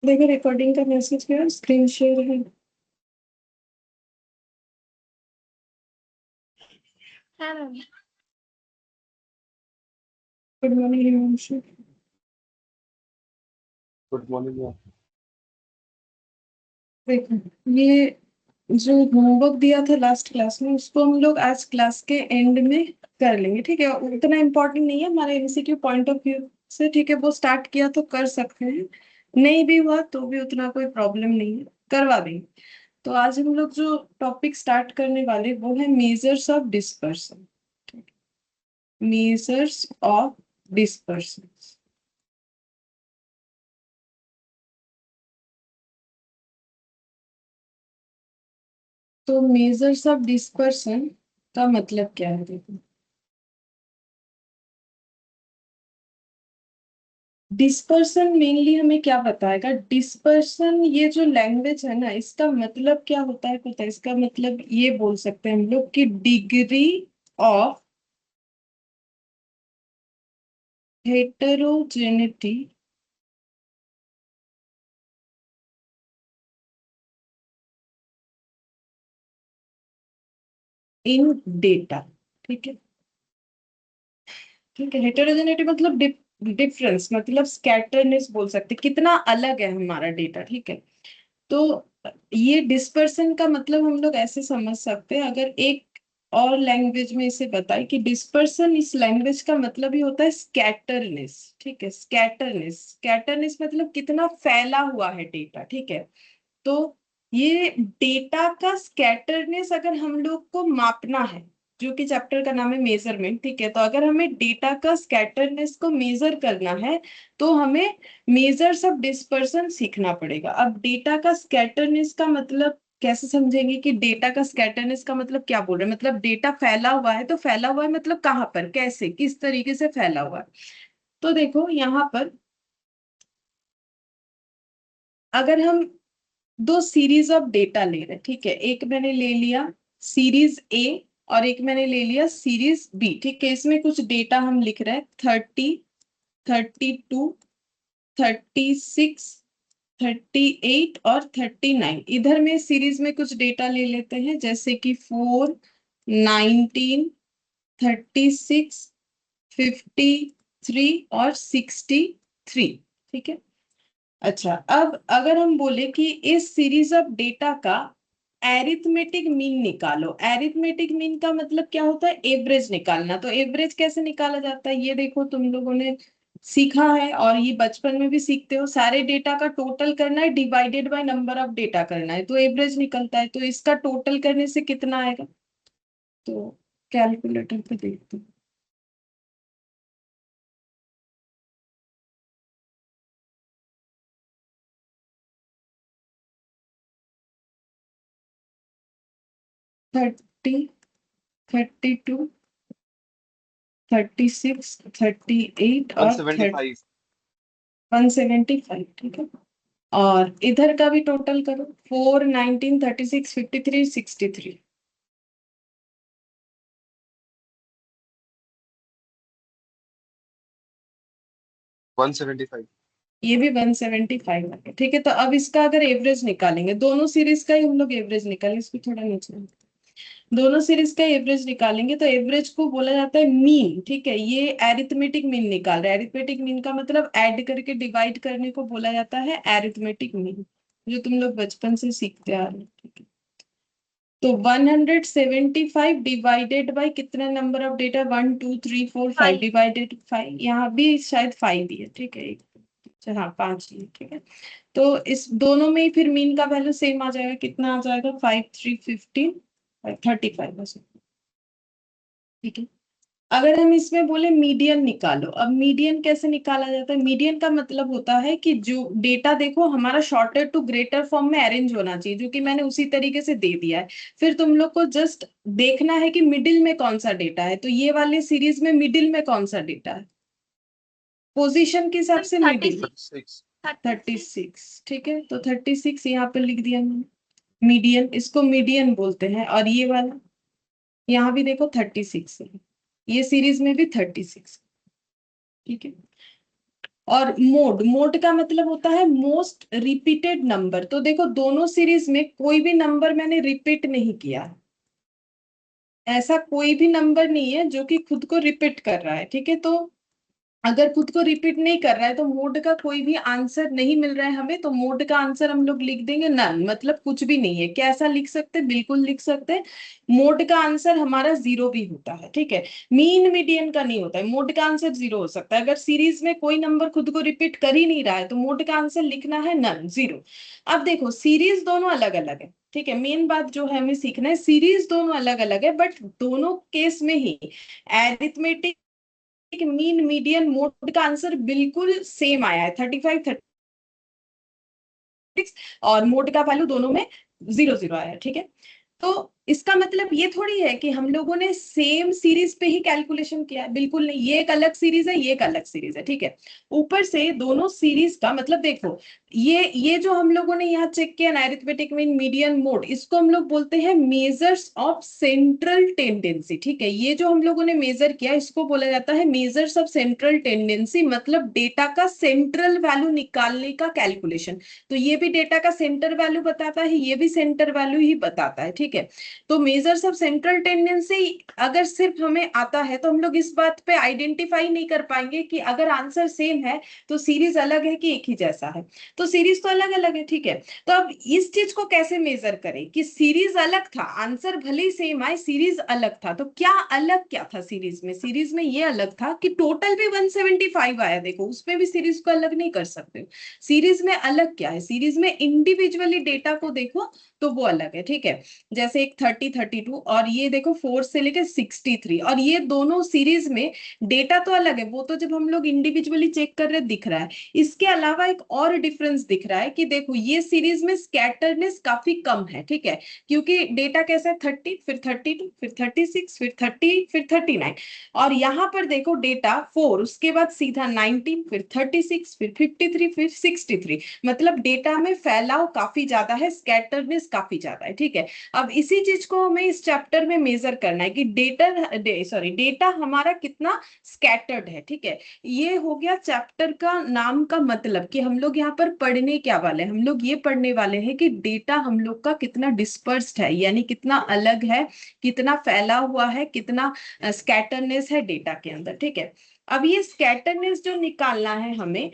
देखो रिकॉर्डिंग का मैसेज किया, स्क्रीन शेयर है। Good morning Himanshu. Good morning. देखो, ये जो होमवर्क दिया था लास्ट क्लास में, उसको हम लोग आज क्लास के एंड में कर लेंगे, ठीक है। उतना इम्पोर्टेंट नहीं है हमारे एमसीक्यू पॉइंट ऑफ व्यू से, ठीक है। वो स्टार्ट किया तो कर सकते हैं, नहीं भी हुआ तो भी उतना कोई प्रॉब्लम नहीं है, करवा देंगे। तो आज हम लोग जो टॉपिक स्टार्ट करने वाले वो है measures of dispersion. Measures of dispersion. तो मेजर्स ऑफ डिस्पर्सन का मतलब क्या है, देखो। डिस्पर्सन मेनली हमें क्या बताएगा? डिस्पर्सन, ये जो लैंग्वेज है ना, इसका मतलब क्या होता है पता है? इसका मतलब ये बोल सकते हैं हम लोग कि डिग्री ऑफ हेटेरोजेनिटी इन डेटा, ठीक है। ठीक है, हेटेरोजेनिटी मतलब डिफरेंस, मतलब स्कैटरनेस बोल सकते हैं, कितना अलग है हमारा डेटा, ठीक है। तो ये डिस्पर्सन का मतलब हम लोग ऐसे समझ सकते हैं, अगर एक और लैंग्वेज में इसे बताए कि डिस्पर्सन इस लैंग्वेज का मतलब ही होता है स्कैटरनेस, ठीक है। स्कैटरनेस, स्कैटरनेस मतलब कितना फैला हुआ है डेटा, ठीक है। तो ये डेटा का स्कैटरनेस अगर हम लोग को मापना है, जो कि चैप्टर का नाम है मेजरमेंट, ठीक है। तो अगर हमें डेटा का स्कैटरनेस को मेजर करना है तो हमें मेजर्स ऑफ डिस्पर्सन सीखना पड़ेगा। अब डेटा का स्कैटरनेस का मतलब कैसे समझेंगे कि डेटा का स्कैटरनेस का मतलब क्या बोल रहे हैं? मतलब डेटा फैला हुआ है, तो फैला हुआ है मतलब कहाँ पर, कैसे, किस तरीके से फैला हुआ है। तो देखो यहाँ पर अगर हम दो सीरीज ऑफ डेटा ले रहे हैं, ठीक है। एक मैंने ले लिया सीरीज ए और एक मैंने ले लिया सीरीज बी, ठीक है। इसमें कुछ डेटा हम लिख रहे हैं 30, 32, 36, 38 और 39। इधर में सीरीज में कुछ डेटा ले लेते हैं, जैसे कि 4, 19, 36, 53 और 63, ठीक है। अच्छा, अब अगर हम बोले कि इस सीरीज ऑफ डेटा का एरिथमेटिक मीन निकालो। एरिथमेटिक मीन का मतलब क्या होता है? एवरेज निकालना। तो एवरेज कैसे निकाला जाता है ये देखो, तुम लोगों ने सीखा है और ये बचपन में भी सीखते हो। सारे डेटा का टोटल करना है, divided by number of data करना है, तो एवरेज निकलता है। तो इसका टोटल करने से कितना आएगा? तो कैलकुलेटर पे देखते हैं। 30, 32, 36, 38 और 175। 175, ठीक है। और इधर का भी टोटल करो, 4, 19, 36, 53, 63। 175। ये भी 175 है, ठीक है। तो अब इसका अगर एवरेज निकालेंगे, दोनों सीरीज का ही हम लोग एवरेज निकालेंगे, इसको थोड़ा नीचे, दोनों सीरीज का एवरेज निकालेंगे तो एवरेज को बोला जाता है मीन, ठीक है। ये एरिथमेटिक मीन निकाल रहा है। एरिथमेटिक मीन का मतलब ऐड करके डिवाइड करने को बोला जाता है एरिथमेटिक मीन, जो तुम लोग बचपन से सीखते आ रहे हो, ठीक है। तो 175 डिवाइडेड बाय कितना नंबर ऑफ डेटा, 1, 2, 3, 4, 5, डिवाइडेड 5, यहाँ भी शायद 5 ही है, ठीक है। अच्छा, हाँ 5 ही है, ठीक है। तो इस दोनों में ही फिर मीन का वैल्यू सेम आ जाएगा, कितना आ जाएगा? 5, 3, 15, 35 बस, ठीक है। अगर हम इसमें बोले मीडियन निकालो, अब मीडियन कैसे निकाला जाता है? मीडियन का मतलब होता है कि जो डेटा देखो हमारा शॉर्टर टू ग्रेटर फॉर्म में अरेंज होना चाहिए, जो कि मैंने उसी तरीके से दे दिया है। फिर तुम लोग को जस्ट देखना है कि मिडिल में कौन सा डेटा है। तो ये वाले सीरीज में मिडिल में कौन सा डेटा है? पोजीशन के हिसाब से मिडिल 36। 36, ठीक है। तो 36 यहाँ पे लिख दिया मैंने, मीडियन, इसको मीडियन बोलते हैं। और ये वाला यहाँ भी देखो 36 है, ये सीरीज में भी 36, ठीक है। और मोड का मतलब होता है मोस्ट रिपीटेड नंबर। तो देखो दोनों सीरीज में कोई भी नंबर मैंने रिपीट नहीं किया, ऐसा कोई भी नंबर नहीं है जो कि खुद को रिपीट कर रहा है, ठीक है। तो अगर खुद को रिपीट नहीं कर रहा है तो मोड का कोई भी आंसर नहीं मिल रहा है हमें, तो मोड का आंसर हम लोग लिख देंगे नन, मतलब कुछ भी नहीं है। कैसा लिख सकते हैं? बिल्कुल लिख सकते हैं, मोड का आंसर हमारा जीरो भी होता है, ठीक है। मीन मीडियन का नहीं होता है, मोड का आंसर जीरो हो सकता है। अगर सीरीज में कोई नंबर खुद को रिपीट कर ही नहीं रहा है तो मोड का आंसर लिखना है नन, जीरो। अब देखो सीरीज दोनों अलग अलग है, ठीक है। मेन बात जो है हमें सीखना है, सीरीज दोनों अलग अलग है बट दोनों केस में ही एरिथमेटिक मीन मीडियन मोड का आंसर बिल्कुल सेम आया है, 35 36, और मोड का वैल्यू दोनों में जीरो जीरो आया है, ठीक है। तो इसका मतलब ये थोड़ी है कि हम लोगों ने सेम सीरीज पे ही कैलकुलेशन किया है, बिल्कुल नहीं। ये एक अलग सीरीज है, ये एक अलग सीरीज है, ठीक है। ऊपर से दोनों सीरीज का मतलब देखो, ये जो हम लोगों ने यहाँ चेक किया ना, अरिथमेटिक मीन मीडियन मोड, इसको हम लोग बोलते हैं मेजर्स ऑफ सेंट्रल टेंडेंसी, ठीक है। ये जो हम लोगों ने मेजर किया इसको बोला जाता है मेजर्स ऑफ सेंट्रल टेंडेंसी, मतलब डेटा का सेंट्रल वैल्यू निकालने का कैलकुलेशन। तो ये भी डेटा का सेंटर वैल्यू बताता है, ये भी सेंटर वैल्यू ही बताता है, ठीक है। तो मेजर्स ऑफ सेंट्रल टेंडेंसी अगर सिर्फ हमें आता है तो हम लोग इस बात पे आइडेंटिफाई नहीं कर पाएंगे कि अगर आंसर सेम है तो सीरीज अलग है कि एक ही जैसा है। तो सीरीज तो अलग अलग है, ठीक है। तो अब इस चीज को कैसे मेजर करें कि सीरीज अलग था, आंसर भले ही सेम आए, सीरीज अलग था। तो क्या अलग क्या था सीरीज में? सीरीज में ये अलग था कि टोटल भी 175 आया, देखो उसमें भी सीरीज को अलग नहीं कर सकते। सीरीज में अलग क्या है? सीरीज में इंडिविजुअली डेटा को देखो तो वो अलग है, ठीक है। जैसे एक 30 32 और ये देखो 4 से लेकर 63, और ये दोनों सीरीज में डेटा तो अलग है, वो तो जब हम लोग इंडिविजुअली चेक कर रहे दिख रहा है। इसके अलावा एक और डिफरेंस दिख रहा है कि देखो ये सीरीज में स्कैटरनेस काफी कम है, ठीक है। क्योंकि डेटा कैसा है, 30 फिर 32 फिर 36 फिर 30 फिर 39, और यहाँ पर देखो डेटा 4 उसके बाद सीधा 19 फिर 36 फिर 53 फिर 63, मतलब डेटा में फैलाव काफी ज्यादा है, स्कैटरनेस काफी ज्यादा है, ठीक है। अब इसी चीज को हमें इस चैप्टर में मेजर करना है कि डेटा हमारा कितना स्कैटर्ड है, ठीक है। ये हो गया चैप्टर का नाम का मतलब कि हम लोग यहाँ पर पढ़ने क्या वाले हैं। हम लोग ये पढ़ने वाले हैं कि डेटा हम लोग का कितना डिस्पर्स्ड है, यानी कितना अलग है, कितना फैला हुआ है, कितना स्कैटरनेस है डेटा के अंदर, ठीक है। अब ये स्कैटरनेस जो निकालना है हमें,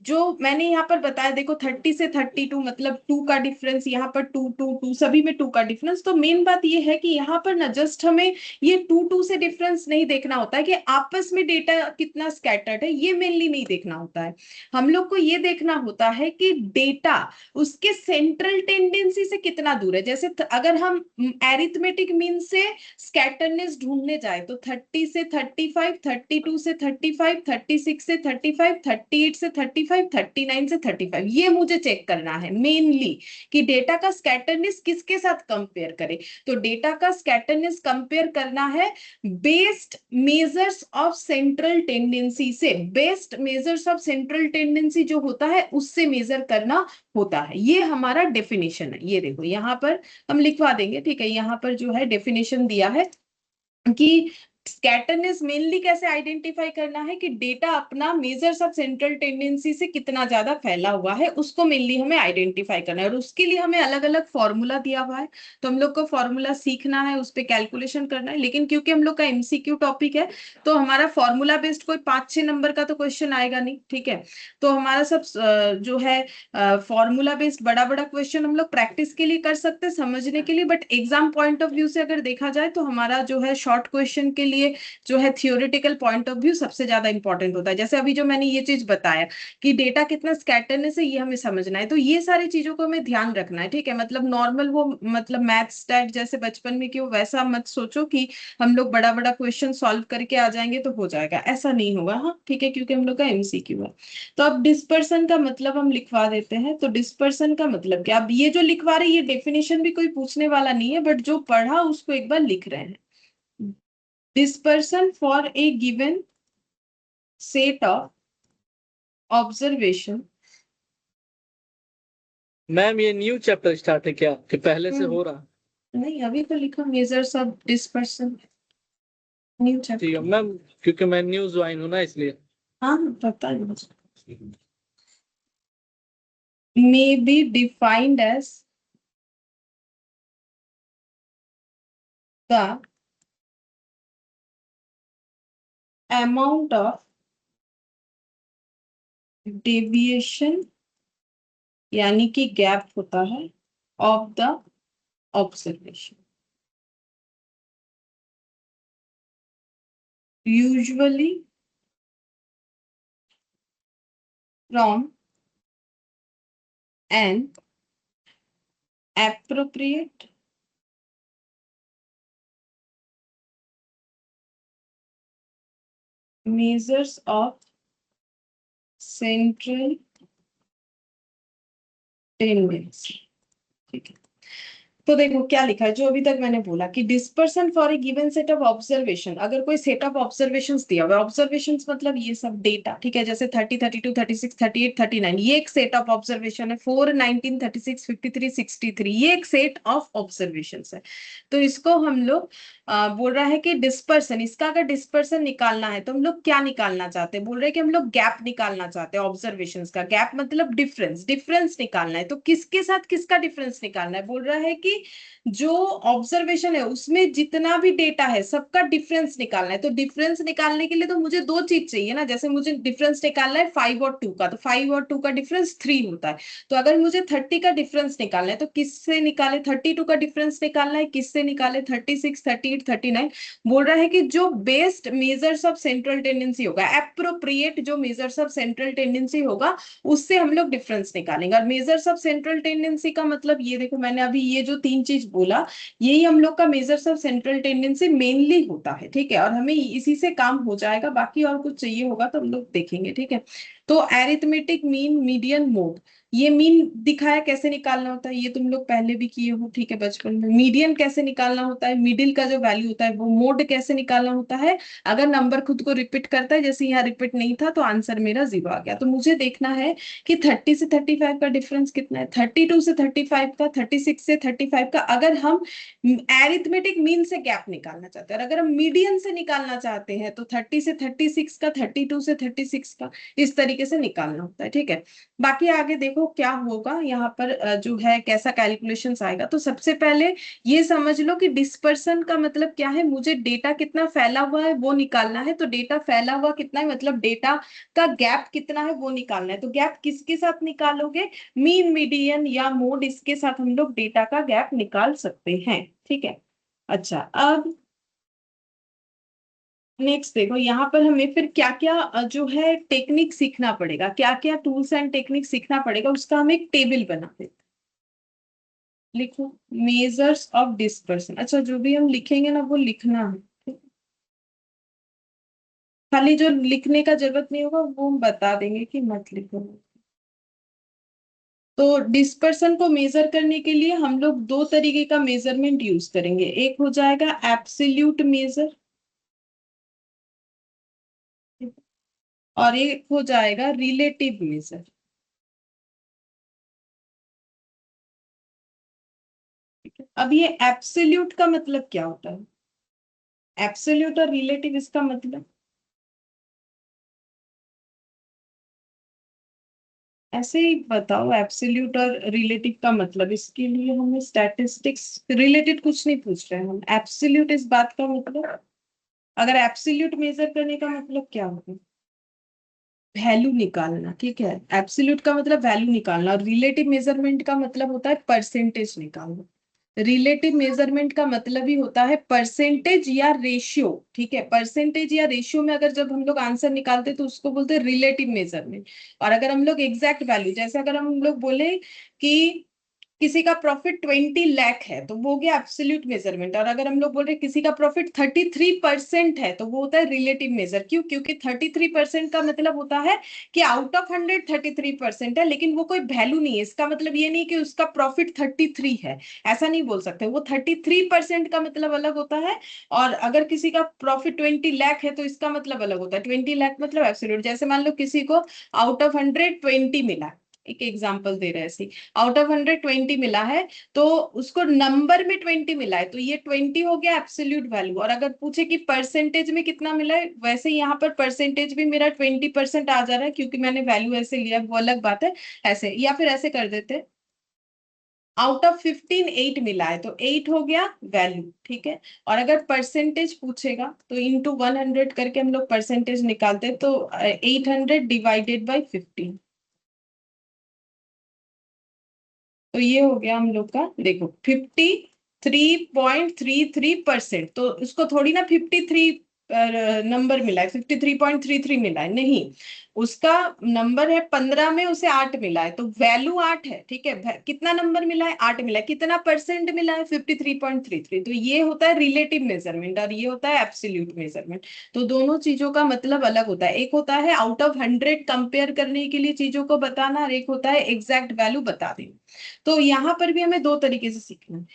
जो मैंने यहाँ पर बताया, देखो 30 से 32 मतलब 2 का डिफरेंस, यहाँ पर 2 2 2 सभी में 2 का डिफरेंस। तो मेन बात ये है कि यहाँ पर ना जस्ट हमें ये 2 2 से डिफरेंस नहीं देखना होता है कि आपस में डेटा कितना स्कैटर्ड है, ये मेनली नहीं देखना होता है। हम लोग को ये देखना होता है कि डेटा उसके सेंट्रल टेंडेंसी से कितना दूर है। जैसे अगर हम एरिथमेटिक मीन से स्कैटरनेस ढूंढने जाए तो 30 से 35, 32 से 35, 36 से 35, 38 से 35, 39 से 35, ये मुझे चेक करना है मेनली कि डेटा का स्कैटरनेस किसके साथ कंपेयर करें। तो डेटा का स्कैटरनेस कंपेयर करना है based measures of central tendency से, based measures of central tendency जो होता है उससे मेजर करना होता है। ये हमारा डेफिनेशन है, ये देखो यहाँ पर हम लिखवा देंगे, ठीक है। यहाँ पर जो है डेफिनेशन दिया है कि स्कैटरनेस मेनली कैसे आइडेंटिफाई करना है कि डेटा अपना मेजर्स ऑफ सेंट्रल टेंडेंसी से कितना ज्यादा फैला हुआ है, उसको मेनली हमें आइडेंटिफाई करना है। और उसके लिए हमें अलग अलग फॉर्मूला दिया हुआ है, तो हम लोग को फॉर्मूला सीखना है, उस पर कैलकुलेशन करना है। लेकिन क्योंकि हम लोग का एमसीक्यू टॉपिक है तो हमारा फॉर्मूला बेस्ड कोई 5-6 नंबर का तो क्वेश्चन आएगा नहीं, ठीक है। तो हमारा सब जो है फॉर्मूला बेस्ड बड़ा बड़ा क्वेश्चन हम लोग प्रैक्टिस के लिए कर सकते हैं, समझने के लिए। But exam point of view से अगर देखा जाए तो हमारा जो है शॉर्ट क्वेश्चन के लिए जो है थियोरेटिकल पॉइंट ऑफ व्यू सबसे ज्यादा इंपॉर्टेंट होता है। जैसे अभी जो मैंने ये चीज बताया कि डेटा कितना स्कैटरनेस है, ये हमें समझना है, तो ये सारी चीजों को हमें ध्यान रखना है, ठीक है। मतलब नॉर्मल वो मतलब मैथ स्टैट जैसे बचपन में कि वो वैसा मत सोचो कि हम लोग बड़ा बड़ा क्वेश्चन सॉल्व करके आ जाएंगे तो हो जाएगा, ऐसा नहीं होगा, हाँ ठीक है, क्योंकि हम लोग का एमसीक्यू है। तो अब डिस्पर्सन का मतलब हम लिखवा देते हैं। तो डिस्पर्सन का मतलब क्या, अब ये जो लिखवा रहे ये डेफिनेशन भी कोई पूछने वाला नहीं है, बट जो पढ़ा उसको एक बार लिख रहे हैं। Dispersion for a given set of observation। Ma'am ये न्यू चैप्टर स्टार्ट है क्या कि पहले से हो रहा? नहीं, अभी तो लिखा मेजर्स ऑफ डिस्पर्सन, न्यू ठीक है चैप्टर। मैम, क्योंकि मैं न्यू ज्वाइन हूँ ना इसलिए। हाँ पता है मुझे। may be defined as the amount of deviation यानी कि गैप होता है of the observation usually from an appropriate measures of central tendency। ठीक है, तो देखो क्या लिखा है जो अभी तक मैंने बोला कि dispersion for a given set of observation. अगर कोई सेट ऑफ ऑब्जर्वेशंस दिया हुआ है, ऑब्जर्वेशंस मतलब ये सब डेटा, ठीक है, जैसे 30, 32, 36, 38, 39, ये एक सेट ऑफ ऑब्जर्वेशन है। 4, 19, 36, 53, 63, ये एक सेट ऑफ ऑब्जर्वेशंस है। तो इसको हम लोग बोल रहा है कि डिस्पर्सन, इसका अगर डिस्पर्सन निकालना है तो हम लोग क्या निकालना चाहते हैं, बोल रहे हैं कि हम लोग गैप निकालना चाहते हैं ऑब्जर्वेशंस का। गैप मतलब डिफरेंस, डिफरेंस निकालना है। तो किसके साथ किसका डिफरेंस निकालना है, बोल रहा है कि जो ऑब्जर्वेशन है उसमें जितना भी डेटा है सबका डिफरेंस निकालना है। तो डिफरेंस निकालने के लिए तो मुझे दो चीज चाहिए ना, जैसे मुझे डिफरेंस निकालना है 5 और 2 का, तो 5 और 2 का डिफरेंस 3 होता है। तो अगर मुझे 30 का डिफरेंस निकालना है तो किससे निकाले, 32 का डिफरेंस निकालना है, किससे निकाले, 36, 38, 39। बोल रहा है कि जो based measures of central tendency होगा, एप्रोप्रिएट जो मेजर्स ऑफ सेंट्रल टेंडेंसी होगा, उससे हम लोग डिफरेंस निकालेंगे। और मेजर्स ऑफ सेंट्रल टेंडेंसी का मतलब ये देखो, मैंने अभी ये जो तीन चीज बोला, यही हम लोग का measures of central tendency mainly होता है। ठीक है, और हमें इसी से काम हो जाएगा, बाकी और कुछ चाहिए होगा तो हम लोग देखेंगे। ठीक है, तो एरिथमेटिक मीन, मीडियन, मोड, ये मीन दिखाया कैसे निकालना होता है, ये तुम लोग पहले भी किए हो, ठीक है, बचपन में। मीडियन कैसे निकालना होता है, मिडिल का जो वैल्यू होता है वो। मोड कैसे निकालना होता है, अगर नंबर खुद को रिपीट करता है, जैसे यहाँ रिपीट नहीं था तो आंसर मेरा 0 आ गया। तो मुझे देखना है कि 30 से 35 का डिफरेंस कितना है, 32 से 35 का, 36 से 35 का। अगर हम एरिथमेटिक मीन से गैप निकालना चाहते हैं, और अगर हम मीडियन से निकालना चाहते हैं तो 30 से 36 का, 32 से 36 का, इस तरीके से निकालना होता है। ठीक है, बाकी आगे देखो क्या होगा यहाँ पर, जो है कैसा कैलकुलेशंस आएगा। तो सबसे पहले ये समझ लो कि डिस्पर्सन का मतलब क्या है, मुझे डेटा कितना फैला हुआ है वो निकालना है। तो डेटा फैला हुआ कितना है मतलब डेटा का गैप कितना है वो निकालना है। तो गैप किसके साथ निकालोगे, मीन, मीडियन या मोड, इसके साथ हम लोग डेटा का गैप निकाल सकते हैं। ठीक है, अच्छा अब नेक्स्ट देखो, यहाँ पर हमें फिर क्या क्या जो है टेक्निक सीखना पड़ेगा, क्या क्या टूल्स एंड टेक्निक सीखना पड़ेगा, उसका हम एक टेबल बना देते हैं। लिखो मेजर्स ऑफ डिस्पर्सन। अच्छा, जो भी हम लिखेंगे ना वो लिखना है, ठीक? खाली जो लिखने का जरूरत नहीं होगा वो हम बता देंगे कि मत लिखो। तो डिस्पर्सन को मेजर करने के लिए हम लोग दो तरीके का मेजरमेंट यूज करेंगे। एक हो जाएगा एब्सोल्यूट मेजर, और एक हो जाएगा रिलेटिव मेजर। अब ये एब्सोल्यूट का मतलब क्या होता है, एब्सोल्यूट और रिलेटिव, इसका मतलब ऐसे ही बताओ। एब्सोल्यूट और रिलेटिव का मतलब, इसके लिए हमें स्टैटिस्टिक्स रिलेटेड कुछ नहीं पूछ रहे हैं हम। एब्सोल्यूट इस बात का मतलब, अगर एब्सोल्यूट मेजर करने का मतलब क्या होगा, वैल्यू निकालना। ठीक है, एब्सोल्यूट का मतलब वैल्यू निकालना, और रिलेटिव मेजरमेंट का मतलब होता है परसेंटेज निकालना। रिलेटिव मेजरमेंट का मतलब ही होता है परसेंटेज या रेशियो। ठीक है, परसेंटेज या रेशियो में अगर जब हम लोग आंसर निकालते हैं तो उसको बोलते हैं रिलेटिव मेजरमेंट। और अगर हम लोग एग्जैक्ट वैल्यू, जैसे अगर हम लोग बोले कि किसी का प्रॉफिट 20 लाख है तो वो हो गया एब्सोल्यूट मेजरमेंट। और अगर हम लोग बोल रहे किसी का प्रॉफिट 33% है तो वो होता है रिलेटिव मेजर। क्यों, क्योंकि 33% का मतलब होता है कि आउट ऑफ 100 33% है, लेकिन वो कोई वैल्यू नहीं है। इसका मतलब ये नहीं कि उसका प्रॉफिट 33 है, ऐसा नहीं बोल सकते। वो 33% का मतलब अलग होता है। और अगर किसी का प्रॉफिट 20 लाख है तो इसका मतलब अलग होता है। 20 लाख मतलब एब्सोल्यूट। जैसे मान लो किसी को आउट ऑफ 100 20 मिला, एक एग्जांपल दे रहे हैं ऐसे, आउट ऑफ 100 20 मिला है, तो उसको नंबर में 20 मिला है, तो ये 20 हो गया एब्सोल्यूट वैल्यू। और अगर पूछे कि परसेंटेज में कितना मिला है, वैसे यहाँ पर परसेंटेज भी मेरा 20% आ जा रहा है, क्योंकि मैंने वैल्यू ऐसे लिया, वो अलग बात है। ऐसे, या फिर ऐसे कर देते, आउट ऑफ 15 8 मिला है, तो 8 हो गया वैल्यू, ठीक है। और अगर परसेंटेज पूछेगा तो इंटू 100 करके हम लोग परसेंटेज निकालते हैं, तो 800 डिवाइडेड बाई 15, तो ये हो गया हम लोग का, देखो 53.33%। तो उसको थोड़ी ना 53 नंबर मिला है, 53.33 मिला है, नहीं, उसका नंबर है 15 में उसे 8 मिला है, तो वैल्यू 8 है, ठीक है। कितना नंबर मिला है, 8 मिला है, कितना परसेंट मिला है, 53.33। तो ये होता है रिलेटिव मेजरमेंट और ये होता है एब्सोल्यूट मेजरमेंट। तो दोनों चीजों का मतलब अलग होता है, एक होता है आउट ऑफ 100 कंपेयर करने के लिए चीजों को बताना, और एक होता है एग्जैक्ट वैल्यू बता देना। तो यहाँ पर भी हमें दो तरीके से सीखना है,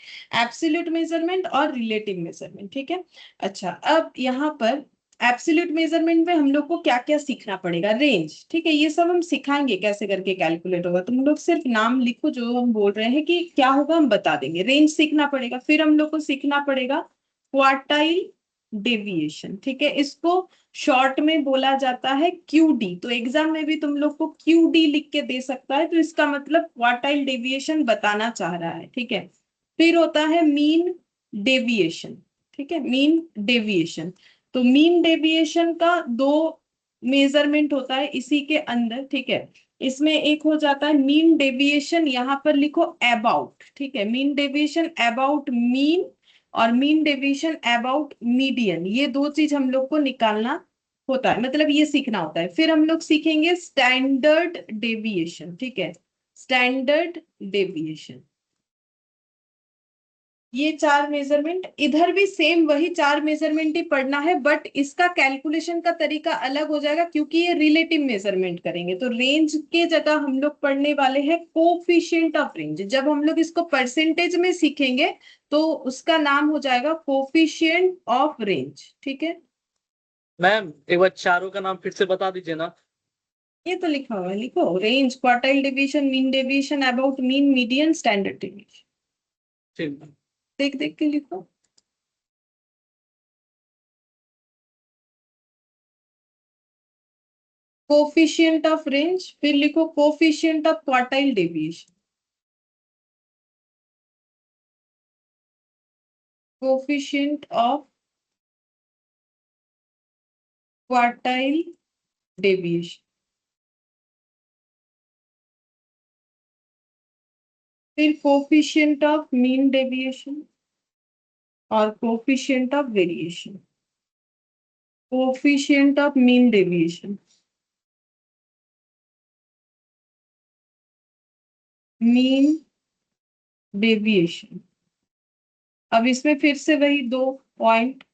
एब्सोल्यूट मेजरमेंट और रिलेटिव मेजरमेंट, ठीक है। अच्छा, अब यहाँ पर एब्सोल्यूट मेजरमेंट में हम लोग को क्या क्या सीखना पड़ेगा, रेंज, ठीक है, ये सब हम सिखाएंगे कैसे करके कैलकुलेट होगा। तुम लोग सिर्फ नाम लिखो जो हम बोल रहे हैं कि क्या होगा, हम बता देंगे। रेंज सीखना पड़ेगा, फिर हम लोग को सीखना पड़ेगा क्वार्टाइल डेविएशन, ठीक है, इसको शॉर्ट में बोला जाता है क्यूडी। तो एग्जाम में भी तुम लोग को क्यूडी लिख के दे सकता है, तो इसका मतलब क्वार्टाइल डेविएशन बताना चाह रहा है, ठीक है। फिर होता है मीन डेविएशन, ठीक है, मीन डेविएशन। तो मीन डेविएशन का दो मेजरमेंट होता है इसी के अंदर, ठीक है। इसमें एक हो जाता है मीन डेविएशन, यहाँ पर लिखो अबाउट, ठीक है, मीन डेविएशन अबाउट मीन, और मीन डेविएशन अबाउट मीडियन, ये दो चीज हम लोग को निकालना होता है, मतलब ये सीखना होता है। फिर हम लोग सीखेंगे स्टैंडर्ड डेविएशन, ठीक है, स्टैंडर्ड डेविएशन। ये चार मेजरमेंट, इधर भी सेम वही चार मेजरमेंट ही पढ़ना है, बट इसका कैलकुलेशन का तरीका अलग हो जाएगा, क्योंकि ये रिलेटिव मेजरमेंट करेंगे। तो रेंज के जगह हम लोग पढ़ने वाले हैं कोफिशिएंट ऑफ रेंज। जब हम लोग इसको परसेंटेज में सीखेंगे तो उसका नाम हो जाएगा कोफिशिएंट ऑफ रेंज, ठीक है। मैम एक बार चारों का नाम फिर से बता दीजिए ना। ये तो लिखा हुआ है, लिखो, range, quartile division, mean deviation, about mean, median, standard division, ठीक। देख देख के लिखो। कोफिशिएंट ऑफ रेंज, फिर लिखो coefficient of quartile deviation, coefficient of quartile deviation, फिर कोफिशिएंट ऑफ मीन डेविएशन और coefficient of variation. Coefficient of mean deviation, mean deviation. अब इसमें फिर से वही दो point,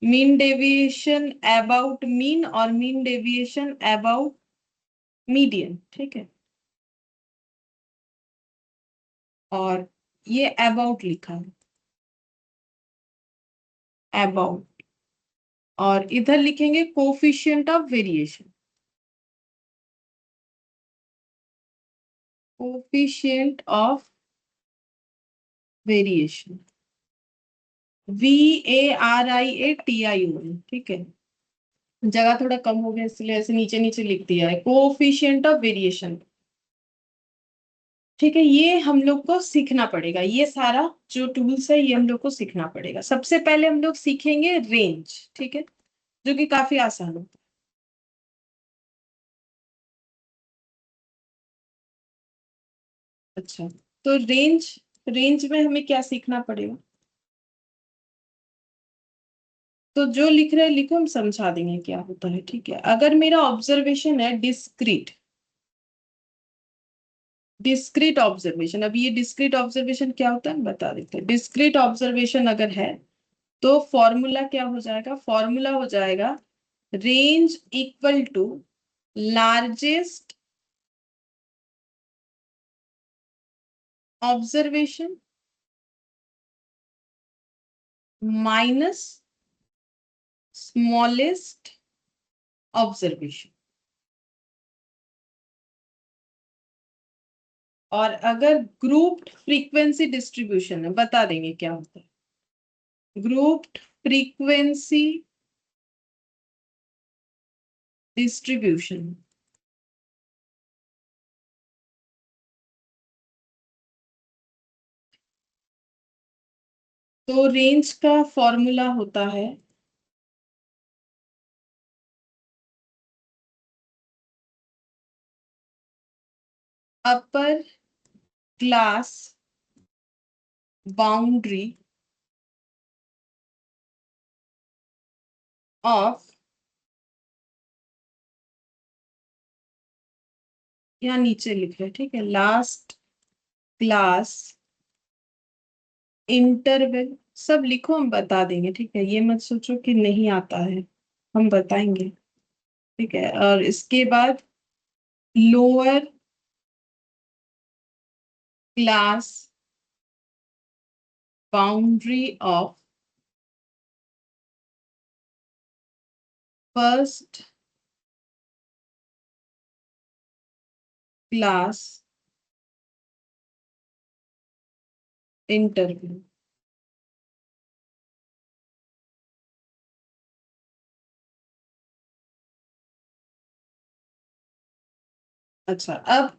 mean deviation about mean और मीन डेविएशन अबाउट मीडियन, ठीक है। और ये अबाउट लिखा है, अबाउट, और इधर लिखेंगे coefficient of variation, coefficient of variation, VARIATION, ठीक है। जगह थोड़ा कम हो गया इसलिए ऐसे नीचे नीचे लिख दिया है, कोफिशिएंट ऑफ वेरिएशन, ठीक है। ये हम लोग को सीखना पड़ेगा, ये सारा जो टूल्स है ये हम लोग को सीखना पड़ेगा। सबसे पहले हम लोग सीखेंगे रेंज, ठीक है, जो कि काफी आसान है। अच्छा, तो रेंज, रेंज में हमें क्या सीखना पड़ेगा, तो जो लिख रहे हैं लिखो, हम समझा देंगे क्या होता है, ठीक है। अगर मेरा ऑब्जर्वेशन है डिस्क्रीट, डिस्क्रीट ऑब्जर्वेशन, अब ये डिस्क्रीट ऑब्जर्वेशन क्या होता है बता देते हैं। डिस्क्रीट ऑब्जर्वेशन अगर है तो फॉर्मूला क्या हो जाएगा, फॉर्मूला हो जाएगा range equal to largest observation minus smallest observation. और अगर ग्रुप्ड फ्रीक्वेंसी डिस्ट्रीब्यूशन है, बता देंगे क्या होता है ग्रुप्ड फ्रीक्वेंसी डिस्ट्रीब्यूशन। तो रेंज का फॉर्मूला होता है अपर क्लास बाउंड्री ऑफ, यहाँ नीचे लिख रहे हैं, ठीक है, लास्ट क्लास इंटरवल, सब लिखो, हम बता देंगे, ठीक है, ये मत सोचो कि नहीं आता है, हम बताएंगे, ठीक है। और इसके बाद lower class boundary of first class interval. अच्छा, अब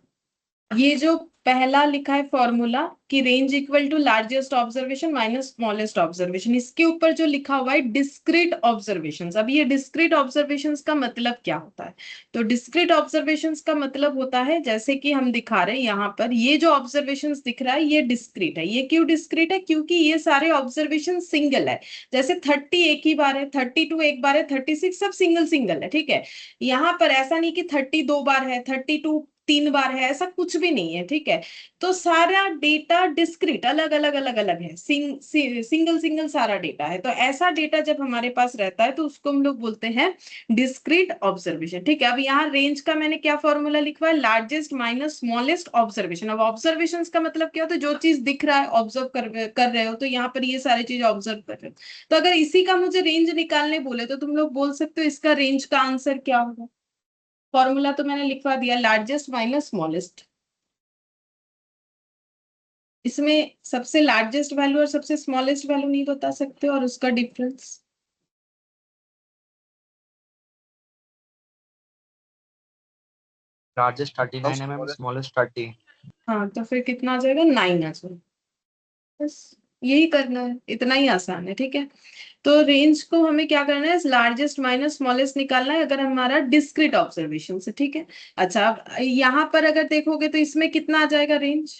ये जो पहला लिखा है फॉर्मूला कि range equal to largest observation minus smallest observation, इसके ऊपर जो लिखा हुआ है डिस्क्रीट ऑब्जर्वेशंस। अब ये डिस्क्रीट ऑब्जर्वेशंस का मतलब क्या होता है? तो डिस्क्रीट ऑब्जर्वेशंस का मतलब होता है, जैसे कि हम दिखा रहे हैं यहाँ पर, ये जो ऑब्जर्वेशंस दिख रहा है ये डिस्क्रीट है। ये क्यों डिस्क्रीट है? क्योंकि ये सारे ऑब्जर्वेशन सिंगल है। जैसे 30 एक ही बार है, 32 एक बार है, 36 सब सिंगल सिंगल है, ठीक है। यहाँ पर ऐसा नहीं कि 30 दो बार है, 32 तीन बार है, ऐसा कुछ भी नहीं है, ठीक है। तो सारा डेटा डिस्क्रीट अलग अलग अलग अलग है, सिंगल सिंगल सारा डेटा है। तो ऐसा डेटा जब हमारे पास रहता है तो उसको हम लोग बोलते हैं डिस्क्रीट ऑब्जर्वेशन, ठीक है। अब यहाँ रेंज का मैंने क्या फॉर्मूला लिखवा है? Largest minus smallest observation. अब ऑब्जर्वेशन का मतलब क्या होता है? जो चीज दिख रहा है ऑब्जर्व कर रहे हो, तो यहाँ पर ये सारी चीज ऑब्जर्व कर रहे हो। तो अगर इसी का मुझे रेंज निकालने बोले तो तुम लोग बोल सकते हो इसका रेंज का आंसर क्या होगा? फॉर्मूला तो मैंने लिखवा दिया, लार्जेस्ट माइनस स्मॉलेस्ट। इसमें सबसे लार्जेस्ट वैल्यू और सबसे स्मॉलेस्ट वैल्यू नहीं बता सकते, और उसका डिफरेंस। Largest 39 mm, smallest 30। हाँ, तो फिर कितना आ जाएगा? 9 आ जाएगा। बस यही करना है, इतना ही आसान है, ठीक है। तो रेंज को हमें क्या करना है? लार्जेस्ट माइनस स्मॉलेस्ट निकालना है, अगर हमारा डिस्क्रीट ऑब्जर्वेशन से, ठीक है। अच्छा, अब यहाँ पर अगर देखोगे तो इसमें कितना आ जाएगा रेंज?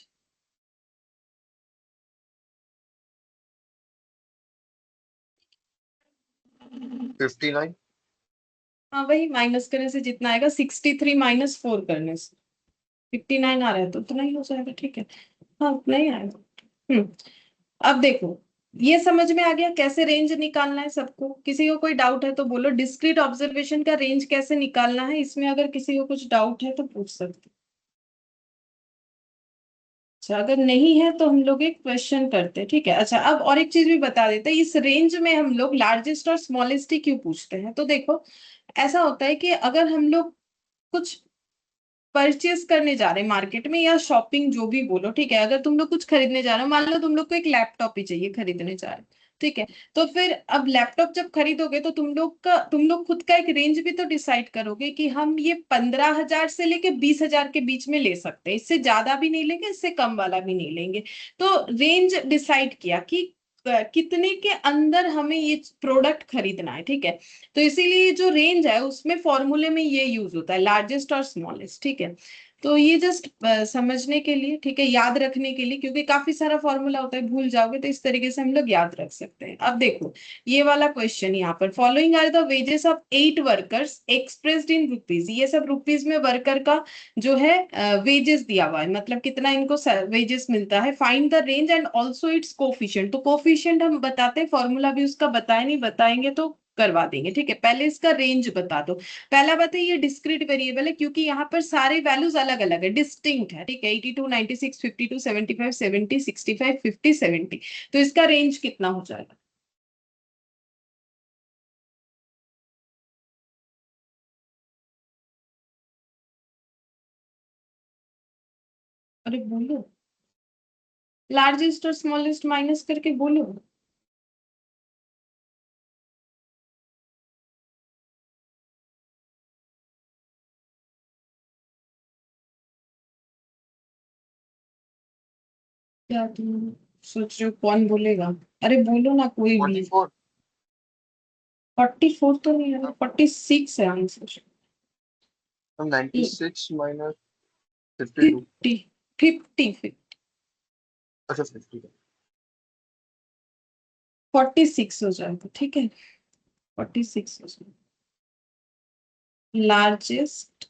59। हाँ, वही माइनस करने से जितना आएगा, 63 माइनस 4 करने से 59 आ रहा है, तो उतना ही हो जाएगा, ठीक है। हाँ, उतना ही आएगा। हम्म। अब देखो, ये समझ में आ गया कैसे रेंज निकालना है सबको? किसी को कोई डाउट है तो बोलो, डिस्क्रीट ऑब्जर्वेशन का रेंज कैसे निकालना है, इसमें अगर किसी को कुछ डाउट है तो पूछ सकते हैं। अच्छा, अगर नहीं है तो हम लोग एक क्वेश्चन करते हैं, ठीक है। अच्छा, अब और एक चीज भी बता देते हैं, इस रेंज में हम लोग लार्जेस्ट और स्मॉलेस्ट ही क्यों पूछते हैं? तो देखो, ऐसा होता है कि अगर हम लोग कुछ परचेस करने जा रहे हैं मार्केट में, या शॉपिंग जो भी बोलो, ठीक है, अगर तुम लोग कुछ खरीदने जा रहे हो, मान लो तुम लोग को एक लैपटॉप ही चाहिए, खरीदने जा रहे हो, ठीक है। तो फिर अब लैपटॉप जब खरीदोगे तो तुम लोग खुद का एक रेंज भी तो डिसाइड करोगे कि हम ये 15,000 से लेके 20,000 के बीच में ले सकते हैं, इससे ज्यादा भी नहीं लेंगे, इससे कम वाला भी नहीं लेंगे। तो रेंज डिसाइड किया कि कितने के अंदर हमें ये प्रोडक्ट खरीदना है, ठीक है। तो इसीलिए जो रेंज है उसमें फॉर्मूले में ये यूज होता है, लार्जेस्ट और स्मॉलेस्ट, ठीक है। तो ये जस्ट समझने के लिए, ठीक है, याद रखने के लिए, क्योंकि काफी सारा फॉर्मूला होता है, भूल जाओगे, तो इस तरीके से हम लोग याद रख सकते हैं। अब देखो, ये वाला क्वेश्चन यहाँ पर, following are the wages of 8 workers expressed in rupees. ये सब रुपीज में वर्कर का जो है वेजेस दिया हुआ है, मतलब कितना इनको वेजेस मिलता है। Find the range and also it's coefficient. तो कोफिशिएंट हम बताते हैं, फॉर्मूला भी उसका बताए, नहीं बताएंगे तो करवा देंगे, ठीक है। पहले इसका रेंज बता दो। पहला बात है, ये डिस्क्रीट वेरिएबल है, क्योंकि यहाँ पर सारे वैल्यूज अलग अलग है, डिस्टिंक्ट है, ठीक है। 82, 96, 52, 75, 70, 65, 50, 70। तो इसका रेंज कितना हो जाएगा? अरे बोलो, लार्जेस्ट और स्मॉलेस्ट माइनस करके बोलो। क्या तुम सोच रहे हो कौन बोलेगा? अरे बोलो ना कोई भी। 44 44 तो नहीं है, 46 है आंसर। 96 minus 52 50 अच्छा 50 46 हो जाएगा, ठीक है, 46 हो जाएगा। लार्जेस्ट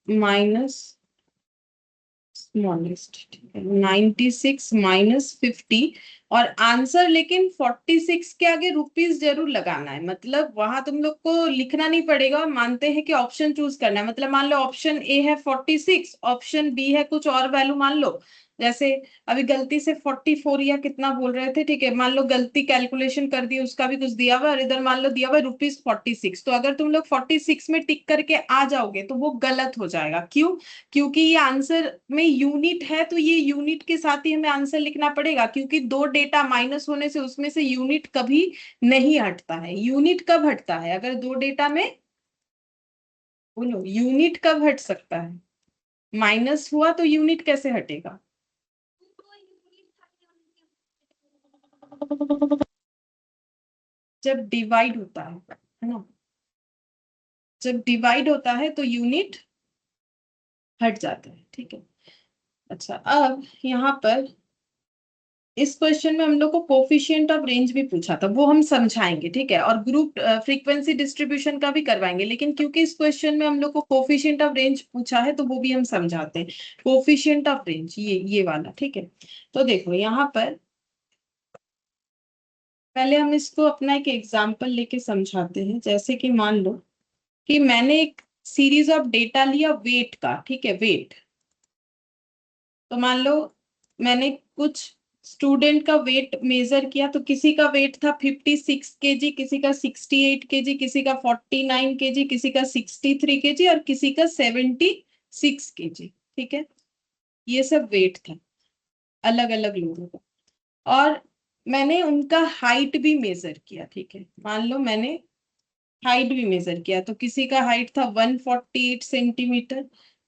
माइनस स्मॉलेस्ट, ठीक है, 96 माइनस 50। और आंसर लेकिन 46 के आगे रुपीस जरूर लगाना है, मतलब वहां तुम लोग को लिखना नहीं पड़ेगा, मानते हैं कि ऑप्शन चूज करना है। मतलब मान लो ऑप्शन ए है 46, ऑप्शन बी है कुछ और वैल्यू मान लो, जैसे अभी गलती से 44 या कितना बोल रहे थे, ठीक है, मान लो गलती कैलकुलेशन कर दी, उसका भी कुछ दिया हुआ, और इधर मान लो दिया हुआ ₹46। तो अगर तुम लोग 46 में टिक करके आ जाओगे तो वो गलत हो जाएगा। क्यों? क्योंकि ये आंसर में यूनिट है, तो ये यूनिट के साथ ही हमें आंसर लिखना पड़ेगा, क्योंकि दो डेटा माइनस होने से उसमें से यूनिट कभी नहीं हटता है। यूनिट कब हटता है? अगर दो डेटा में, बोलो, यूनिट कब हट सकता है? माइनस हुआ तो यूनिट कैसे हटेगा? जब डिवाइड होता है ना, जब डिवाइड होता है तो यूनिट हट जाता है, ठीक है। अच्छा, अब यहाँ पर इस क्वेश्चन में हम लोग को कोफिशिएंट ऑफ रेंज भी पूछा था, वो हम समझाएंगे, ठीक है, और ग्रुप फ्रीक्वेंसी डिस्ट्रीब्यूशन का भी करवाएंगे, लेकिन क्योंकि इस क्वेश्चन में हम लोग को कोफिशिएंट ऑफ रेंज पूछा है तो वो भी हम समझाते हैं। कोफिशिएंट ऑफ रेंज ये वाला, ठीक है। तो देखो यहाँ पर पहले हम इसको अपना एक एग्जाम्पल लेके समझाते हैं। जैसे कि मान लो कि मैंने एक सीरीज ऑफ डेटा लिया वेट का, ठीक है, वेट। तो मान लो मैंने कुछ स्टूडेंट का वेट मेजर किया, तो किसी का वेट था 56 kg, किसी का 68 kg, किसी का 49 kg, किसी का 63 kg, और किसी का 76 kg, ठीक है। ये सब वेट था अलग अलग लोगों का। और मैंने उनका हाइट भी मेजर किया, ठीक है, मान लो मैंने हाइट भी मेजर किया, तो किसी का हाइट था 148 सेंटीमीटर,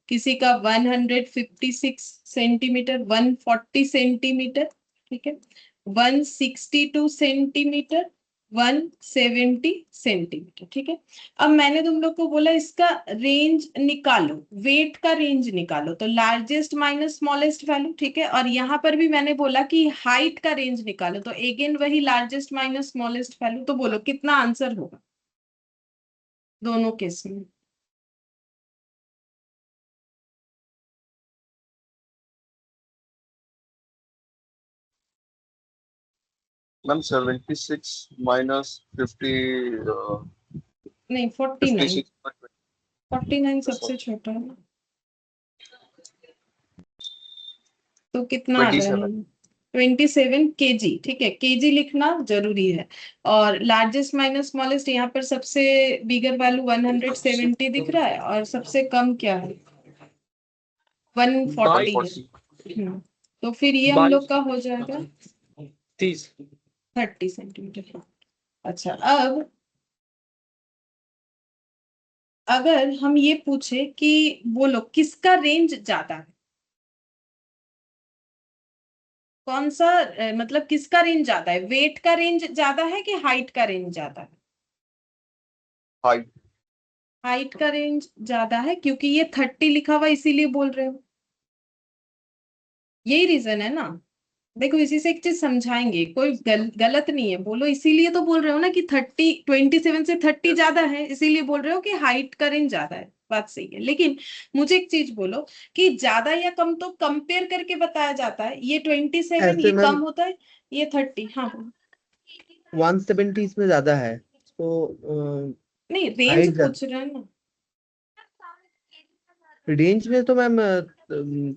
किसी का 156 सेंटीमीटर, 140 सेंटीमीटर, ठीक है, 162 सेंटीमीटर, 170 सेंटीमीटर, ठीक है। अब मैंने तुम लोग को बोला इसका रेंज निकालो, वेट का रेंज निकालो, तो लार्जेस्ट माइनस स्मॉलेस्ट वैल्यू, ठीक है। और यहाँ पर भी मैंने बोला कि हाइट का रेंज निकालो, तो अगेन वही लार्जेस्ट माइनस स्मॉलेस्ट वैल्यू। तो बोलो कितना आंसर होगा दोनों केस में? मैम 76 minus 50 नहीं, 49। 56 49 सबसे छोटा है ना, तो कितना आ रहा 27 है? 27 kg, ठीक है, केजी लिखना जरूरी है। और लार्जेस्ट माइनस स्मॉलेस्ट, यहाँ पर सबसे बिगर वैल्यू 170 दिख रहा है, और सबसे कम क्या है? 140 है। 140 तो फिर ये हम लोग 22 का हो जाएगा 30 30 सेंटीमीटर। अच्छा, अब अगर हम ये पूछे कि बोलो किसका रेंज ज्यादा है, कौन सा मतलब किसका रेंज ज्यादा है? वेट का रेंज ज्यादा है कि हाइट का रेंज ज्यादा है? हाइट हाइट का रेंज ज्यादा है, क्योंकि ये 30 लिखा हुआ इसीलिए बोल रहे हो, यही रीजन है ना। देखो इसी से एक चीज समझाएंगे, कोई गलत नहीं है, बोलो इसीलिए तो बोल रहे हो ना कि 27 से 30 ज्यादा है, इसीलिए बोल रहे हो कि हाइट का रेंज ज्यादा है। बात सही है, लेकिन मुझे एक चीज बोलो कि ज्यादा या कम तो कंपेयर करके बताया जाता है, ये 27 ऐसे ये मैम कम होता है, ये 30, हाँ। 170 इसमें ज्यादा है, तो नहीं, रेंज हाइट पूछ रहे हैं ना। रेंज में तो मैम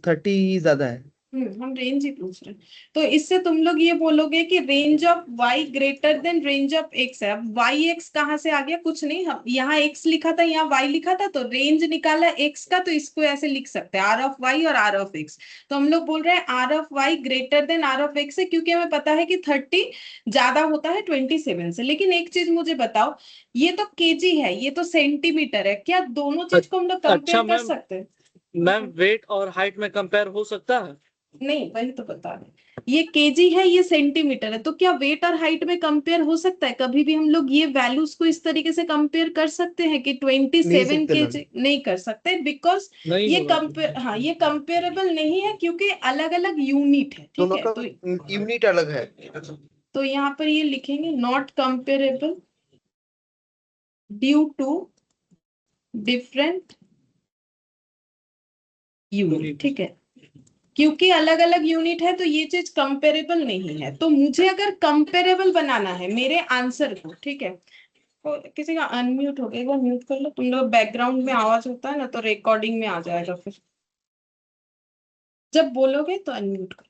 30 ज्यादा है। हम रेंज ही पूछ रहे हैं। तो इससे तुम लोग ये बोलोगे कि range of y greater than range of x है। अब y x कहाँ से आ गया? कुछ नहीं, हम यहाँ x लिखा था, यहाँ y लिखा था, तो रेंज निकाला x का, तो इसको ऐसे लिख सकते हैं r ऑफ y और r ऑफ x। तो हम लोग बोल रहे हैं r of y greater than r of x है, क्योंकि हमें पता है कि 30 ज्यादा होता है 27 से। लेकिन एक चीज मुझे बताओ, ये तो केजी है, ये तो सेंटीमीटर है, क्या दोनों चीज को हम लोग अच्छा कंपेयर कर मैम, सकते हैं? मैम वेट और हाइट में कंपेयर हो सकता है? नहीं, वही तो बता रहे, ये केजी है, ये सेंटीमीटर है, तो क्या वेट और हाइट में कंपेयर हो सकता है? कभी भी हम लोग ये वैल्यूज को इस तरीके से कंपेयर कर सकते हैं कि नहीं 27 सकते मैम। केजी? नहीं कर सकते, बिकॉज नहीं ये होगा। कंपेयर, हाँ, ये कंपेरेबल नहीं है, क्योंकि अलग अलग यूनिट है, ठीक दोनों है। का यूनिट अलग है। तो यहाँ पर ये लिखेंगे not comparable due to different unit, ठीक है। क्योंकि अलग अलग यूनिट है, तो ये चीज कंपेरेबल नहीं है। तो मुझे अगर कंपेरेबल बनाना है मेरे आंसर को, ठीक है, तो किसी का अनम्यूट हो गया, एक बार म्यूट कर लो। तुम लोग बैकग्राउंड में आवाज होता है ना, तो रिकॉर्डिंग में आ जाएगा फिर। जब बोलोगे तो अनम्यूट कर,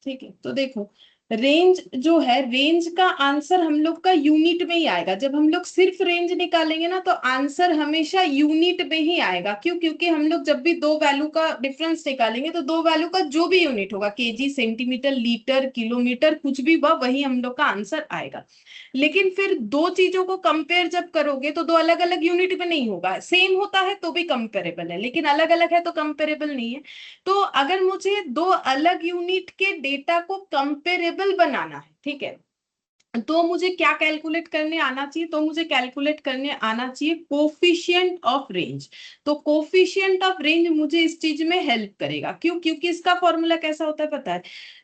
ठीक है। तो देखो, रेंज जो है, रेंज का आंसर हम लोग का यूनिट में ही आएगा। जब हम लोग सिर्फ रेंज निकालेंगे ना, तो आंसर हमेशा यूनिट में ही आएगा। क्यों? क्योंकि हम लोग जब भी दो वैल्यू का डिफरेंस निकालेंगे, तो दो वैल्यू का जो भी यूनिट होगा, केजी, सेंटीमीटर, लीटर, किलोमीटर, कुछ भी वह, वही हम लोग का आंसर आएगा। लेकिन फिर दो चीजों को कंपेयर जब करोगे, तो दो अलग अलग यूनिट में नहीं होगा, सेम होता है तो भी कंपेरेबल है, लेकिन अलग अलग है तो कंपेरेबल नहीं है। तो अगर मुझे दो अलग यूनिट के डेटा को कंपेरेबल बनाना है, ठीक है, तो मुझे क्या कैलकुलेट करने आना चाहिए? तो मुझे कैलकुलेट करने आना चाहिए कोफिशिएंट ऑफ रेंज। तो कोफिशिएंट ऑफ रेंज मुझे इस चीज में हेल्प करेगा। क्यों? क्योंकि इसका फॉर्मूला कैसा होता है पता है?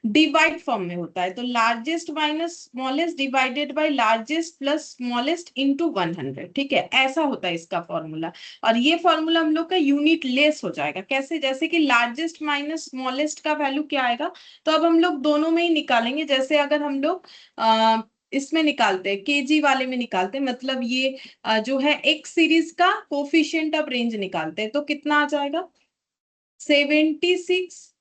डिवाइड फॉर्म में होता है। तो largest minus smallest divided by largest plus smallest into 100, ठीक है, ऐसा होता है इसका फॉर्मूला। और ये फॉर्मूला हम लोग का यूनिट लेस हो जाएगा। कैसे? जैसे कि लार्जेस्ट माइनस स्मॉलेस्ट का वैल्यू क्या आएगा, तो अब हम लोग दोनों में ही निकालेंगे। जैसे अगर हम लोग इसमें निकालते हैं, केजी वाले में निकालते हैं, मतलब ये जो है एक्स सीरीज का कोफिशिएंट ऑफ रेंज निकालते हैं, तो कितना आ जाएगा? 76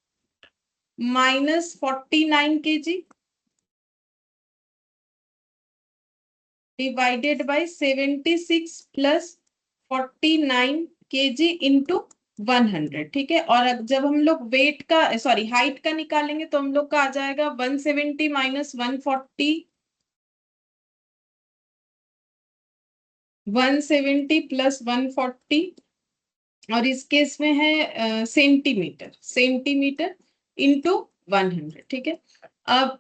minus 49 KG divided by 76 plus 49 KG into 100, ठीक है। और जब हम लोग वेट का, सॉरी, हाइट का निकालेंगे, तो हम लोग का आ जाएगा 170 माइनस 140, 170 प्लस 140, और इस केस में है सेंटीमीटर, सेंटीमीटर इंटू 100, ठीक है। अब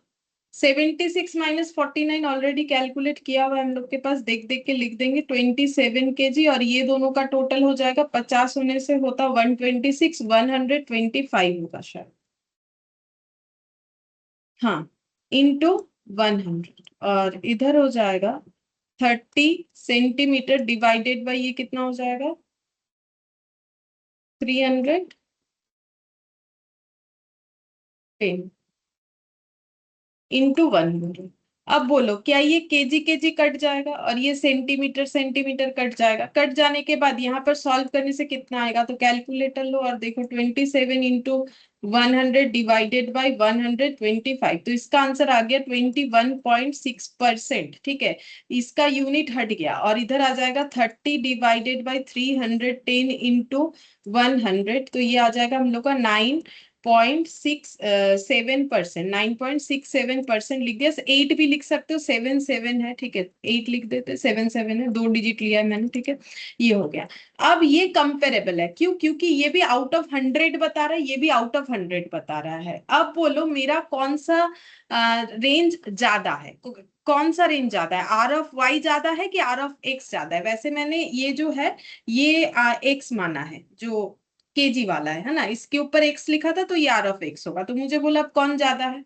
76 माइनस 49 ऑलरेडी कैलकुलेट किया हुआ है हम लोग के पास, देख देख के लिख देंगे, 27 केजी, और ये दोनों का टोटल हो जाएगा, 50 होने से होता 126, 125 होगा शायद, हाँ, इंटू 100। और इधर हो जाएगा 30 सेंटीमीटर डिवाइडेड बाई ये कितना हो जाएगा, 310 इंटू 100। अब बोलो, क्या ये केजी केजी कट जाएगा और ये सेंटीमीटर सेंटीमीटर कट जाएगा? कट जाने के बाद यहाँ पर सॉल्व करने से कितना आएगा? तो कैलकुलेटर लो और देखो, 27 इंटू 100 डिवाइडेड बाई 125, तो इसका आंसर आ गया 21.6%, ठीक है। इसका यूनिट हट गया, और इधर आ जाएगा 30 डिवाइडेड बाई 310 इंटू 100, तो ये आ जाएगा हम लोग का 9.67%, 9.67% लिख दिया। 8 भी लिख सकते हो, 7 है, ठीक है, 8 लिख देते, 7 है, 2 डिजिट लिया है मैंने, ठीक है, ये हो गया। अब ये कंपेरेबल है, क्यों? क्योंकि ये भी आउट ऑफ 100 बता रहा है, ये भी आउट ऑफ 100 बता रहा है। अब बोलो, मेरा कौन सा रेंज ज्यादा है? कौन सा रेंज ज्यादा है? आर ऑफ वाई ज्यादा है कि आर ऑफ एक्स ज्यादा है? वैसे मैंने ये जो है, ये एक्स माना है, जो केजी वाला है ना, इसके ऊपर एक्स लिखा था, तो ये आर ऑफ एक्स होगा। तो मुझे बोला अब कौन ज्यादा है?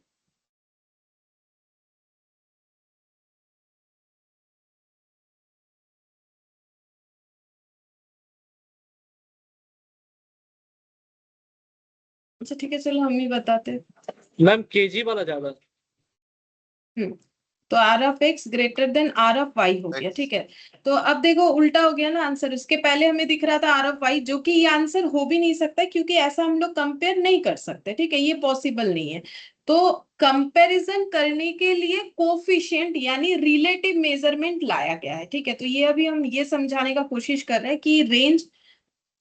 अच्छा ठीक है, चलो हम ही बताते हैं। मैम केजी वाला ज्यादा। हम्म तो R of X greater than R of Y हो गया, X. ठीक है। तो अब देखो उल्टा हो गया ना आंसर, उसके पहले हमें दिख रहा था आर ऑफ वाई, जो कि ये आंसर हो भी नहीं सकता क्योंकि ऐसा हम लोग कंपेयर नहीं कर सकते, ठीक है, ये पॉसिबल नहीं है। तो कंपैरिजन करने के लिए कोफिशिएंट यानी रिलेटिव मेजरमेंट लाया गया है, ठीक है। तो ये अभी हम ये समझाने का कोशिश कर रहे हैं कि रेंज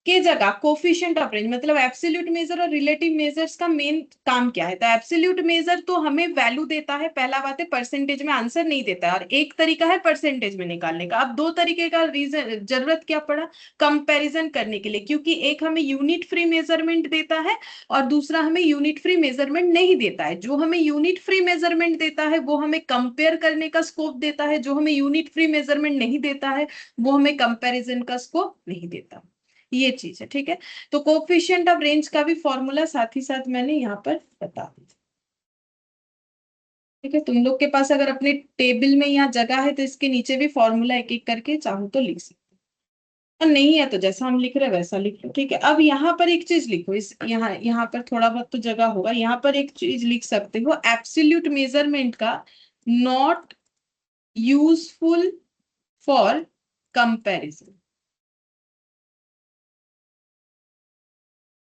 के जगह कोफिशिएंट ऑफ रेंज मतलब एब्सोल्यूट मेजर और रिलेटिव मेजर्स का मेन काम क्या है। तो एब्सोल्यूट मेजर तो हमें वैल्यू देता है, पहला बात है परसेंटेज में आंसर नहीं देता है, और एक तरीका है परसेंटेज में निकालने का। अब दो तरीके का रीजन जरूरत क्या पड़ा कंपैरिजन करने के लिए, क्योंकि एक हमें यूनिट फ्री मेजरमेंट देता है और दूसरा हमें यूनिट फ्री मेजरमेंट नहीं देता है। जो हमें यूनिट फ्री मेजरमेंट देता है वो हमें कंपेयर करने का स्कोप देता है, जो हमें यूनिट फ्री मेजरमेंट नहीं देता है वो हमें कंपैरिजन का स्कोप नहीं देता। ये चीज है, ठीक है। तो कोफिशिएंट ऑफ रेंज का भी फॉर्मूला साथ ही साथ मैंने यहाँ पर बता दिया, ठीक है। तुम लोग के पास अगर अपने टेबल में यहाँ जगह है तो इसके नीचे भी फॉर्मूला एक एक करके चाहो तो लिख सकते हो, और नहीं है तो जैसा हम लिख रहे हैं वैसा लिख लो, ठीक है। अब यहाँ पर एक चीज लिखो, इस यहाँ पर थोड़ा बहुत तो जगह होगा, यहाँ पर एक चीज लिख सकते हो, एब्सोल्यूट मेजरमेंट का नॉट यूजफुल फॉर कंपैरिजन।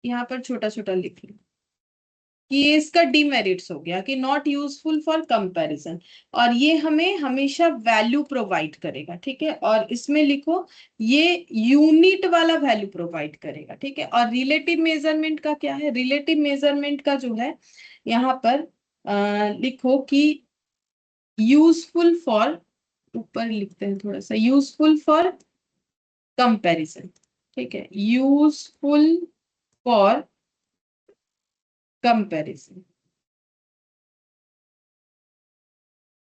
यहाँ पर छोटा छोटा लिख लो कि ये इसका डिमेरिट्स हो गया कि नॉट यूजफुल फॉर कंपैरिजन, और ये हमें हमेशा वैल्यू प्रोवाइड करेगा, ठीक है। और इसमें लिखो ये यूनिट वाला वैल्यू प्रोवाइड करेगा, ठीक है। और रिलेटिव मेजरमेंट का क्या है, रिलेटिव मेजरमेंट का जो है यहाँ पर लिखो कि यूजफुल फॉर, ऊपर लिखते हैं थोड़ा सा, यूजफुल फॉर कंपैरिजन, ठीक है, यूजफुल फॉर कंपैरिजन।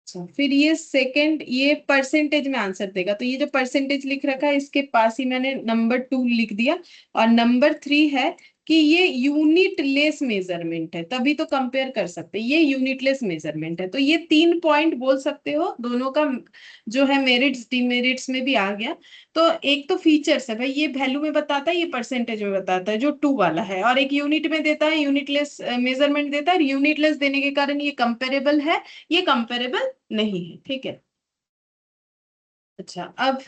अच्छा, फिर ये सेकंड ये परसेंटेज में आंसर देगा, तो ये जो परसेंटेज लिख रखा है इसके पास ही मैंने नंबर 2 लिख दिया। और नंबर 3 है कि ये यूनिट लेस मेजरमेंट है, तभी तो कंपेयर कर सकते हैं, ये यूनिट लेस मेजरमेंट है। तो ये 3 पॉइंट बोल सकते हो, दोनों का जो है मेरिट्स डिमेरिट्स में भी आ गया। तो एक तो फीचर्स है भाई, ये वैल्यू में बताता है, ये परसेंटेज में बताता है जो 2 वाला है, और एक यूनिट में देता है, यूनिटलेस मेजरमेंट देता है, यूनिटलेस देने के कारण ये कंपेरेबल है, ये कंपेरेबल नहीं है, ठीक है। अच्छा, अब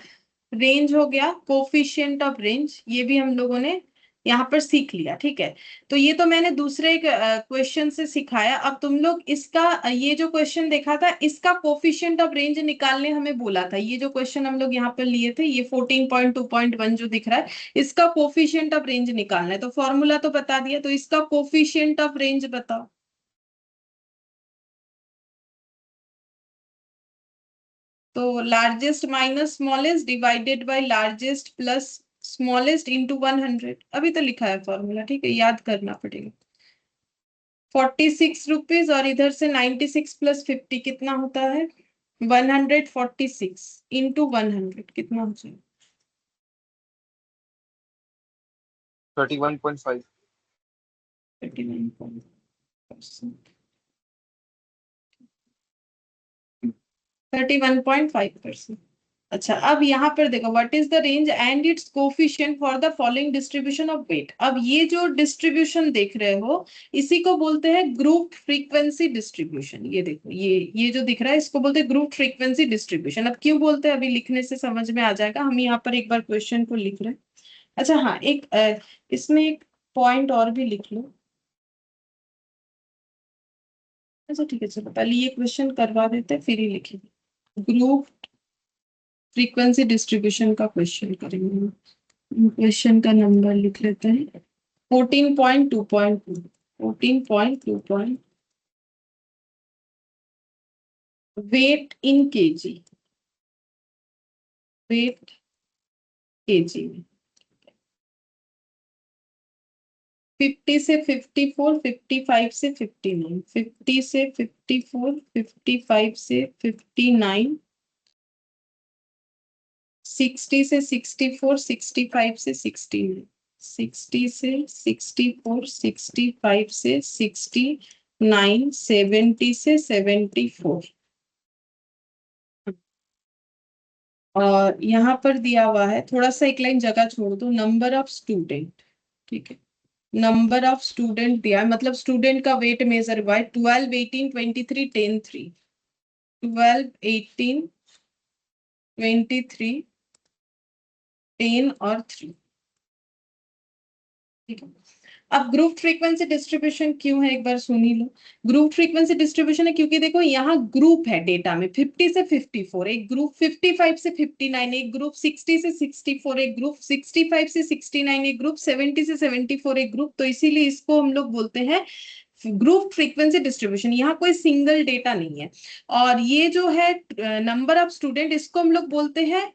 रेंज हो गया, कोफिशिएंट ऑफ रेंज ये भी हम लोगों ने यहाँ पर सीख लिया, ठीक है। तो ये तो मैंने दूसरे क्वेश्चन से सिखाया। अब तुम लोग इसका ये जो क्वेश्चन देखा था इसका कोफिशिएंट ऑफ रेंज निकालने हमें बोला था, ये जो क्वेश्चन हम लोग यहाँ पर लिए थे ये 14.2.1 जो दिख रहा है, इसका कोफिशिएंट ऑफ रेंज निकालना है। तो फॉर्मूला तो बता दिया, तो इसका कोफिशिएंट ऑफ रेंज बताओ। तो largest minus smallest divided by largest plus smallest into 100, अभी तो लिखा है फॉर्मूला, ठीक है, याद करना पड़ेगा। 46 रुपीज और इधर से 96 प्लस 50 कितना होता है 146 इंटू 100 कितना हो जाएगा 31.5. 31.5%। अच्छा, अब यहाँ पर देखो what is the range and its coefficient for the following distribution of weight. अब ये जो डिस्ट्रीब्यूशन देख रहे हो इसी को बोलते हैं ग्रुप फ्रीक्वेंसी डिस्ट्रीब्यूशन। ये देखो ये जो दिख रहा है इसको बोलते हैं ग्रुप फ्रीक्वेंसी डिस्ट्रीब्यूशन। अब क्यों बोलते हैं अभी लिखने से समझ में आ जाएगा, हम यहाँ पर एक बार क्वेश्चन को लिख रहे हैं। अच्छा हाँ, एक इसमें एक पॉइंट और भी लिख लो। अच्छा ठीक है, चलो पहले ये क्वेश्चन करवा देते हैं फिर ही लिखेंगे। ग्रुप फ्रीक्वेंसी डिस्ट्रीब्यूशन का क्वेश्चन करेंगे, क्वेश्चन का नंबर लिख लेते हैं 14.2.2। 14.2. वेट इन केजी, वेट केजी में 50 से 54, 55 से 59, 50 से 54, 55 से 59, 60 से 64, 65 से 69, 60 से 64, 65 से 69, 70 से 74। और यहाँ पर दिया हुआ है, थोड़ा सा एक लाइन जगह छोड़ दो, नंबर ऑफ स्टूडेंट, ठीक है, नंबर ऑफ स्टूडेंट दिया है, मतलब स्टूडेंट का वेट मेजर हुआ है 12, 18, 23, 10, 3, 12, 18, 23, 10 और 3। ठीक है, अब ग्रुप फ्रीक्वेंसी डिस्ट्रीब्यूशन क्यों है एक बार सुन ही लो। ग्रुप फ्रीक्वेंसी डिस्ट्रीब्यूशन है क्योंकि देखो यहाँ ग्रुप है डेटा में 50 से 54, एक ग्रुप 55 से 59, एक ग्रुप 60 से 64, एक ग्रुप 65 से 69, एक ग्रुप 70 से 74, एक ग्रुप, तो इसीलिए इसको हम लोग बोलते हैं ग्रुप फ्रीक्वेंसी डिस्ट्रीब्यूशन। यहाँ कोई सिंगल डेटा नहीं है। और ये जो है नंबर ऑफ स्टूडेंट, इसको हम लोग बोलते हैं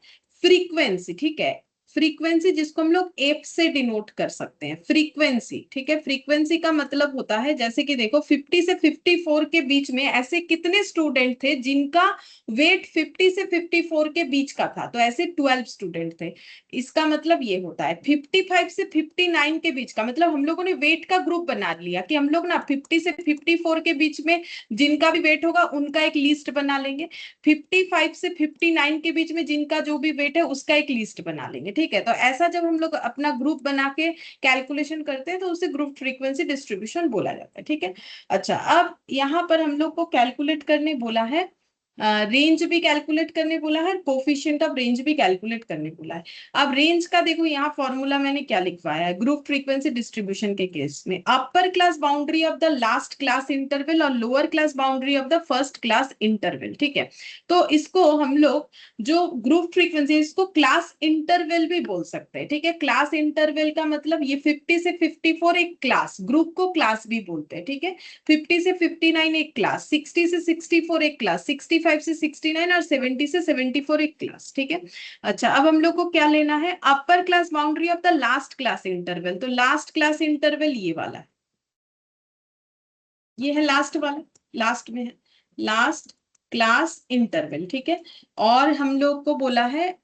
फ्रीक्वेंसी। ठीक है, फ्रीक्वेंसी जिसको हम लोग एफ से डिनोट कर सकते हैं, फ्रीक्वेंसी। ठीक है, फ्रीक्वेंसी का मतलब होता है जैसे कि देखो 50 से 54 के बीच में ऐसे कितने स्टूडेंट थे जिनका वेट 50 से 54 के बीच का था, तो ऐसे 12 स्टूडेंट थे। इसका मतलब ये होता है 55 से 59 के बीच का, मतलब हम लोगों ने वेट का ग्रुप बना लिया कि हम लोग ना 50 से 54 के बीच में जिनका भी वेट होगा उनका एक लिस्ट बना लेंगे, 55 से 59 के बीच में जिनका जो भी वेट है उसका एक लिस्ट बना लेंगे। ठीक है, तो ऐसा जब हम लोग अपना ग्रुप बना के कैलकुलेशन करते हैं तो उसे ग्रुप फ्रीक्वेंसी डिस्ट्रीब्यूशन बोला जाता है। ठीक है, अच्छा अब यहाँ पर हम लोग को कैलकुलेट करने बोला है, रेंज भी कैलकुलेट करने बोला है, कोफिशिएंट ऑफ रेंज भी कैलकुलेट करने बोला है। अब रेंज का देखो यहाँ फॉर्मूला मैंने क्या लिखवाया है ग्रुप फ्रीक्वेंसी डिस्ट्रीब्यूशन के केस में, upper class boundary of the last class interval और lower class boundary of the first class interval. ठीक है, तो इसको हम लोग जो ग्रुप फ्रीक्वेंसी, इसको क्लास इंटरवल भी बोल सकते हैं। ठीक है, क्लास इंटरवल का मतलब ये 50 से 54 एक क्लास, ग्रुप को क्लास भी बोलते हैं। ठीक है, 50 से 59 एक क्लास, 60 से 64 एक क्लास, 65 से 69 और 70 से 74 एक क्लास। ठीक है, अच्छा अब हम लोग को क्या लेना है, अपर class boundary of the last class interval, तो लास्ट क्लास इंटरवल ये वाला है, ये है लास्ट वाला, लास्ट में है लास्ट क्लास इंटरवल। ठीक है, और हम लोग को बोला है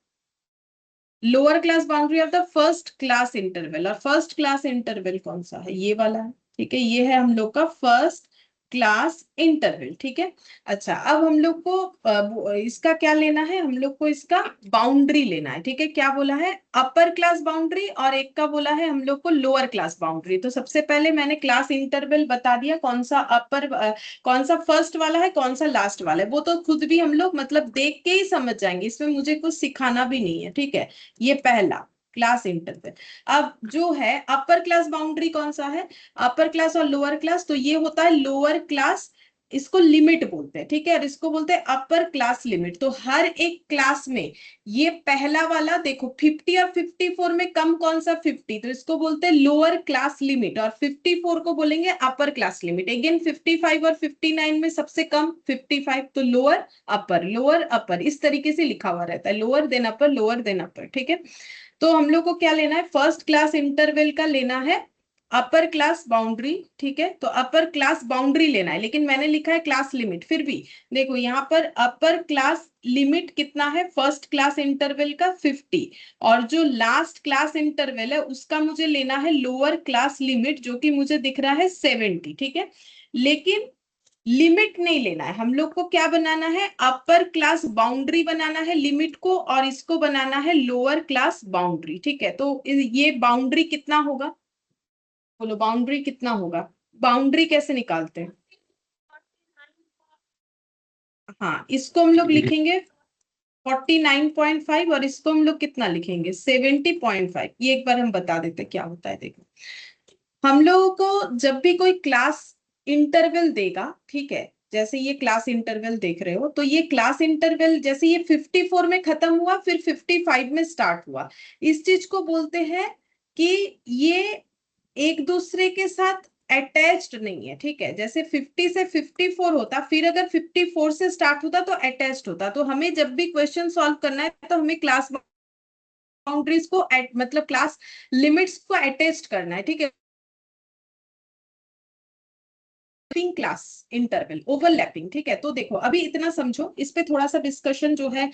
lower class boundary of the first class interval, और फर्स्ट क्लास इंटरवल कौन सा है, ये वाला है। ठीक है, ये है हम लोग का फर्स्ट क्लास इंटरवल। ठीक है, अच्छा अब हम लोग को इसका क्या लेना है, हम लोग को इसका बाउंड्री लेना है। ठीक है, क्या बोला है, अपर क्लास बाउंड्री, और एक का बोला है हम लोग को लोअर क्लास बाउंड्री। तो सबसे पहले मैंने क्लास इंटरवल बता दिया, कौन सा अपर, कौन सा फर्स्ट वाला है, कौन सा लास्ट वाला है, वो तो खुद भी हम लोग मतलब देख के ही समझ जाएंगे, इसमें मुझे कुछ सिखाना भी नहीं है। ठीक है, ये पहला क्लास इंटरवल। अब जो है अपर क्लास बाउंड्री कौन सा है, अपर क्लास और लोअर क्लास, तो ये होता है लोअर क्लास, इसको लिमिट बोलते हैं। ठीक है, और इसको बोलते हैं अपर क्लास लिमिट। तो हर एक क्लास में ये पहला वाला देखो 50 और 54 में कम कौन सा 50, तो इसको बोलते हैं लोअर क्लास लिमिट, और 54 को बोलेंगे अपर क्लास लिमिट। अगेन 55 और 59 में सबसे कम 55, तो लोअर अपर इस तरीके से लिखा हुआ रहता है, लोअर देन अपर, लोअर देन अपर। ठीक है, तो हम लोग को क्या लेना है, फर्स्ट क्लास इंटरवल का लेना है अपर क्लास बाउंड्री। ठीक है, तो अपर क्लास बाउंड्री लेना है, लेकिन मैंने लिखा है क्लास लिमिट, फिर भी देखो यहाँ पर अपर क्लास लिमिट कितना है फर्स्ट क्लास इंटरवल का 50, और जो लास्ट क्लास इंटरवल है उसका मुझे लेना है लोअर क्लास लिमिट, जो कि मुझे दिख रहा है 70। ठीक है, लेकिन लिमिट नहीं लेना है, हम लोग को क्या बनाना है, अपर क्लास बाउंड्री बनाना है लिमिट को, और इसको बनाना है लोअर क्लास बाउंड्री। ठीक है, तो ये बाउंड्री कितना होगा, बोलो बाउंड्री कितना होगा, बाउंड्री कैसे निकालते हैं, हाँ इसको हम लोग लिखेंगे 49.5, और इसको हम लोग कितना लिखेंगे 70.5। ये एक बार हम बता देते क्या होता है, देखो हम लोगों को जब भी कोई क्लास इंटरवल देगा, ठीक है, जैसे ये क्लास इंटरवल देख रहे हो, तो ये क्लास इंटरवल जैसे ये 54 में खत्म हुआ फिर 55 में स्टार्ट हुआ, इस चीज को बोलते हैं कि ये एक दूसरे के साथ अटैच्ड नहीं है। ठीक है, जैसे 50 से 54 होता, फिर अगर 54 से स्टार्ट होता तो अटैच्ड होता। तो हमें जब भी क्वेश्चन सॉल्व करना है तो हमें क्लास बाउंड्रीज को मतलब क्लास लिमिट्स को अटैच करना है। ठीक है, क्लास इंटरवल ओवरलैपिंग। ठीक है, तो देखो अभी इतना समझो, इस पे थोड़ा सा डिस्कशन जो है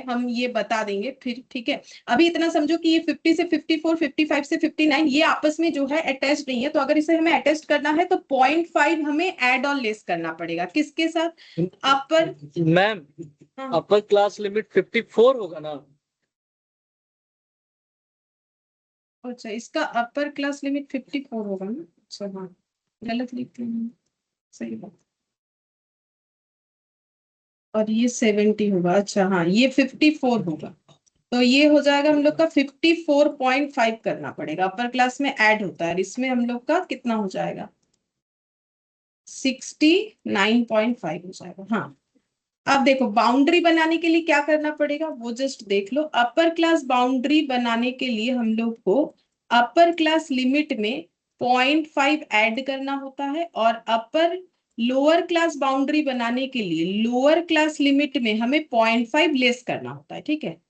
हम ये बता देंगे फिर। ठीक है, अभी इतना समझो कि ये 50 से 54, 55 से 59 ये आपस में जो है अटैच नहीं है, तो अगर इसे हमें अटैच करना है तो 0.5 हमें एड और लेस करना पड़ेगा, किसके साथ, अपर, मैम हाँ अपर क्लास लिमिट 54 होगा ना। अच्छा इसका अपर क्लास लिमिट 54 होगा ना, अच्छा हाँ गलत लिख रही हूँ, सही बात। और ये 70 होगा। अच्छा हाँ, ये 54 होगा। तो ये हो जाएगा हम लोग का 54.5 करना पड़ेगा, अपर क्लास में ऐड होता है, इसमें हम लोग का कितना हो जाएगा, 69.5 हो जाएगा। हाँ, अब देखो बाउंड्री बनाने के लिए क्या करना पड़ेगा वो जस्ट देख लो। अपर क्लास बाउंड्री बनाने के लिए हम लोग को अपर क्लास लिमिट में 0.5 ऐड करना होता है, और अपर लोअर क्लास बाउंड्री बनाने के लिए लोअर क्लास लिमिट में हमें 0.5 लेस करना होता है। ठीक है,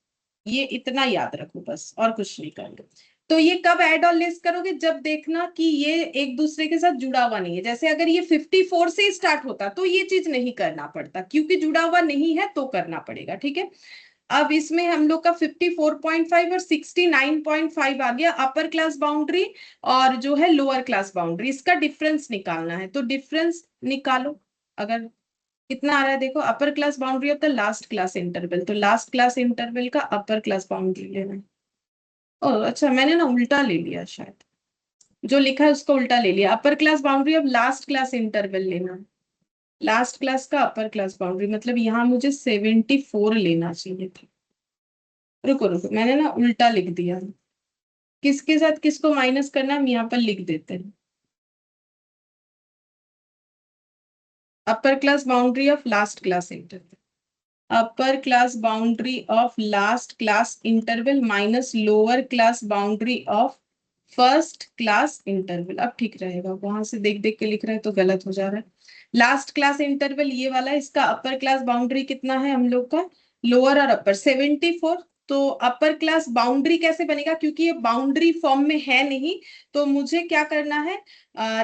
ये इतना याद रखो बस, और कुछ नहीं करेंगे। तो ये कब ऐड और लेस करोगे, जब देखना कि ये एक दूसरे के साथ जुड़ा हुआ नहीं है। जैसे अगर ये 54 से स्टार्ट होता तो ये चीज नहीं करना पड़ता, क्योंकि जुड़ा हुआ नहीं है तो करना पड़ेगा। ठीक है, अब इसमें हम लोग का 54.5 और 69.5 आ गया अपर क्लास बाउंड्री और जो है लोअर क्लास बाउंड्री, इसका डिफरेंस निकालना है। तो डिफरेंस निकालो। अगर कितना आ रहा है देखो, अपर class boundary of the last class interval, तो लास्ट क्लास इंटरवल का अपर क्लास बाउंड्री लेना है। ओह अच्छा, मैंने ना उल्टा ले लिया, शायद जो लिखा है उसको उल्टा ले लिया। अपर class boundary of last class interval लेना है, लास्ट क्लास का अपर क्लास बाउंड्री, मतलब यहाँ मुझे 74 लेना चाहिए था। रुको रुको, मैंने ना उल्टा लिख दिया। किसके साथ किसको माइनस करना है हम यहाँ पर लिख देते हैं। अपर class boundary of last class interval, upper class boundary of last class interval minus lower class boundary of first class interval. अब ठीक रहेगा, वहां से देख देख के लिख रहे हैं तो गलत हो जा रहा है। लास्ट क्लास इंटरवल ये वाला है, इसका अपर क्लास बाउंड्री कितना है हम लोग का, लोअर और अपर 74। तो अपर क्लास बाउंड्री कैसे बनेगा, क्योंकि ये बाउंड्री फॉर्म में है नहीं, तो मुझे क्या करना है,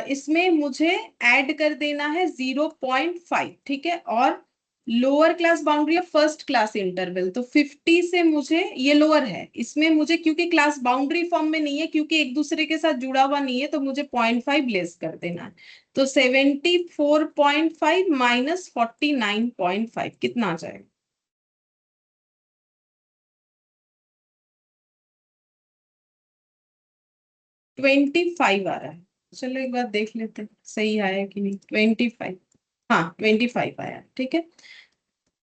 इसमें मुझे ऐड कर देना है 0.5। ठीक है, और lower class boundary of first class interval, तो 50 से मुझे, ये लोअर है, इसमें मुझे क्योंकि क्लास बाउंड्री फॉर्म में नहीं है, क्योंकि एक दूसरे के साथ जुड़ा हुआ नहीं है, तो मुझे 0.5 लेस कर देना है। तो 74.5 माइनस 49.5 कितना आ जाएगा, 25 आ रहा है। चलो एक बार देख लेते हैं सही आया कि नहीं। 25, हाँ 25 आया। ठीक है,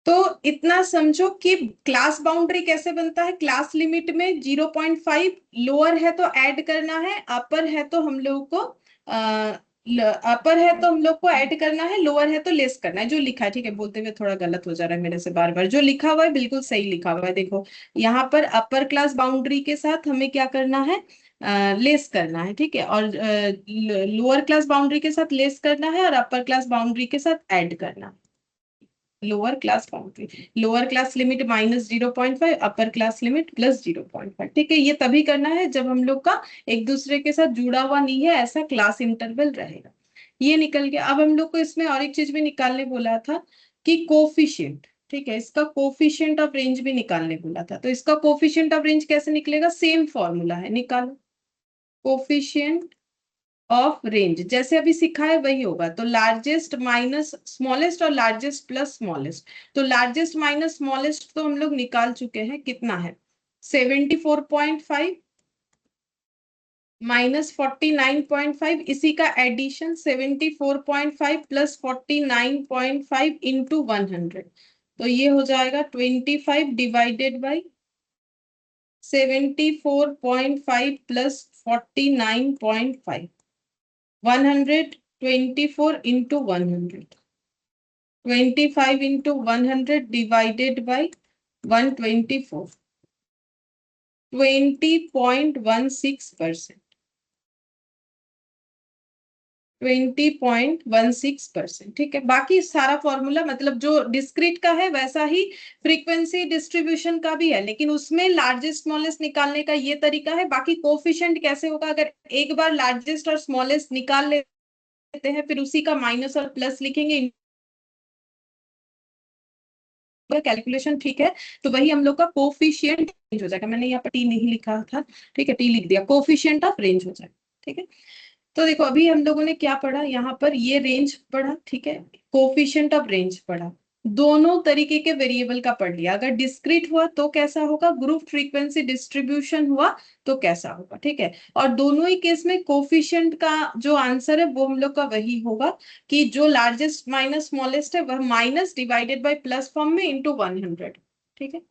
तो इतना समझो कि क्लास बाउंड्री कैसे बनता है, क्लास लिमिट में 0.5 लोअर है तो ऐड करना है, अपर है तो हम लोगों को अपर है तो हम लोग को ऐड करना है, लोअर है तो लेस करना है, जो लिखा है। ठीक है, बोलते हुए थोड़ा गलत हो जा रहा है मेरे से बार बार, जो लिखा हुआ है बिल्कुल सही लिखा हुआ है। देखो यहाँ पर अपर क्लास बाउंड्री के साथ हमें क्या करना है, लेस करना है। ठीक है, और लोअर क्लास बाउंड्री के साथ लेस करना है, और अपर क्लास बाउंड्री के साथ ऐड करना है। Lower class boundary, lower class limit minus 0.5, upper class limit plus 0.5। ठीक है, ये तभी करना है जब हम लोग का एक दूसरे के साथ जुड़ा हुआ नहीं है ऐसा क्लास इंटरवल रहेगा। ये निकल गया। अब हम लोग को इसमें और एक चीज भी निकालने बोला था कि कोफिशिएंट। ठीक है, इसका कोफिशिएंट ऑफ रेंज भी निकालने बोला था, तो इसका कोफिशिएंट ऑफ रेंज कैसे निकलेगा, सेम फॉर्मूला है, निकालो। कोफिशिएंट ऑफ रेंज जैसे अभी सीखा है वही होगा, तो लार्जेस्ट माइनस स्मॉलेस्ट और लार्जेस्ट प्लस स्मॉलेस्ट। तो लार्जेस्ट माइनस स्मॉलेस्ट तो हम लोग निकाल चुके हैं, कितना है 74.5 माइनस 49.5, इसी का एडिशन 74.5 प्लस 49.5 इंटू 100, तो ये हो जाएगा 25 divided by 74.5 plus 49.5, 124 into 100, 25 into 100 divided by 124, 20.16%, 20.16%। ठीक है, बाकी सारा फॉर्मूला मतलब जो डिस्क्रीट का है वैसा ही फ्रीक्वेंसी डिस्ट्रीब्यूशन का भी है, लेकिन उसमें लार्जेस्ट स्मॉलेस्ट निकालने का ये तरीका है। बाकी कोफिशिएंट कैसे होगा, अगर एक बार लार्जेस्ट और स्मॉलेस्ट निकाल लेते हैं फिर उसी का माइनस और प्लस लिखेंगे, कैलकुलेशन ठीक है, तो वही हम लोग का कोफिशिएंट रेंज हो जाएगा। मैंने यहाँ पर टी नहीं लिखा था, ठीक है, टी लिख दिया, कोफिशिएंट ऑफ रेंज हो जाएगा। ठीक है, तो देखो अभी हम लोगों ने क्या पढ़ा, यहाँ पर ये रेंज पढ़ा, ठीक है, कोफिशिएंट ऑफ रेंज पढ़ा, दोनों तरीके के वेरिएबल का पढ़ लिया। अगर डिस्क्रीट हुआ तो कैसा होगा, ग्रुप फ्रीक्वेंसी डिस्ट्रीब्यूशन हुआ तो कैसा होगा, ठीक है। और दोनों ही केस में कोफिशिएंट का जो आंसर है वो हम लोग का वही होगा कि जो लार्जेस्ट माइनस स्मॉलेस्ट है वह minus divided by plus form में इंटू 100, ठीक है।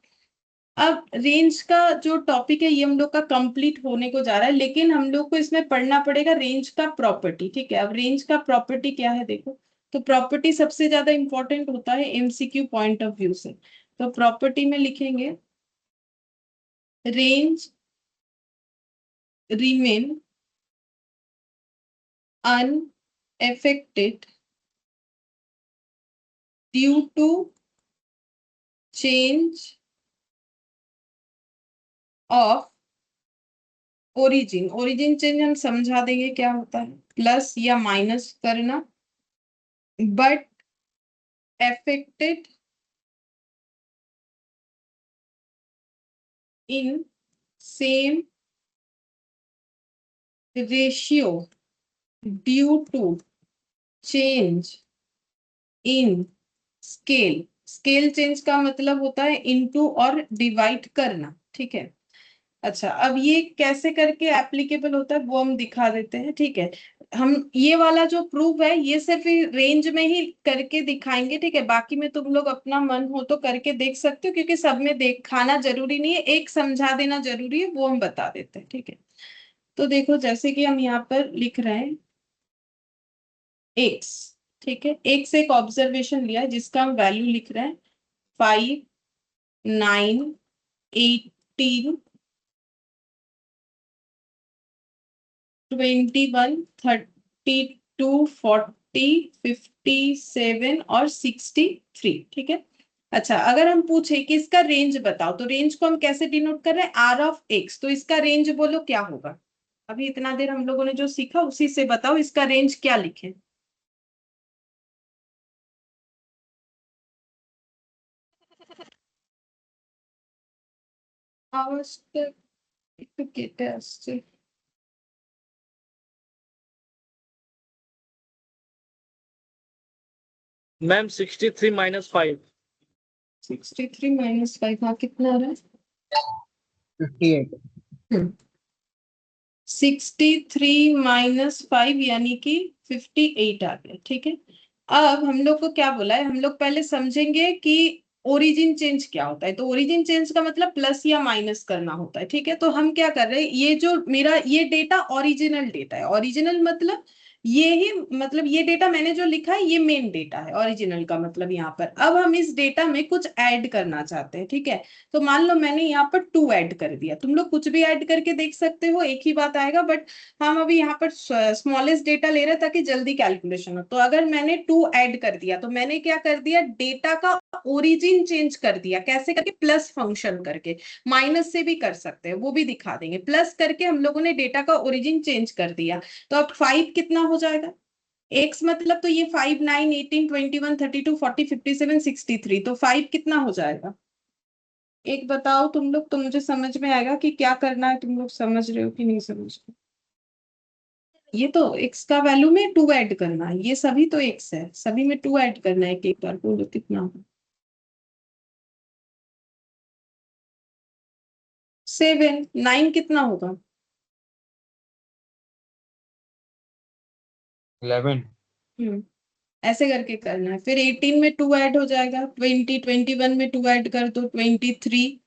अब रेंज का जो टॉपिक है ये हम लोग का कंप्लीट होने को जा रहा है, लेकिन हम लोग को इसमें पढ़ना पड़ेगा रेंज का प्रॉपर्टी, ठीक है। अब रेंज का प्रॉपर्टी क्या है देखो, तो प्रॉपर्टी सबसे ज्यादा इंपॉर्टेंट होता है एमसीक्यू पॉइंट ऑफ व्यू से। तो प्रॉपर्टी में लिखेंगे range remain unaffected due to change of origin. Origin change हम समझा देंगे क्या होता है, प्लस या माइनस करना, but affected in same ratio due to change in scale। Scale change का मतलब होता है इनटू और डिवाइड करना, ठीक है। अच्छा, अब ये कैसे करके एप्लीकेबल होता है वो हम दिखा देते हैं, ठीक है। हम ये वाला जो प्रूफ है ये सिर्फ रेंज में ही करके दिखाएंगे, ठीक है। बाकी में तुम लोग अपना मन हो तो करके देख सकते हो, क्योंकि सब में दिखाना जरूरी नहीं है, एक समझा देना जरूरी है, वो हम बता देते हैं, ठीक है। तो देखो जैसे कि हम यहाँ पर लिख रहे हैं एक्स, ठीक है। एक्स एक ऑब्जर्वेशन लिया है जिसका हम वैल्यू लिख रहे हैं 5, 9, 18, 21, 32, 40, 57 और 63, ठीक है। अच्छा, अगर हम पूछे कि इसका रेंज बताओ, तो रेंज को हम कैसे डिनोट कर रहे हैं, आर ऑफ एक्स। तो इसका रेंज बोलो क्या होगा, अभी इतना देर हम लोगों ने जो सीखा उसी से बताओ इसका रेंज क्या लिखें। आवश्यक কেটে আসছে। Ma'am 63 minus 5। 63 माइनस 5, हाँ कितना आ रहा है 58। 63 माइनस 5 यानी कि 58 आ गया, ठीक है। अब हम लोग को क्या बोला है, हम लोग पहले समझेंगे कि ओरिजिन चेंज क्या होता है। तो ओरिजिन चेंज का मतलब प्लस या माइनस करना होता है, ठीक है। तो हम क्या कर रहे हैं, ये जो मेरा ये डेटा ओरिजिनल डेटा है। ओरिजिनल मतलब ये ही, मतलब ये डेटा मैंने जो लिखा है ये मेन डेटा है ओरिजिनल का मतलब। यहाँ पर अब हम इस डेटा में कुछ ऐड करना चाहते हैं, ठीक है। तो मान लो मैंने यहाँ पर 2 ऐड कर दिया, तुम लोग कुछ भी ऐड करके देख सकते हो, एक ही बात आएगा, बट हम अभी यहाँ पर स्मॉलेस्ट डेटा ले रहे हैं ताकि जल्दी कैलकुलेशन हो। तो अगर मैंने 2 ऐड कर दिया तो मैंने क्या कर दिया, डेटा का ओरिजिन चेंज कर दिया। कैसे करके, प्लस फंक्शन करके। माइनस से भी कर सकते हैं, वो भी दिखा देंगे। प्लस करके हम लोगों ने डेटा का ओरिजिन चेंज कर दिया। तो अब 5 कितना हो जाएगा, एक्स मतलब तो ये 5, 9, 18, 21, 32, 40, 57, 63। तो 5 कितना हो जाएगा, एक बताओ तुम लोग, तो मुझे समझ में आएगा कि क्या करना है, तुम लोग समझ रहे हो कि नहीं समझ रहे। ये तो x का वैल्यू में 2 ऐड करना है, ये सभी तो x है, सभी में 2 ऐड करना है। एक बार बोलो कितना होगा, 7, 9 कितना होगा 11। ऐसे करके करना है। फिर 18 में 2 ऐड हो जाएगा, 20, 21 में 2 ऐड कर दो, 23,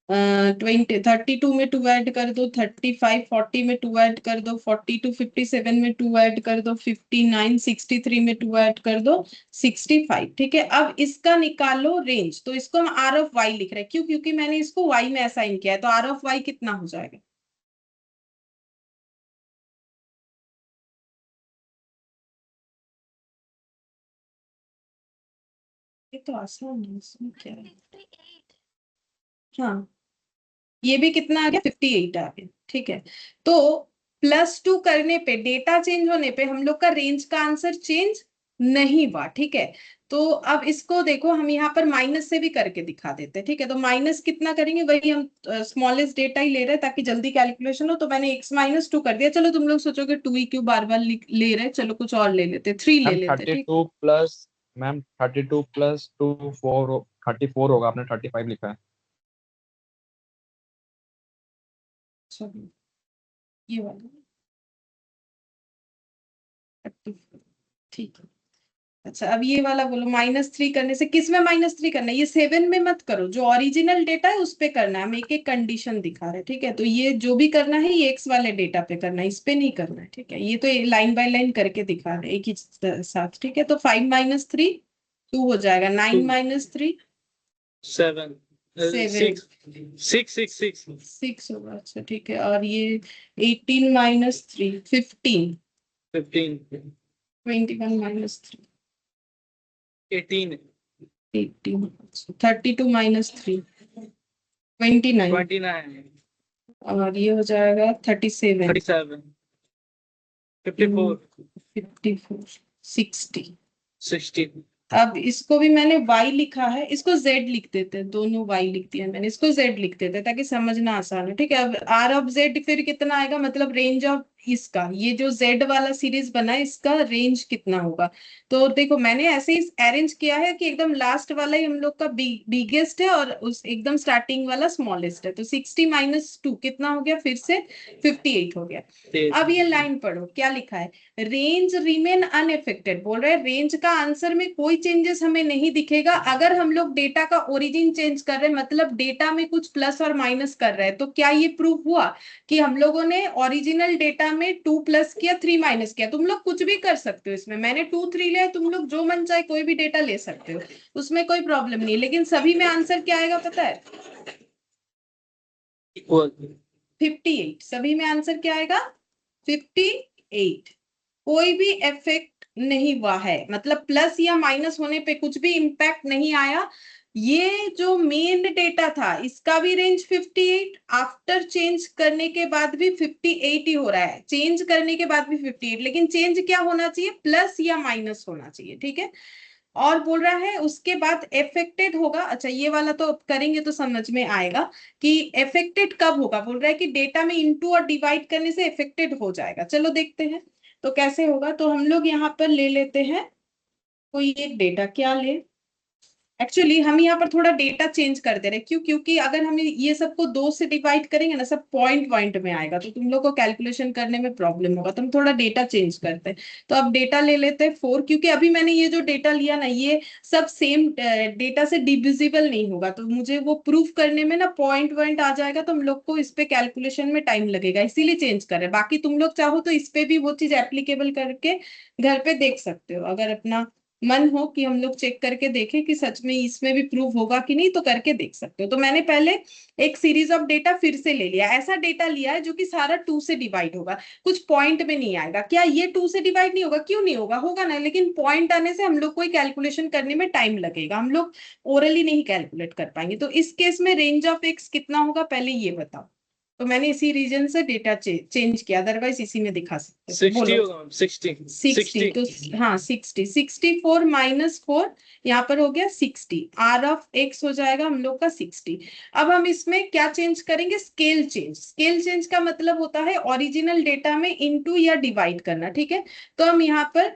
20, 32 में 2 ऐड कर दो, 35, 40 में 2 ऐड कर दो, 42, 57 में 2 ऐड कर दो, 59, 63 में 2 ऐड कर दो, 65, ठीक है। अब इसका निकालो रेंज। तो इसको हम आर ऑफ वाई लिख रहे हैं, क्यों, क्योंकि मैंने इसको वाई में असाइन किया है। तो आर ऑफ वाई कितना हो जाएगा, ये तो आसान है, इसमें क्या है। हाँ, ये भी कितना आ गया 58 आ गया, ठीक है। तो +2 करने पे, डेटा चेंज होने पे हम लोग का रेंज का आंसर चेंज नहीं हुआ, ठीक है। तो अब इसको देखो, हम यहाँ पर माइनस से भी करके दिखा देते हैं, ठीक है। तो माइनस कितना करेंगे, वही हम स्मॉलेस्ट डेटा ही ले रहे हैं ताकि जल्दी कैलकुलेशन हो। तो मैंने x - 2 कर दिया। चलो तुम लोग सोचोगे 2 ही क्यों बार बार ले रहे हैं, चलो कुछ और ले लेते, 3 ले हम लेते, ठीक। 32 प्लस मैम 32 प्लस 2 34 होगा, आपने 35 लिखा है। चलो ये वाला 34, ठीक है। अच्छा अब ये वाला बोलो, -3 करने से, किस में -3 करना है? ये 7 में मत करो, जो ओरिजिनल डेटा है उस पे करना है। हम एक एक कंडीशन दिखा रहे हैं, ठीक है? तो ये जो भी करना है ये एक्स वाले डेटा पे करना है, इस पे नहीं करना है, ठीक है? ये तो लाइन बाय लाइन करके दिखा रहे हैं एक ही साथ, ठीक है? तो 5 - 3 2 हो जाएगा, 9 - 3 7 7 6 होगा। अच्छा ठीक है, और ये 18 - 3 15 15 21 - 3 18 18, 32 - 3 29 29 और ये हो जाएगा 37 37 54 54 60। 60 अब इसको भी मैंने y लिखा है, इसको z लिख देते हैं, दोनों y लिख दिया मैंने, इसको z लिख देते हैं ताकि समझना आसान है, ठीक है? अब r ऑफ z फिर कितना आएगा, मतलब रेंज ऑफ इसका, ये जो z वाला सीरीज बना है इसका रेंज कितना होगा। तो देखो मैंने ऐसे ही अरेंज किया है कि एकदम लास्ट वाला ही हम लोग का बिगेस्ट है और उस एकदम स्टार्टिंग वाला स्मॉलेस्ट है। तो 60 - 2 कितना हो गया, फिर से 58 हो गया। अब ये लाइन पढ़ो, क्या लिखा है? रेंज रिमेन अनएफेक्टेड, बोल रहे हैं रेंज का आंसर में कोई चेंजेस हमें नहीं दिखेगा अगर हम लोग डेटा का ओरिजिन चेंज कर रहे हैं, मतलब डेटा में कुछ प्लस और माइनस कर रहे हैं। तो क्या ये प्रूफ हुआ कि हम लोगों ने ओरिजिनल डेटा में 2 प्लस किया 3 माइनस किया? तुम लोग कुछ भी कर सकते हो इसमें, मैंने 2 3 लिया, तुम लोग जो मन चाहे कोई भी डेटा ले सकते हो, उसमें कोई प्रॉब्लम नहीं। लेकिन सभी में आंसर क्या आएगा पता है? इक्वल 58। सभी में आंसर क्या आएगा? 58। कोई भी इफेक्ट नहीं हुआ है, मतलब प्लस या माइनस होने पे कुछ भी इम्पैक्ट नहीं आया। ये जो मेन डेटा था इसका भी रेंज 58, आफ्टर चेंज करने के बाद भी 58 ही हो रहा है, चेंज करने के बाद भी 58, लेकिन चेंज क्या होना चाहिए, प्लस या माइनस होना चाहिए, ठीक है? और बोल रहा है उसके बाद अफेक्टेड होगा। अच्छा ये वाला तो करेंगे तो समझ में आएगा कि अफेक्टेड कब होगा। बोल रहा है कि डेटा में इनटू और डिवाइड करने से अफेक्टेड हो जाएगा। चलो देखते हैं तो कैसे होगा। तो हम लोग यहाँ पर ले लेते हैं कोई एक डेटा, क्या ले, एक्चुअली हम यहाँ पर थोड़ा डेटा चेंज कर दे रहे हैं। क्यों? क्योंकि अगर हम ये सबको 2 से डिवाइड करेंगे ना, सब पॉइंट पॉइंट में आएगा तो तुम लोग को कैलकुलेशन करने में प्रॉब्लम होगा, तो हम थोड़ा डेटा चेंज करते हैं। तो अब डेटा ले लेते हैं 4, क्योंकि अभी मैंने ये जो डेटा लिया ना ये सब सेम डेटा से डिविजिबल नहीं होगा, तो मुझे वो प्रूफ करने में ना पॉइंट पॉइंट आ जाएगा, तो हम लोग को इस पे कैलकुलेशन में टाइम लगेगा, इसीलिए चेंज कर रहे हैं। बाकी तुम लोग चाहो तो इस पे भी वो चीज एप्लीकेबल करके घर पे देख सकते हो, अगर अपना मन हो कि हम लोग चेक करके देखें कि सच में इसमें भी प्रूव होगा कि नहीं, तो करके देख सकते हो। तो मैंने पहले एक सीरीज ऑफ डेटा फिर से ले लिया, ऐसा डेटा लिया है जो कि सारा 2 से डिवाइड होगा, कुछ पॉइंट में नहीं आएगा। क्या ये 2 से डिवाइड नहीं होगा? क्यों नहीं होगा, होगा ना, लेकिन पॉइंट आने से हम लोग को कैलकुलेशन करने में टाइम लगेगा, हम लोग ओरली नहीं कैलकुलेट कर पाएंगे। तो इस केस में रेंज ऑफ एक्स कितना होगा पहले ये बताओ। तो मैंने इसी रीजन से डेटा चेंज किया, अदरवाइज इसी में दिखा सकते थे। 60 बोलो। होगा मैम 60 60 तो हाँ 60, 64 - 4 यहाँ पर हो गया 60, आर ऑफ एक्स हो जाएगा हम लोग का 60। अब हम इसमें क्या चेंज करेंगे, स्केल चेंज। स्केल चेंज का मतलब होता है ओरिजिनल डेटा में इनटू या डिवाइड करना, ठीक है? तो हम यहाँ पर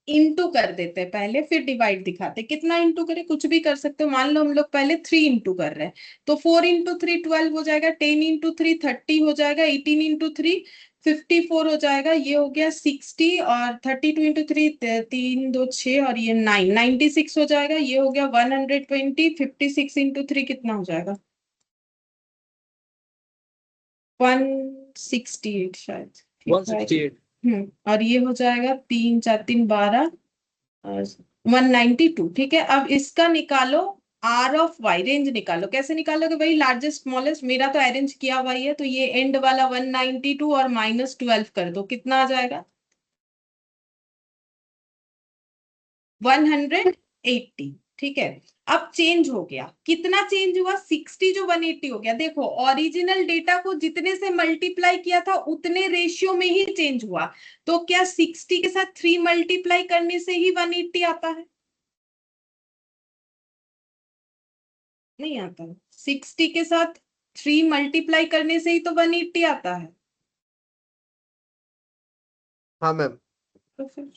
इंटू कर देते हैं पहले, फिर डिवाइड दिखाते। कितना इंटू करें, कुछ भी कर सकते हो। मान लो हम लोग पहले 3 इंटू कर रहे हैं, तो 4 × 3 12 हो जाएगा, 10 × 3 30 हो जाएगा, 18 × 3 54 हो जाएगा, ये हो गया 60, और 32 × 3 3 2 6 और ये 9 96 हो जाएगा, ये हो गया 120। 56 × 3 कितना हो जाएगा, 168 शायद, ठीक है? 168 और ये हो जाएगा 3 4 3 12 192, ठीक है? अब इसका निकालो आर ऑफ वाई, रेंज निकालो। कैसे निकालोगे भाई, लार्जेस्ट स्मॉलेस्ट, मेरा तो अरेंज किया हुआ ही है, तो ये एंड वाला 192 और -12 कर दो, कितना आ जाएगा 180, ठीक है? अब चेंज हो गया, कितना चेंज हुआ, 60 जो 180 हो गया। देखो ओरिजिनल डेटा को जितने से मल्टीप्लाई किया था उतने रेशियो में ही चेंज हुआ, तो क्या 60 के साथ 3 मल्टीप्लाई करने से ही 180 आता है? नहीं आता है। 60 के साथ 3 मल्टीप्लाई करने से ही तो 180 आता है। हाँ मैम। तो फिर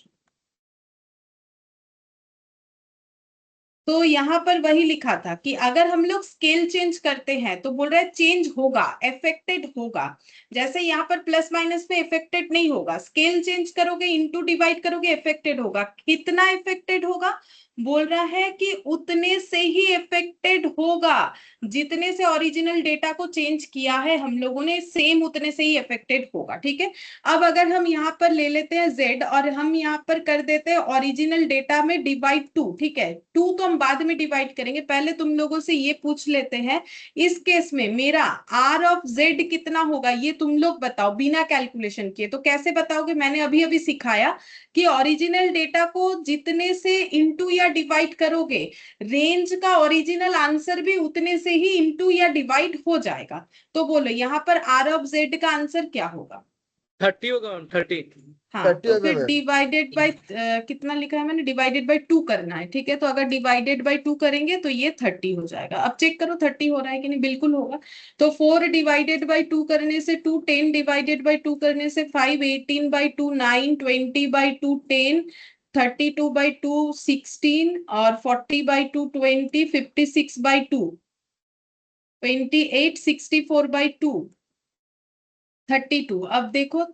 तो यहाँ पर वही लिखा था कि अगर हम लोग स्केल चेंज करते हैं तो बोल रहा है चेंज होगा, अफेक्टेड होगा। जैसे यहाँ पर प्लस माइनस में अफेक्टेड नहीं होगा, स्केल चेंज करोगे इंटू डिवाइड करोगे अफेक्टेड होगा। कितना अफेक्टेड होगा? बोल रहा है कि उतने से ही अफेक्टेड होगा, जितने से ओरिजिनल डेटा को चेंज किया है हम लोगों ने, सेम उतने से ही अफेक्टेड होगा। ठीक है, अब अगर हम यहाँ पर ले लेते हैं z और हम यहाँ पर कर देते हैं ओरिजिनल डेटा में डिवाइड 2। ठीक है, 2 तो हम बाद में डिवाइड करेंगे, पहले तुम लोगों से ये पूछ लेते हैं, इस केस में मेरा r ऑफ z कितना होगा ये तुम लोग बताओ बिना कैलकुलेशन किए। तो कैसे बताओगे? मैंने अभी अभी सिखाया कि ओरिजिनल डेटा को जितने से इंटू या डिवाइड करोगे, रेंज का ओरिजिनल आंसर भी उतने से ही इंटू या डिवाइड हो जाएगा। तो बोलो यहाँ पर r ऑफ z का आंसर क्या होगा? 30 होगा मैम, 30। हाँ, 30 तो होगा फिर मैम। डिवाइडेड बाय कितना लिखा है मैंने? डिवाइडेड बाय 2 करना है। ठीक है, तो अगर डिवाइडेड बाय 2 करेंगे तो ये 30 हो जाएगा। अब चेक करो 30 हो रहा है कि नहीं, बिल्कुल होगा। तो 4 डिवाइडेड बाय 2 करने से 2, 10 डिवाइडेड बाय 2 करने से 5, 18 बाय 2 9, 20 बाय 2 10, 32 बाय 2 16 और 40 बाय 2 20, 56 बाय 2 28, 64 बाय 2 32। अब देखो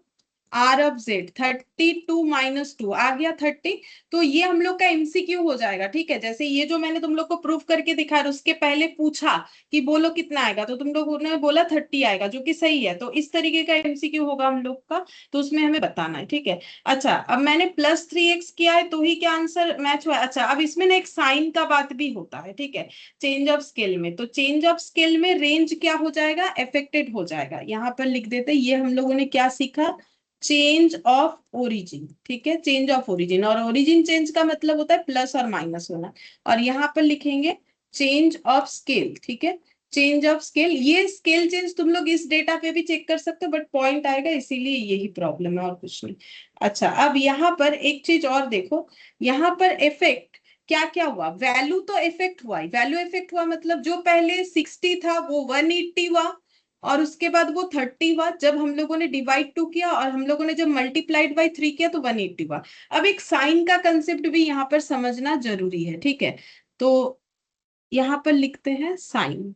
आर ऑफ जेड 32 माइनस 2 आ गया 30। तो ये हम लोग का एमसीक्यू हो जाएगा। ठीक है, जैसे ये जो मैंने तुम लोग को प्रूफ करके दिखाया, उसके पहले पूछा कि बोलो कितना आएगा, तो तुम लोगों ने बोला 30 आएगा, जो कि सही है। तो इस तरीके का एमसीक्यू होगा हम लोग का, तो उसमें हमें बताना है। ठीक है, अच्छा अब मैंने प्लस 3x किया है तो ही क्या आंसर मैच हुआ है? अच्छा, अब इसमें ना एक साइन का बात भी होता है। ठीक है, चेंज ऑफ स्केल में, तो चेंज ऑफ स्केल में रेंज क्या हो जाएगा? अफेक्टेड हो जाएगा। यहाँ पर लिख देते ये हम लोगों ने क्या सीखा? Change of origin. ठीक है, चेंज ऑफ ओरिजिन, और ओरिजिन चेंज का मतलब होता है प्लस और माइनस होना। और यहाँ पर लिखेंगे चेंज ऑफ स्केल। ठीक है, चेंज ऑफ स्केल, ये स्केल चेंज तुम लोग इस डेटा पे भी चेक कर सकते हो, बट पॉइंट आएगा, इसीलिए यही प्रॉब्लम है और कुछ नहीं। अच्छा, अब यहाँ पर एक चीज और देखो, यहाँ पर इफेक्ट क्या क्या हुआ? वैल्यू तो इफेक्ट हुआ ही, वैल्यू इफेक्ट हुआ मतलब जो पहले 60 था वो 180 हुआ, और उसके बाद वो 30 हुआ जब हम लोगों ने डिवाइड 2 किया, और हम लोगों ने जब मल्टीप्लाइड बाय 3 किया तो 180 हुआ। अब एक साइन का कंसेप्ट भी यहाँ पर समझना जरूरी है। ठीक है, तो यहाँ पर लिखते हैं साइन।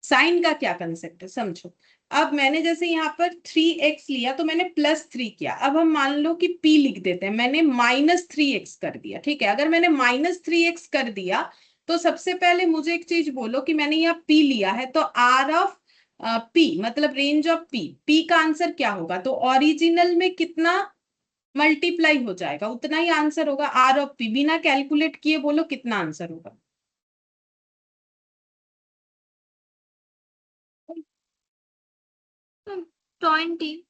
साइन का क्या कंसेप्ट है समझो। अब मैंने जैसे यहाँ पर 3x लिया तो मैंने +3 किया। अब हम मान लो कि p लिख देते हैं, मैंने -3x कर दिया। ठीक है, अगर मैंने -3x कर दिया तो सबसे पहले मुझे एक चीज बोलो कि मैंने यहाँ p लिया है, तो r ऑफ p मतलब रेंज ऑफ p का आंसर क्या होगा? तो ओरिजिनल में कितना मल्टीप्लाई हो जाएगा उतना ही आंसर होगा। r ऑफ p बिना कैलकुलेट किए बोलो कितना आंसर होगा? 20।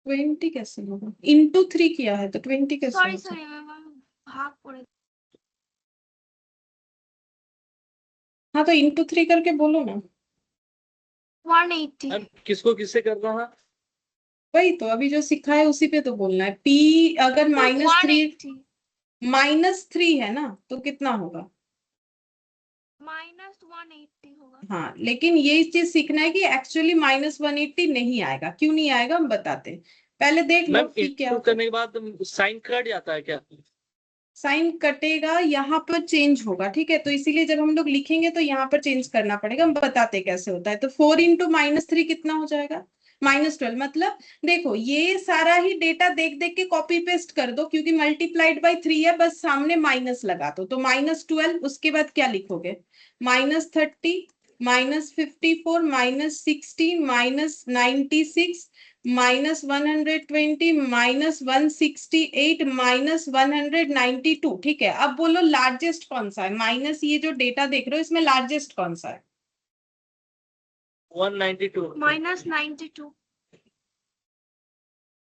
20 कैसे होगा? इंटू 3 किया है तो 20 कैसे सॉरी होगा? सॉरी मैं भाग पड़े। हाँ, तो इंटू 3 करके बोलो ना। 180। मैम किसको किससे करना है? वही तो अभी जो सिखा है उसी पे तो बोलना है। p अगर तो -3 180 है ना तो कितना होगा? -180 होगा। हाँ, लेकिन ये चीज सीखना है कि एक्चुअली -180 नहीं आएगा। क्यों नहीं आएगा हम बताते हैं, पहले देख लो मैम p क्या इंटू होता है। करने के बाद साइन कट जाता है क्या? साइन कटेगा, यहाँ पर चेंज होगा। ठीक है, तो इसीलिए जब हम लोग लिखेंगे तो यहाँ पर चेंज करना पड़ेगा। हम बताते कैसे होता है। तो 4 इंटू -3 कितना हो जाएगा? -12। मतलब देखो ये सारा ही डेटा देख देख के कॉपी पेस्ट कर दो, क्योंकि मल्टीप्लाइड बाय 3 है, बस सामने माइनस लगा दो। तो -12, उसके बाद क्या लिखोगे? -30, -54, -60, -96, -120, -168, -192। ठीक है, अब बोलो लार्जेस्ट कौन सा है? माइनस ये जो डेटा देख रहे हो इसमें लार्जेस्ट कौन सा है? 192। -92।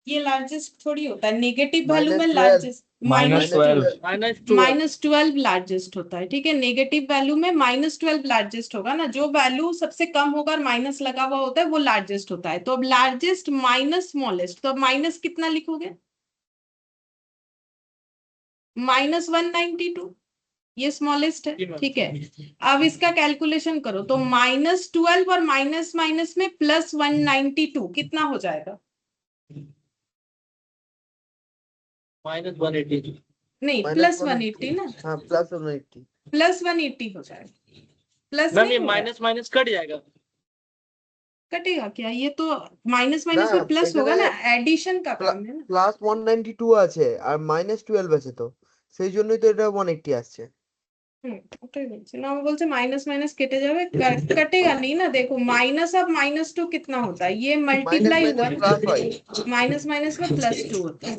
ये लार्जेस्ट थोड़ी होता है, नेगेटिव वैल्यू में -12 लार्जेस्ट -12। -12। -12 लार्जेस्ट होता है। ठीक है, नेगेटिव वैल्यू में -12 लार्जेस्ट होगा ना, जो वैल्यू सबसे कम होगा और माइनस लगा हुआ होता है वो लार्जेस्ट होता है। तो अब लार्जेस्ट माइनस स्मॉलेस्ट, तो अब माइनस कितना लिखोगे? -192, ये स्मॉलेस्ट है। जी मैम। ठीक है, अब इसका कैलकुलेशन करो तो -12 और माइनस माइनस में +192 कितना हो जाएगा? -180। नहीं माइनस प्लस 180 180 ना, हाँ प्लस 180 प्लस 180 हो जाएगा, प्लस मैम नहीं ये होगा, माइनस माइनस कट जाएगा। कटेगा क्या? ये तो माइनस না माइनस में प्लस होगा এখানে ना, एडिशन का काम है ना। প্লাস 192 আছে আর মাইনাস 12 আছে তো সেই জন্যই তো এটা 180 আসছে ওটাই বলছি না, আমি বলছি মাইনাস মাইনাস কেটে যাবে, कटेगा नहीं ना। देखो माइनस अब -2 कितना होता है, ये মাইনাস मल्टीप्लाई हुआ মাইনাস প্লাস হয় माइनस माइनस में +2 होता है।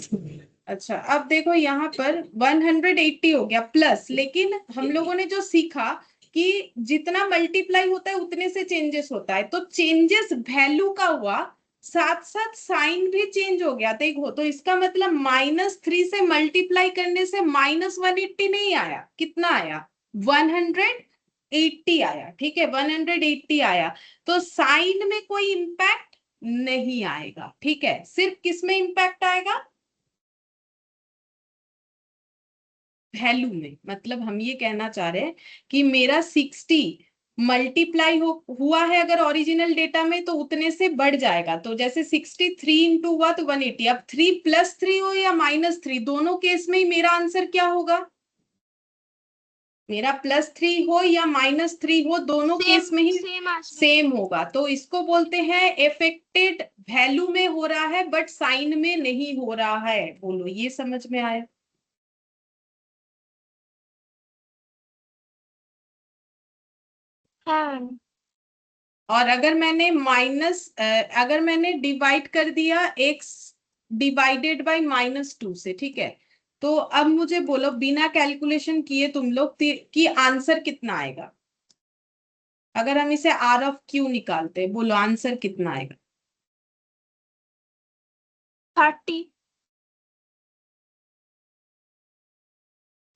अच्छा अब देखो यहाँ पर 180 हो गया प्लस, लेकिन हम लोगों ने जो सीखा कि जितना मल्टीप्लाई होता है उतने से चेंजेस होता है, तो चेंजेस वैल्यू का हुआ, साथ साथ साइन भी चेंज हो गया। देखो तो इसका मतलब -3 से मल्टीप्लाई करने से -180 नहीं आया, कितना आया? 180 आया। ठीक है 180 आया, तो साइन में कोई इंपैक्ट नहीं आएगा। ठीक है, सिर्फ किस में इंपैक्ट आएगा? वैल्यू में। मतलब हम ये कहना चाह रहे हैं कि मेरा 60 मल्टीप्लाई हुआ है अगर ओरिजिनल डेटा में तो उतने से बढ़ जाएगा। तो जैसे 63 इंटू हुआ तो 180। अब 3 + 3 हो या -3, दोनों केस में ही मेरा आंसर क्या होगा? मेरा +3 हो या -3 हो, दोनों केस में ही सेम होगा। तो इसको बोलते हैं इफेक्टेड वैल्यू में हो रहा है बट साइन में नहीं हो रहा है। बोलो ये समझ में आया? हाँ और अगर मैंने डिवाइड कर दिया x डिवाइडेड बाय -2 से, ठीक है, तो अब मुझे बोलो बिना कैलकुलेशन किए तुम लोग कि आंसर कितना आएगा? अगर हम इसे R(Q) निकालते हैं, बोलो आंसर कितना आएगा? 30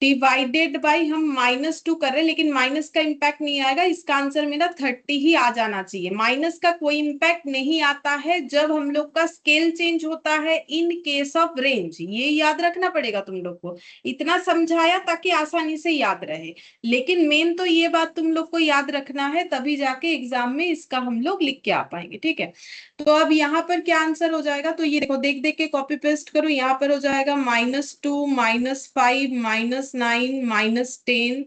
डिवाइडेड बाय हम -2 कर रहे हैं, लेकिन माइनस का इंपैक्ट नहीं आएगा, इसका आंसर मेरा 30 ही आ जाना चाहिए। माइनस का कोई इंपैक्ट नहीं आता है जब हम लोग का स्केल चेंज होता है इन केस ऑफ रेंज। ये याद रखना पड़ेगा तुम लोग को। इतना समझाया ताकि आसानी से याद रहे, लेकिन मेन तो ये बात तुम लोग को याद रखना है, तभी जाके एग्जाम में इसका हम लोग लिख के आ पाएंगे। ठीक है, तो अब यहाँ पर क्या आंसर हो जाएगा? तो ये देखो, देख देख के कॉपी पेस्ट करो। यहाँ पर हो जाएगा -2 -5 -9 -10,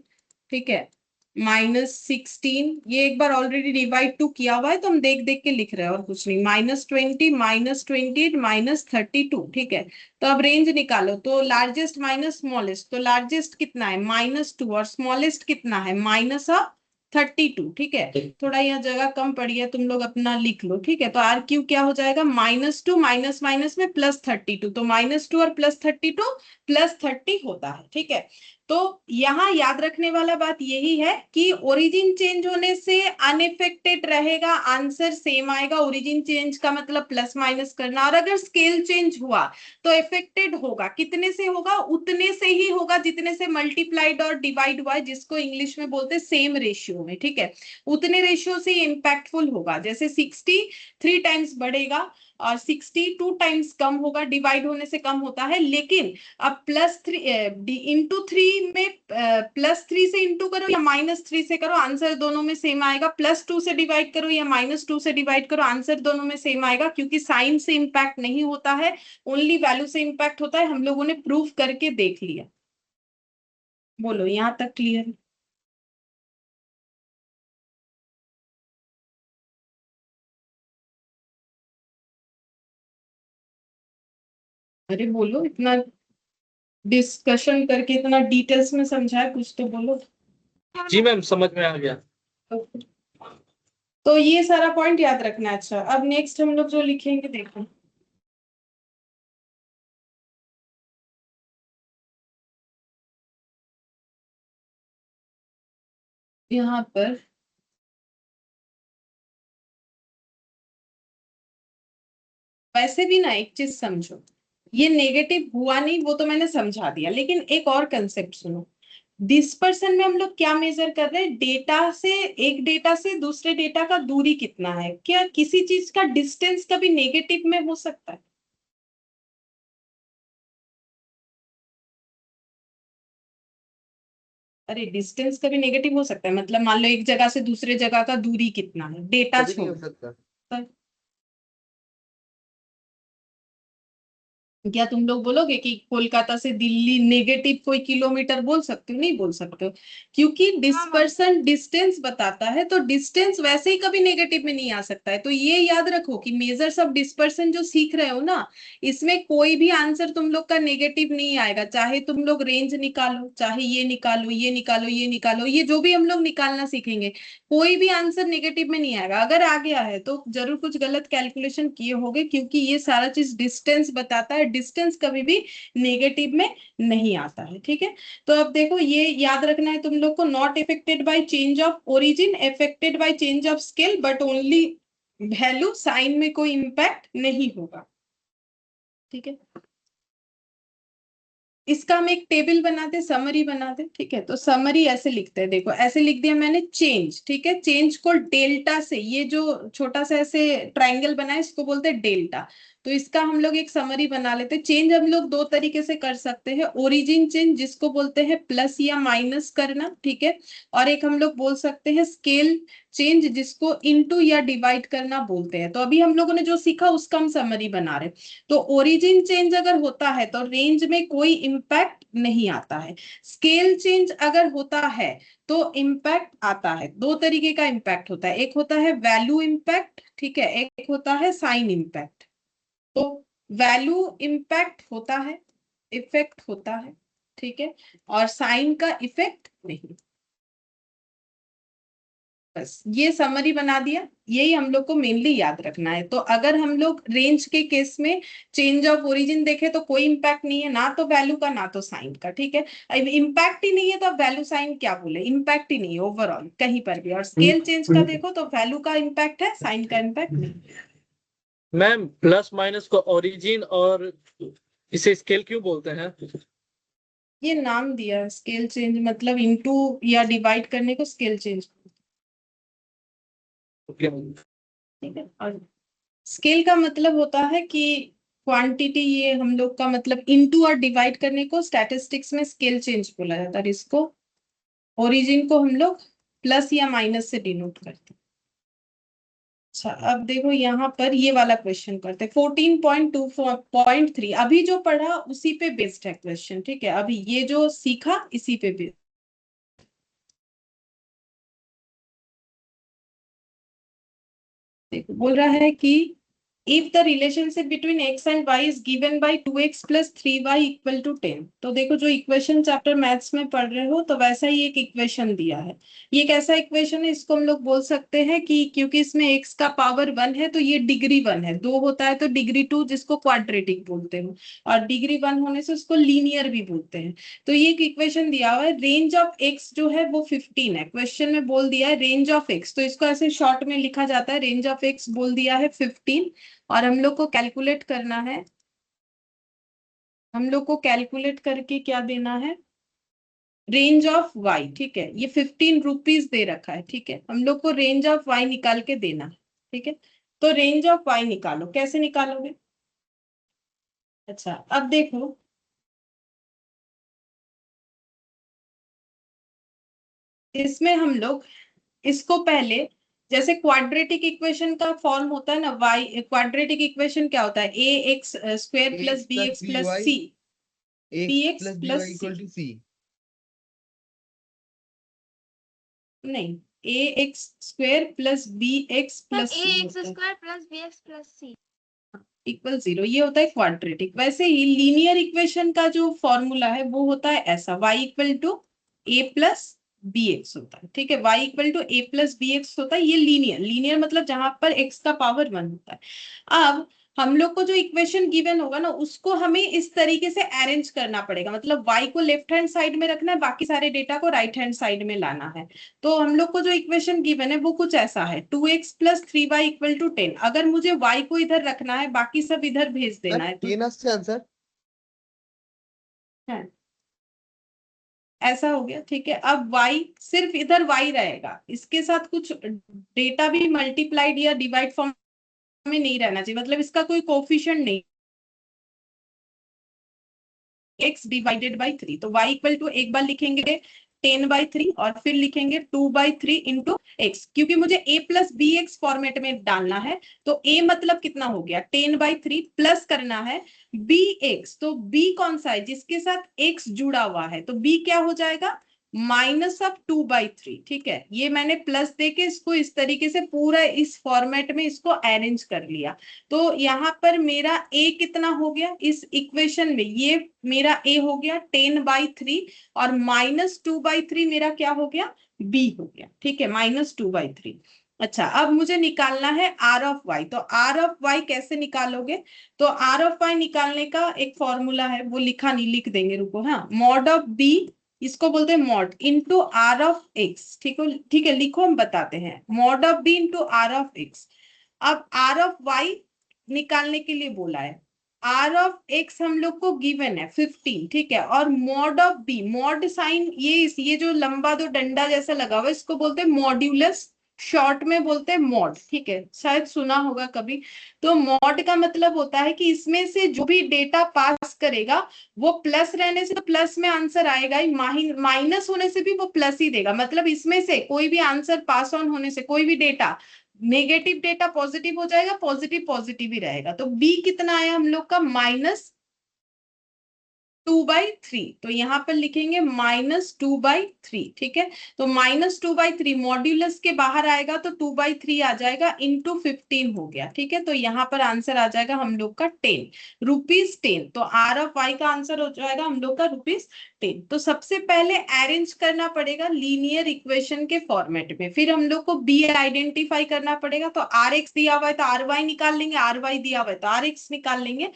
ठीक है, -16। ये एक बार ऑलरेडी डिवाइड 2 किया हुआ है तो हम देख देख के लिख रहे हैं और कुछ नहीं। -20 -28 -32, ठीक है। तो अब रेंज निकालो, तो लार्जेस्ट माइनस स्मॉलेस्ट, तो लार्जेस्ट कितना है? -2, और स्मॉलेस्ट कितना है? -32, ठीक है। थोड़ा यहाँ जगह कम पड़ी है, तुम लोग अपना लिख लो। ठीक है, तो RQ क्या हो जाएगा? -2 माइनस माइनस में +32, तो -2 और +32 +30 होता है। ठीक है, तो यहाँ याद रखने वाला बात यही है कि ओरिजिन चेंज होने से अनइफेक्टेड रहेगा, आंसर सेम आएगा। ओरिजिन चेंज का मतलब प्लस माइनस करना, और अगर स्केल चेंज हुआ तो इफेक्टेड होगा। कितने से होगा? उतने से ही होगा जितने से मल्टीप्लाइड और डिवाइड हुआ है, जिसको इंग्लिश में बोलते हैं सेम रेशियो में। ठीक है, उतने रेशियो से इम्पैक्टफुल होगा। जैसे 60 3 टाइम्स बढ़ेगा और 60 2 टाइम्स कम होगा, डिवाइड होने से कम होता है। लेकिन अब +3 × 3 में +3 से इंटू करो या -3 से करो, आंसर दोनों में सेम आएगा। +2 से डिवाइड करो या -2 से डिवाइड करो, आंसर दोनों में सेम आएगा, क्योंकि साइन से इंपैक्ट नहीं होता है, ओनली वैल्यू से इंपैक्ट होता है। हम लोगों ने प्रूफ करके देख लिया। बोलो यहां तक क्लियर? अरे बोलो, इतना डिस्कशन करके इतना डिटेल्स में समझाया, कुछ तो बोलो। जी मैम समझ में आ गया। तो ये सारा पॉइंट याद रखना है। अच्छा, अब नेक्स्ट हम लोग जो लिखेंगे देखो, यहाँ पर वैसे भी ना एक चीज समझो, ये नेगेटिव हुआ नहीं वो तो मैंने समझा दिया, लेकिन एक और कंसेप्ट सुनो। डिस्पर्सन में हम लोग क्या मेजर कर रहे हैं? डेटा से, एक डेटा से दूसरे डेटा का दूरी कितना है। क्या किसी चीज का डिस्टेंस कभी नेगेटिव में हो सकता है? अरे डिस्टेंस कभी नेगेटिव हो सकता है? मतलब मान लो एक जगह से दूसरे जगह का दूरी कितना है, डेटा कभी नहीं हो छोड़ो। सकता क्या तुम लोग बोलोगे कि कोलकाता से दिल्ली नेगेटिव कोई किलोमीटर बोल सकते हो? नहीं बोल सकते हो, क्योंकि डिस्पर्सन डिस्टेंस बताता है, तो डिस्टेंस वैसे ही कभी नेगेटिव में नहीं आ सकता है। तो ये याद रखो कि मेजर्स ऑफ डिस्पर्सन जो सीख रहे हो ना, इसमें कोई भी आंसर तुम लोग का नेगेटिव नहीं आएगा। चाहे तुम लोग रेंज निकालो, चाहे ये निकालो, ये निकालो, ये निकालो, ये जो भी हम लोग निकालना सीखेंगे, कोई भी आंसर नेगेटिव में नहीं आएगा। अगर आ गया है तो जरूर कुछ गलत कैलकुलेशन किए होंगे, क्योंकि ये सारा चीज डिस्टेंस बताता है। डिस्टेंस कभी भी नेगेटिव में नहीं आता है, ठीक है। तो अब देखो, ये याद रखना है तुम लोग को, not affected by change of origin, affected by change of scale, but only value, sign में कोई इंपैक्ट नहीं होगा, ठीक है। इसका हम एक टेबल बनाते, समरी बनाते, ठीक है। तो समरी ऐसे लिखते हैं, देखो ऐसे लिख दिया मैंने, चेंज, ठीक है। चेंज को डेल्टा से, ये जो छोटा सा ऐसे ट्रायंगल बना है इसको बोलते हैं डेल्टा। तो इसका हम लोग एक समरी बना लेते हैं। चेंज हम लोग दो तरीके से कर सकते हैं, ओरिजिन चेंज जिसको बोलते हैं प्लस या माइनस करना, ठीक है। और एक हम लोग बोल सकते हैं स्केल चेंज, जिसको इनटू या डिवाइड करना बोलते हैं। तो अभी हम लोगों ने जो सीखा उसका हम समरी बना रहे हैं। तो ओरिजिन चेंज अगर होता है तो रेंज में कोई इंपैक्ट नहीं आता है। स्केल चेंज अगर होता है तो इंपैक्ट आता है। दो तरीके का इंपैक्ट होता है, एक होता है वैल्यू इंपैक्ट, ठीक है, एक होता है साइन इंपैक्ट। तो वैल्यू इंपैक्ट होता है, इफेक्ट होता है, ठीक है, और साइन का इफेक्ट नहीं। बस ये समरी बना दिया, यही हम लोग को मेनली याद रखना है। तो अगर हम लोग रेंज के केस में चेंज ऑफ ओरिजिन देखे तो कोई इंपैक्ट नहीं है, ना तो वैल्यू का ना तो साइन का, ठीक है। अब इंपैक्ट ही नहीं है तो अब वैल्यू साइन क्या बोले, इंपैक्ट ही नहीं है ओवरऑल कहीं पर भी। और स्केल चेंज का देखो तो वैल्यू का इंपैक्ट है, साइन का इंपैक्ट नहीं। मैम प्लस माइनस को ओरिजिन और इसे स्केल क्यों बोलते हैं? ये नाम दिया स्केल चेंज, मतलब इनटू या डिवाइड करने को स्केल चेंज, ओके। ठीक है। और स्केल का मतलब होता है कि क्वांटिटी, ये हम लोग का मतलब इनटू और डिवाइड करने को स्टैटिस्टिक्स में स्केल चेंज बोला जाता है। इसको ओरिजिन को हम लोग प्लस या माइनस से डिनोट करते हैं। अच्छा, अब देखो यहाँ पर ये वाला क्वेश्चन करते हैं, 14.2.3। अभी जो पढ़ा उसी पे बेस्ड है क्वेश्चन, ठीक है। अभी ये जो सीखा इसी पे बेस्ड। देखो बोल रहा है कि if the relationship between x and y is given by 2x plus 3y equal to 10। तो देखो, जो इक्वेशन चैप्टर मैथ्स में पढ़ रहे हो तो वैसा ही एक इक्वेशन दिया है। ये कैसा इक्वेशन है, इसको हम लोग बोल सकते हैं कि क्योंकि इसमें x का पावर 1 है तो ये डिग्री 1 है, 2 होता है तो डिग्री 2, जिसको क्वाड्रेटिक बोलते हैं, और डिग्री 1 होने से उसको लीनियर भी बोलते हैं। तो ये एक इक्वेशन दिया हुआ है, रेंज ऑफ x जो है वो 15 है। क्वेश्चन में बोल दिया है रेंज ऑफ x, तो इसको ऐसे शॉर्ट में लिखा जाता है, रेंज ऑफ x बोल दिया है 15। और हम लोग को कैलकुलेट करना है, हम लोग को कैलकुलेट करके क्या देना है, रेंज ऑफ y, ठीक है। ये 15 रुपीज दे रखा है, ठीक है। हम लोग को रेंज ऑफ y निकाल के देना है, ठीक है। तो रेंज ऑफ y निकालो, कैसे निकालोगे? अच्छा, अब देखो, इसमें हम लोग इसको पहले, जैसे क्वाड्रेटिक इक्वेशन का फॉर्म होता है ना, y क्वाड्रेटिक इक्वेशन क्या होता है, a x square plus B x plus c, x px plus by plus equal to c। नहीं, a x square plus B x plus a c x होता है square plus B x plus c. Equal 0, ये होता है quadratic. वैसे ही linear equation का जो formula है वो होता है ऐसा, y equal to A plus B X होता है, ठीक है। y equal to A plus B X होता है, ये लीनियर, लीनियर मतलब जहां पर x का पावर 1 होता है। अब हम लोग को जो इक्वेशन गिवन होगा ना, उसको हमें इस तरीके से अरेंज करना पड़ेगा, मतलब y को लेफ्ट हैंड साइड में रखना है, बाकी सारे डेटा को राइट हैंड साइड में लाना है। तो हम लोग को जो इक्वेशन गिवन है वो कुछ ऐसा है, 2x plus 3y equal to 10। अगर मुझे y को इधर रखना है, बाकी सब इधर भेज देना है, तो 10 আসছে आंसर। है ऐसा हो गया, ठीक है। अब y सिर्फ इधर y रहेगा, इसके साथ कुछ डेटा भी मल्टीप्लाइड या डिवाइड फॉर्म में नहीं रहना चाहिए, मतलब इसका कोई कोफिशिएंट नहीं, x डिवाइडेड बाई 3। तो y इक्वल टू एक बार लिखेंगे 10/3 और फिर लिखेंगे 2/3 इंटू एक्स, क्योंकि मुझे a plus B X format में डालना है। तो a मतलब कितना हो गया 10/3 प्लस करना है bx, तो b कौन सा है जिसके साथ x जुड़ा हुआ है, तो b क्या हो जाएगा -2/3। ठीक है, ये मैंने प्लस देके इसको इस तरीके से पूरा इस फॉर्मेट में इसको अरेंज कर लिया। तो यहाँ पर मेरा a कितना हो गया इस इक्वेशन में, ये मेरा a हो गया 10/3 और -2/3 मेरा क्या हो गया b हो गया। ठीक है, -2/3। अच्छा, अब मुझे निकालना है r ऑफ y। तो r ऑफ y कैसे निकालोगे, तो r ऑफ y निकालने का एक फॉर्मूला है, वो लिखा नहीं, लिख देंगे, रुको। हाँ, मॉड ऑफ b, इसको बोलते हैं mod into r of x। ठीक है, लिखो, हम बताते हैं। Mod of b into r of x। अब r ऑफ y निकालने के लिए बोला है, r ऑफ x हम लोग को गिवन है 15। ठीक है, और mod of b, mod sine ये जो लंबा दो डंडा जैसा लगा हुआ है, इसको बोलते हैं मॉड्यूलस, शॉर्ट में बोलते हैं मॉड। ठीक है, शायद सुना होगा कभी। तो मॉड का मतलब होता है कि इसमें से जो भी डेटा पास करेगा वो प्लस रहने से तो प्लस में आंसर आएगा ही, माइनस होने से भी वो प्लस ही देगा। मतलब इसमें से कोई भी आंसर पास ऑन होने से कोई भी डेटा, नेगेटिव डेटा पॉजिटिव हो जाएगा, पॉजिटिव पॉजिटिव ही रहेगा। तो बी कितना आया हम लोग का -2/3, तो यहाँ पर लिखेंगे -2/3। ठीक है, तो -2/3 मॉड्यूलस के बाहर आएगा तो 2/3 आ जाएगा, इंटू 15 हो गया। ठीक है, तो यहाँ पर आंसर आ जाएगा हम लोग का 10 रुपीज 10। तो आर ऑफ वाई का आंसर हो जाएगा हम लोग का ₹10। तो सबसे पहले अरेंज करना पड़ेगा लीनियर इक्वेशन के फॉर्मेट में, फिर हम लोग को बी आइडेंटिफाई करना पड़ेगा। तो आर एक्स दिया हुआ है तो आर वाई निकाल लेंगे, आर वाई दिया हुआ है तो आर एक्स निकाल लेंगे।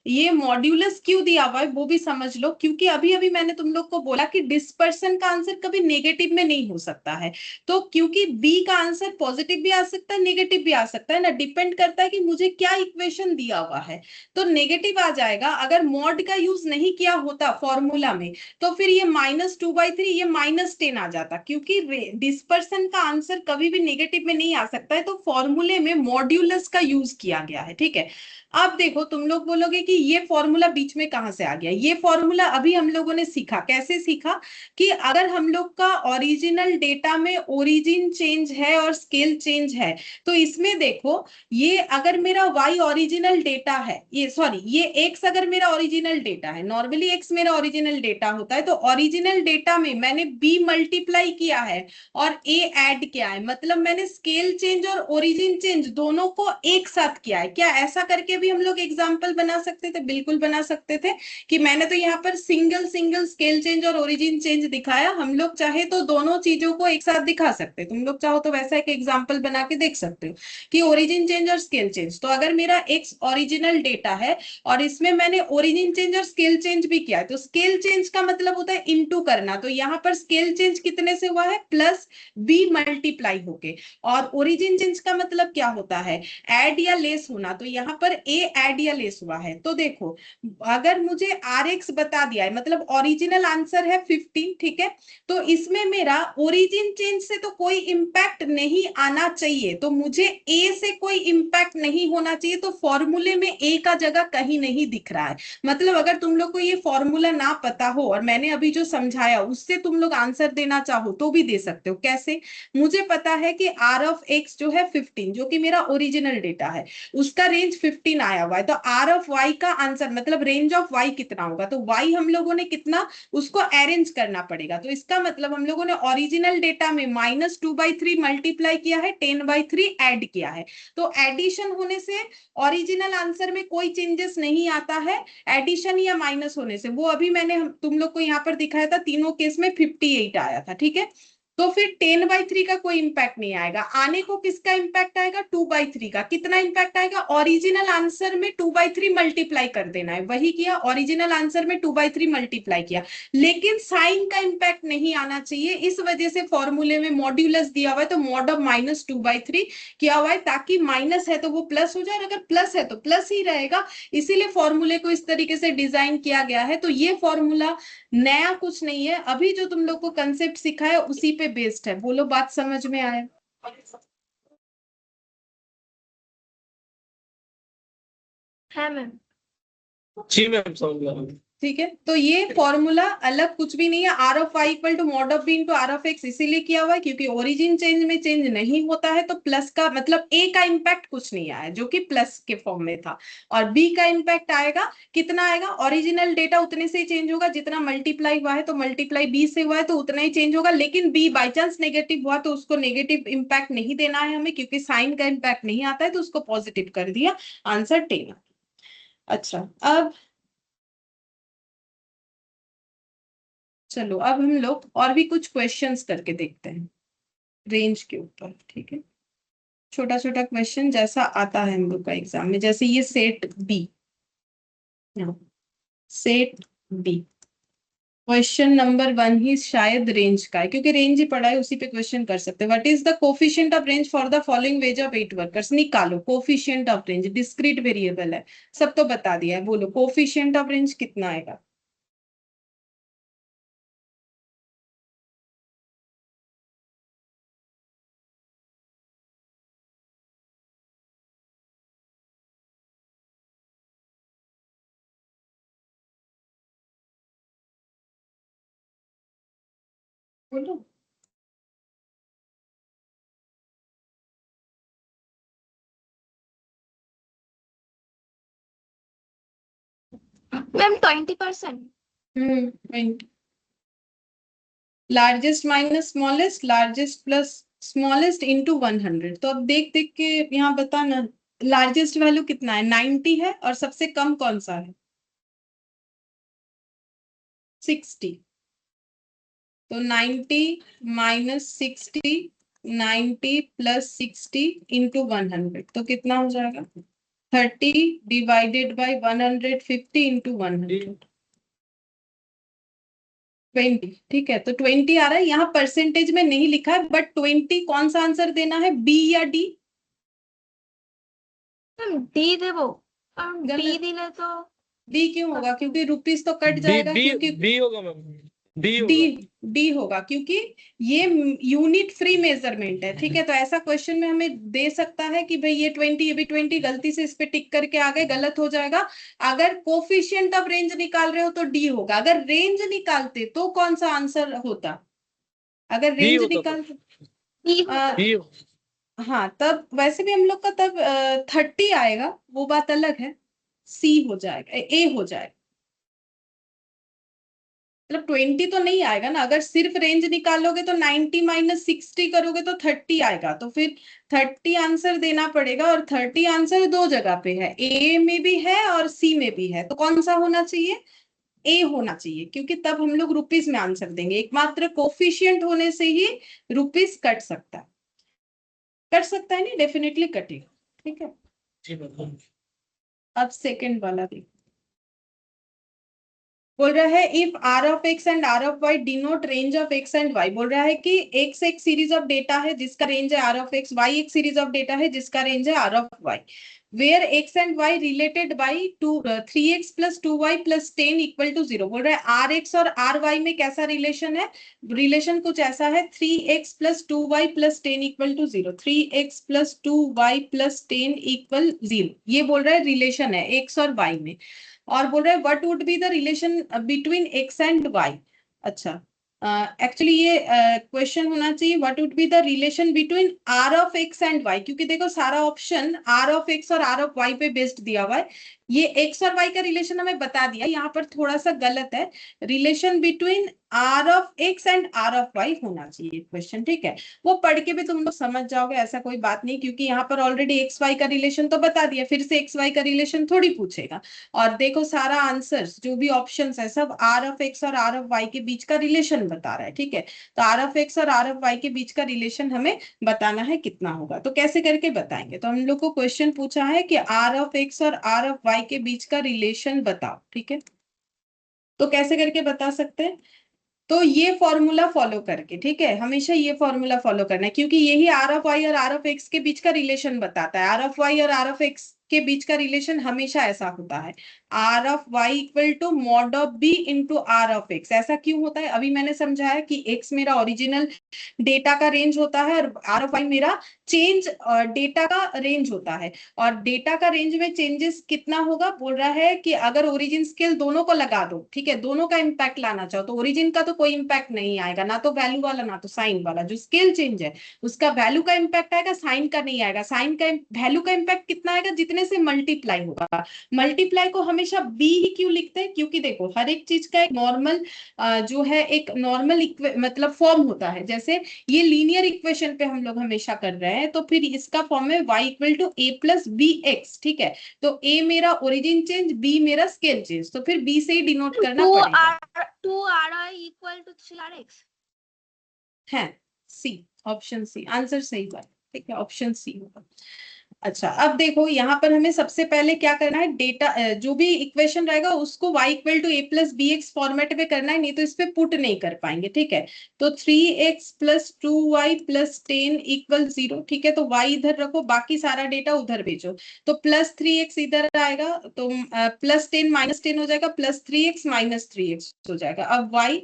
ये मॉड्यूलस क्यों दिया हुआ है वो भी समझ लो, क्योंकि अभी अभी मैंने तुम लोग को बोला कि डिस्पर्सन का आंसर कभी नेगेटिव में नहीं हो सकता है। तो क्योंकि बी का आंसर पॉजिटिव भी आ सकता है, नेगेटिव भी आ सकता है ना, डिपेंड करता है कि मुझे क्या इक्वेशन दिया हुआ है। तो नेगेटिव आ जाएगा, अगर मॉड का यूज नहीं किया होता फॉर्मूला में तो फिर ये -2/3 ये -10 आ जाता, क्योंकि डिस्पर्सन का आंसर कभी भी नेगेटिव में नहीं आ सकता है। तो फॉर्मूले में मॉड्यूलस का यूज किया गया है। ठीक है, अब देखो, तुम लोग बोलोगे कि ये फॉर्मूला बीच में कहां से आ गया। ये फॉर्मूला अभी हम लोगों ने सीखा। कैसे सीखा, कि अगर हम लोग का ओरिजिनल डेटा में ओरिजिन चेंज है और स्केल चेंज है, तो इसमें देखो, ये अगर मेरा y ओरिजिनल डेटा है, ये सॉरी ये x अगर मेरा ओरिजिनल डेटा है, नॉर्मली x मेरा ओरिजिनल डेटा होता है, तो ओरिजिनल डेटा में मैंने b मल्टीप्लाई किया है और a ऐड किया है, मतलब मैंने स्केल चेंज और ओरिजिन चेंज दोनों को एक साथ किया है। क्या ऐसा करके भी हम लोग एग्जांपल बना सकते थे? बिल्कुल बना सकते थे, कि मैंने तो यहाँ पर सिंगल सिंगल स्केल चेंज और ओरिजिन चेंज दिखाया। हम लोग चाहे तो दोनों चीजों को एक साथ दिखा सकते, तुम लोग चाहो तो वैसा एक एग्जांपल बना के देख सकते हो कि ओरिजिन चेंज और स्केल चेंज। तो अगर मेरा एक्स ओरिजिनल डेटा है और इसमें मैंने ओरिजिन चेंज और स्केल चेंज भी किया है, तो स्केल चेंज का मतलब होता है इनटू करना। तो यहाँ पर स्केल चेंज कितने से हुआ है, प्लस बी मल्टीप्लाई होके। और ओरिजिन चेंज का मतलब क्या होता है, ऐड या लेस होना। तो यहाँ पर ए ऐड या लेस हुआ है। तो देखो, अगर मुझे आर एक्स बता दिया है, मतलब ओरिजिनल आंसर है 15। ठीक है, तो इसमें मेरा ओरिजिन चेंज से तो कोई इंपैक्ट नहीं आना चाहिए, तो मुझे ए से कोई इंपैक्ट नहीं होना चाहिए। तो फॉर्मूले में ए का जगह कहीं नहीं दिख रहा है। मतलब अगर तुम लोग को ये फॉर्मूला ना पता हो और मैंने अभी जो समझाया उससे तुम लोग आंसर देना चाहो तो भी दे सकते हो। कैसे, मुझे पता है कि आर ऑफ एक्स जो है 15, जो कि मेरा ओरिजिनल डेटा है, उसका रेंज 15 आया हुआ है। तो आर ऑफ वाई का आंसर मतलब रेंज ऑफ वाई कितना होगा, तो वाई हम लोगों ने कितना उसको अरेंज करना पड़ेगा। तो इसका मतलब हम लोगों ने ओरिजिनल डेटा में -2/3 मल्टीप्लाई किया है, 10/3 ऐड किया है। तो एडिशन होने से ओरिजिनल आंसर में कोई चेंजेस नहीं आता है, एडिशन या माइनस होने से। वो अभी मैंने तुम लोग को यहाँ पर दिखाया था, तीनों केस में 58 आया था। ठीक है, तो फिर 10/3 का कोई इंपैक्ट नहीं आएगा। आने को किसका इंपैक्ट आएगा, 2/3 का। कितना इंपैक्ट आएगा, ओरिजिनल आंसर में 2/3 मल्टीप्लाई कर देना है, वही किया, ओरिजिनल आंसर में 2/3 मल्टीप्लाई किया, लेकिन साइन का इंपैक्ट नहीं आना चाहिए। इस वजह से फॉर्मूले में मॉड्यूलस दिया हुआ है, तो मॉड ऑफ -2/3 किया हुआ है, ताकि माइनस है तो वो प्लस हो जाए, अगर प्लस है तो प्लस ही रहेगा। इसीलिए फॉर्मूले को इस तरीके से डिजाइन किया गया है। तो ये फॉर्मूला नया कुछ नहीं है, अभी जो तुम लोग को कंसेप्ट सिखा है उसी पे बेस्ड है। बोलो, बात समझ में आए? है मैम। जी मैम, समझ गया। ठीक है, तो ये फॉर्मूला अलग कुछ भी नहीं है, R of Y equal to mod of B into R of X इसीलिए किया हुआ है क्योंकि ओरिजिन चेंज में चेंज नहीं होता है, तो प्लस का मतलब ए का इम्पैक्ट कुछ नहीं आया जो कि प्लस के फॉर्म में था, और बी का इम्पैक्ट आएगा, कितना आएगा, ओरिजिनल डेटा उतने से ही चेंज होगा जितना मल्टीप्लाई हुआ है, तो मल्टीप्लाई बी से हुआ है तो उतना ही चेंज होगा, लेकिन बी बाई चांस नेगेटिव हुआ तो उसको नेगेटिव इम्पैक्ट नहीं देना है हमें क्योंकि साइन का इम्पैक्ट नहीं आता है, तो उसको पॉजिटिव कर दिया, आंसर 10। अच्छा, अब चलो अब हम लोग और भी कुछ क्वेश्चंस करके देखते हैं रेंज के ऊपर, ठीक है, छोटा छोटा क्वेश्चन जैसा आता है हम लोग का एग्जाम में, जैसे ये set B, set B question number 1 ही शायद रेंज का है क्योंकि रेंज ही पढ़ा है, उसी पे क्वेश्चन कर सकते हैं। What is the coefficient of range for the following wage of 8 workers, निकालो coefficient of range, discrete variable है, सब तो बता दिया है, बोलो कोफिशिएंट ऑफ रेंज कितना आएगा। बोलो, ma'am 20%। Largest minus smallest, largest plus smallest into 100, तो अब देख देख के यहाँ बताना, लार्जेस्ट वैल्यू कितना है, 90 है, और सबसे कम कौन सा है, 60, तो 90 माइनस 60, 90 प्लस 60 इंटू 100, तो कितना हो जाएगा, 30 डिवाइडेड बाई 150 इंटू 100, 20, ठीक है, तो 20 आ रहा है, यहाँ परसेंटेज में नहीं लिखा है, बट 20 कौन सा आंसर देना है, बी या डी, मैम डी देवो, बी गलत, दिले तो डी क्यों होगा, क्योंकि रुपीस तो कट बी जाएगा, बी क्योंकि बी होगा मैम, बी डी, होगा। डी होगा क्योंकि ये यूनिट फ्री मेजरमेंट है, ठीक है, तो ऐसा क्वेश्चन में हमें दे सकता है कि भाई ये 20, ये भी 20, गलती से इस पे टिक करके आ गए, गलत हो जाएगा। अगर कोफिशिएंट ऑफ रेंज निकाल रहे हो तो डी होगा, अगर रेंज निकालते तो कौन सा आंसर होता, अगर बी रेंज होता निकाल बी होता। बी। हाँ, तब वैसे भी हम लोग का तब 30 आएगा, वो बात अलग है, सी हो जाएगा, ए हो जाएगा, मतलब 20 तो नहीं आएगा ना, अगर सिर्फ रेंज निकालोगे तो 90 माइनस 60 करोगे तो 30 आएगा, तो फिर 30 आंसर देना पड़ेगा, और 30 आंसर दो जगह पे है, ए में भी है और सी में भी है, तो कौन सा होना चाहिए, ए होना चाहिए, क्योंकि तब हम लोग रुपीस में आंसर देंगे, एकमात्र कोफिशिएंट होने से ही रुपीस कट सकता है, कट सकता है नहीं, डेफिनेटली कटेगा, ठीक है। जी मैम। अब सेकंड वाला देखो, बोल रहा है if R of X and R of Y denote range of X and Y, बोल रहा है कि एक्स एक सीरीज ऑफ डेटा है जिसका रेंज है आर ऑफ एक्स, वाई एक सीरीज ऑफ डेटा है जिसका रेंज है R of Y, where X and Y related by 3x plus 2y plus 10 equal to 0, बोल रहा है आर एक्स और आर वाई में कैसा रिलेशन है, रिलेशन कुछ ऐसा है 3x plus 2y plus 10 equal to 0, 3x plus 2y plus 10 equal 0, ये बोल रहा है रिलेशन है एक्स और वाई में, और बोल रहे हैं what would be the relation between X and Y. अच्छा, एक्चुअली ये क्वेश्चन होना चाहिए what would be the relation between R of X and Y, क्योंकि देखो सारा ऑप्शन आर ऑफ एक्स और आर ऑफ वाई पे बेस्ड दिया हुआ है, ये एक्स और वाई का रिलेशन हमें बता दिया, यहाँ पर थोड़ा सा गलत है, relation between R of X and R of Y होना चाहिए क्वेश्चन, ठीक है, वो पढ़ के भी तुम लोग समझ जाओगे, ऐसा कोई बात नहीं, क्योंकि यहाँ पर ऑलरेडी एक्स वाई का रिलेशन तो बता दिया, फिर से एक्स वाई का रिलेशन थोड़ी पूछेगा, और देखो सारा आंसर्स जो भी ऑप्शंस है सब आर ऑफ एक्स और आर ऑफ वाई के बीच का रिलेशन बता रहा है, ठीक है, तो आर ऑफ एक्स और आर ऑफ वाई के बीच का रिलेशन हमें बताना है कितना होगा, तो कैसे करके बताएंगे, तो हम लोग को क्वेश्चन पूछा है कि आर ऑफ एक्स और आर ऑफ वाई के बीच का रिलेशन बताओ, ठीक है, तो कैसे करके बता सकते हैं, तो ये फॉर्मूला फॉलो करके, ठीक है, हमेशा ये फॉर्मूला फॉलो करना है, क्योंकि यही आर ऑफ वाई और आर ऑफ एक्स के बीच का रिलेशन बताता है, आर ऑफ वाई और आर ऑफ एक्स के बीच का रिलेशन हमेशा ऐसा होता है, R of Y equal to mod of B into R of X. ऐसा क्यों होता है? अभी मैंने समझाया कि एक्स मेरा ओरिजिनल डेटा का रेंज होता है और आर ऑफ वाई मेरा चेंज डेटा का रेंज होता है। और डेटा का रेंज में चेंजेस कितना होगा? बोल रहा है कि अगर ओरिजिन स्केल दोनों को लगा दो, ठीक है, दोनों का इंपैक्ट लाना चाहो तो ओरिजिन का तो कोई इंपैक्ट नहीं आएगा, ना तो वैल्यू वाला ना तो साइन वाला। जो स्केल चेंज है उसका वैल्यू का इंपैक्ट आएगा, साइन का नहीं आएगा। साइन का वैल्यू का इंपैक्ट कितना आएगा? जितने से मल्टीप्लाई होगा। मल्टीप्लाई को हमेशा बी ही क्यों लिखते हैं? क्योंकि देखो हर एक चीज का एक नॉर्मल जो है एक नॉर्मल मतलब फॉर्म होता है। जैसे ये लीनियर इक्वेशन पे हम लोग हमेशा कर रहे हैं, तो फिर इसका फॉर्म है y equal to A plus B X, ठीक है। तो a मेरा ओरिजिन चेंज, b मेरा स्केल चेंज, तो फिर b से ही डिनोट करना पड़ेगा। 2r equal to 3rx। है सी, ऑप्शन सी आंसर सही बात, ठीक है, ऑप्शन सी होगा। अच्छा अब देखो यहाँ पर हमें सबसे पहले क्या करना है, डेटा जो भी इक्वेशन रहेगा उसको y equal to A plus B X format में करना है, नहीं तो इस पे पुट नहीं कर पाएंगे, ठीक है। तो 3x plus 2y plus 10 equal 0, ठीक है। तो y इधर रखो, बाकी सारा डेटा उधर भेजो। तो प्लस 3x इधर आएगा, तो प्लस 10 माइनस 10 हो जाएगा, प्लस 3x माइनस 3x हो जाएगा। अब y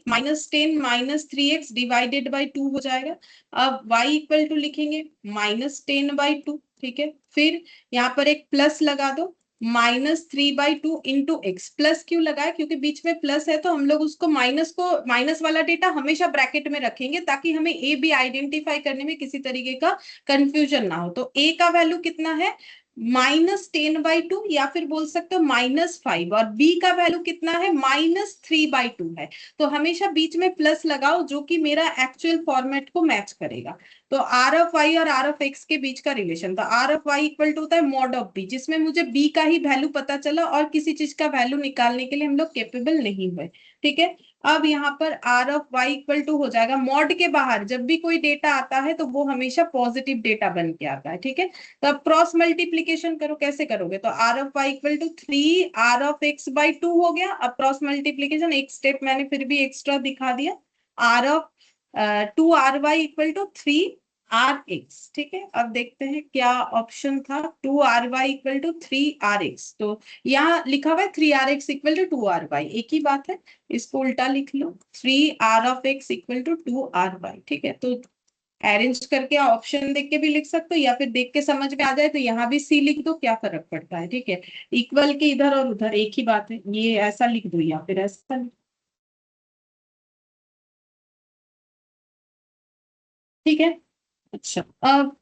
minus 10 minus 3x divided by 2 हो जाएगा। अब y इक्वल टू लिखेंगे -10/2, ठीक है। फिर यहाँ पर एक प्लस लगा दो, -3/2 इंटू एक्स। प्लस क्यों लगाए? क्योंकि बीच में प्लस है, तो हम लोग उसको माइनस वाला डेटा हमेशा ब्रैकेट में रखेंगे ताकि हमें ए बी आइडेंटिफाई करने में किसी तरीके का कंफ्यूजन ना हो। तो ए का वैल्यू कितना है? -10/2, या फिर बोल सकते हो -5। और बी का वैल्यू कितना है? -3/2 है। तो हमेशा बीच में प्लस लगाओ जो कि मेरा एक्चुअल फॉर्मेट को मैच करेगा। तो आर ऑफ वाई और आर ऑफ एक्स के बीच का रिलेशन, तो R of Y equal to होता है मॉड ऑफ बी, जिसमें मुझे बी का ही वैल्यू पता चला और किसी चीज का वैल्यू निकालने के लिए हम लोग केपेबल नहीं हुए, ठीक है। अब यहाँ पर R of Y equal to हो जाएगा, मॉड के बाहर जब भी कोई डेटा आता है तो वो हमेशा पॉजिटिव डेटा बन के आता है, ठीक है। तो अब क्रॉस मल्टीप्लीकेशन करो, कैसे करोगे? तो R of Y equal to 3 R of X by 2 हो गया। अब क्रॉस मल्टीप्लीकेशन एक स्टेप मैंने फिर भी एक्स्ट्रा दिखा दिया, are of 2r/y equal to 3rx, ठीक है। अब देखते हैं क्या ऑप्शन था, 2r/y इक्वल टू 3rx। तो यहाँ लिखा हुआ है 3rx इक्वल टू 2r/y, एक ही बात है, इसको उल्टा लिख लो, 3r of x equal to 2r/y, ठीक है। तो अरेंज करके ऑप्शन देख के भी लिख सकते हो, या फिर देख के समझ में आ जाए तो यहाँ भी सी लिख दो, क्या फर्क पड़ता है, ठीक है। इक्वल के इधर और उधर एक ही बात है, ये ऐसा लिख दो या फिर ऐसा लिख, ठीक है। अच्छा अब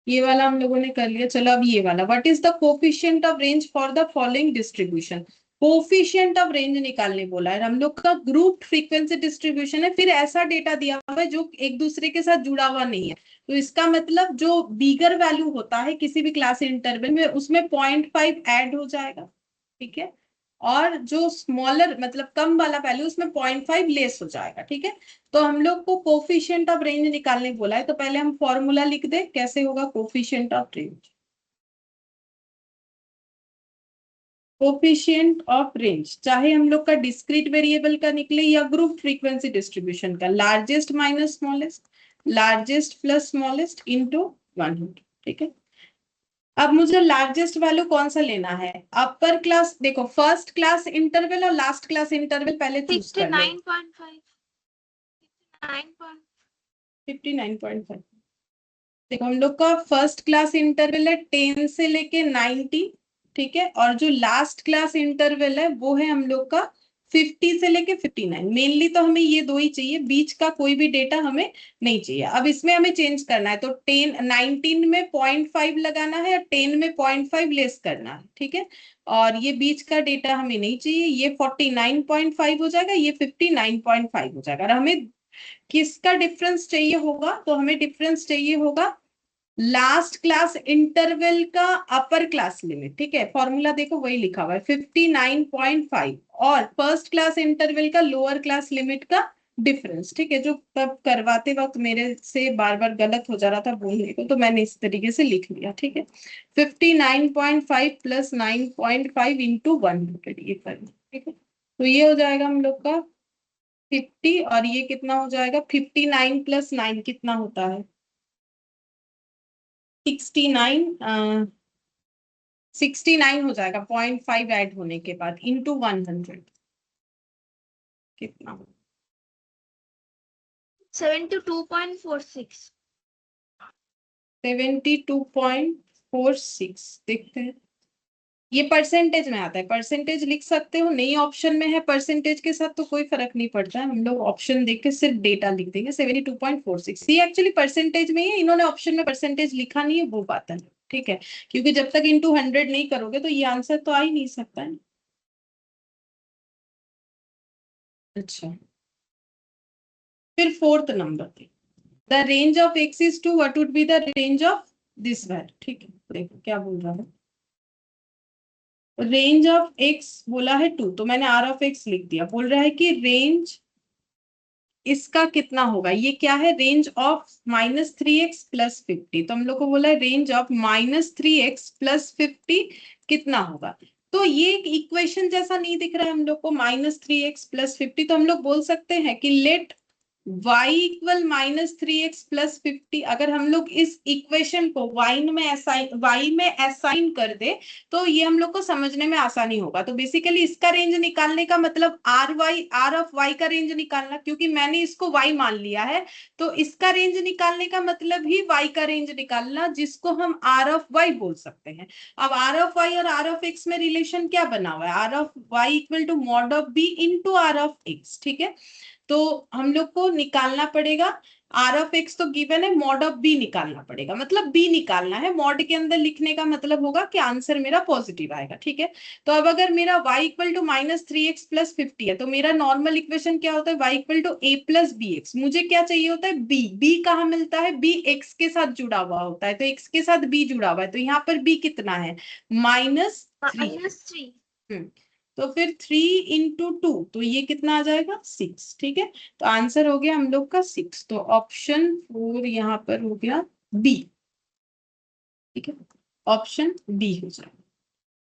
ये वाला हम लोगों ने कर लिया, चलो अब ये वाला, what is the coefficient of range for the following distribution. Coefficient of range निकालने बोला है, हम लोग का ग्रुप फ्रीक्वेंसी डिस्ट्रीब्यूशन है, फिर ऐसा डेटा दिया हुआ है जो एक दूसरे के साथ जुड़ा हुआ नहीं है। तो इसका मतलब जो बिगर वैल्यू होता है किसी भी क्लास इंटरवल में उसमें 0.5 ऐड हो जाएगा, ठीक है। और जो स्मॉलर मतलब कम वाला वैल्यू उसमें 0.5 लेस हो जाएगा, ठीक है। तो हम लोग को कोफिशिएंट ऑफ रेंज निकालने बोला है, तो पहले हम फॉर्मूला लिख दे, कैसे होगा coefficient of range. Coefficient of range चाहे हम लोग का डिस्क्रीट वेरिएबल का निकले या ग्रुप फ्रीक्वेंसी डिस्ट्रीब्यूशन का, largest minus smallest, largest plus smallest into 100, ठीक है। अब मुझे लार्जेस्ट वैल्यू कौन सा लेना है? अपर क्लास, देखो फर्स्ट क्लास इंटरवल और लास्ट क्लास इंटरवल पहले चूज कर लो। 69.5 59.5। देखो हम लोग का फर्स्ट क्लास इंटरवल है 10 से लेके 90, ठीक है। और जो लास्ट क्लास इंटरवल है वो है हम लोग का 50 से लेके 59। मेनली तो हमें ये दो ही चाहिए, बीच का कोई भी डेटा हमें नहीं चाहिए। अब इसमें हमें चेंज करना है, तो 19 में 0.5 लगाना है और 10 में 0.5 लेस करना है, ठीक है। और ये बीच का डेटा हमें नहीं चाहिए, ये 49.5 हो जाएगा, ये 59.5 हो जाएगा। और हमें किसका डिफरेंस चाहिए होगा? तो हमें डिफरेंस चाहिए होगा लास्ट क्लास इंटरवल का अपर क्लास लिमिट, ठीक है। फॉर्मूला देखो वही लिखा हुआ है 59.5, और फर्स्ट क्लास इंटरवल का लोअर क्लास लिमिट का डिफरेंस, ठीक है। जो तब करवाते वक्त मेरे से बार बार गलत हो जा रहा था बोलने को, तो मैंने इस तरीके से लिख लिया, ठीक है। 59.5 प्लस 9.5 इंटू 100, ये कर, ठीक है। तो ये हो जाएगा हम लोग का 50, और ये कितना हो जाएगा 59 प्लस 9 कितना होता है 69, 69 हो जाएगा 0.5 ऐड होने के बाद इंटू 100 कितना? 72.46। 72.46 देखते हैं। ये परसेंटेज में आता है, परसेंटेज लिख सकते हो, नहीं ऑप्शन में है परसेंटेज के साथ तो कोई फर्क नहीं पड़ता है, हम लोग ऑप्शन देख के सिर्फ डेटा लिख देंगे। 72.46 ये एक्चुअली परसेंटेज में ही है, इन्होंने ऑप्शन में परसेंटेज लिखा नहीं है, वो बात है। ठीक है, क्योंकि जब तक इंटू 100 नहीं करोगे तो ये आंसर तो आ ही नहीं सकता है। अच्छा, फिर फोर्थ नंबर पे the range of X is two what would be the range of this value. ठीक है, देखो क्या बोल रहा है, रेंज ऑफ एक्स बोला है 2, तो मैंने आर ऑफ एक्स लिख दिया। बोल रहा है कि रेंज इसका कितना होगा, ये क्या है, रेंज ऑफ -3x + 50, तो हम लोग को बोला है रेंज ऑफ -3x + 50 कितना होगा। तो ये इक्वेशन जैसा नहीं दिख रहा है हम लोग को, -3x + 50, तो हम लोग बोल सकते हैं कि लेट y इक्वल -3x + 50। अगर हम लोग इस इक्वेशन को y में असाइन कर दे तो ये हम लोग को समझने में आसानी होगा। तो बेसिकली इसका रेंज निकालने का मतलब आर ऑफ वाई का रेंज निकालना, क्योंकि मैंने इसको y मान लिया है, तो इसका रेंज निकालने का मतलब ही y का रेंज निकालना, जिसको हम आर ऑफ वाई बोल सकते हैं। अब आर ऑफ वाई और आर ऑफ एक्स में रिलेशन क्या बना हुआ है, R of Y equal to mod of B into R of X. ठीक है, तो हम लोग को निकालना पड़ेगा आर ऑफ एक्स तो गिवन है, मॉड ऑफ बी निकालना पड़ेगा, मतलब बी निकालना है, मॉड के अंदर लिखने का मतलब होगा कि आंसर मेरा पॉजिटिव आएगा। ठीक है, तो अब अगर मेरा y इक्वल टू -3x + 50 है, तो मेरा नॉर्मल इक्वेशन क्या होता है, y equal to a + bx। मुझे क्या चाहिए होता है, b कहाँ मिलता है, b x के साथ जुड़ा हुआ होता है, तो x के साथ b जुड़ा हुआ है, तो यहाँ पर b कितना है, -3। -3। तो फिर 3 × 2, तो ये कितना आ जाएगा 6। ठीक है, तो आंसर हो गया हम लोग का 6, तो ऑप्शन 4 यहाँ पर हो गया बी। ठीक है, ऑप्शन बी हो जाएगा।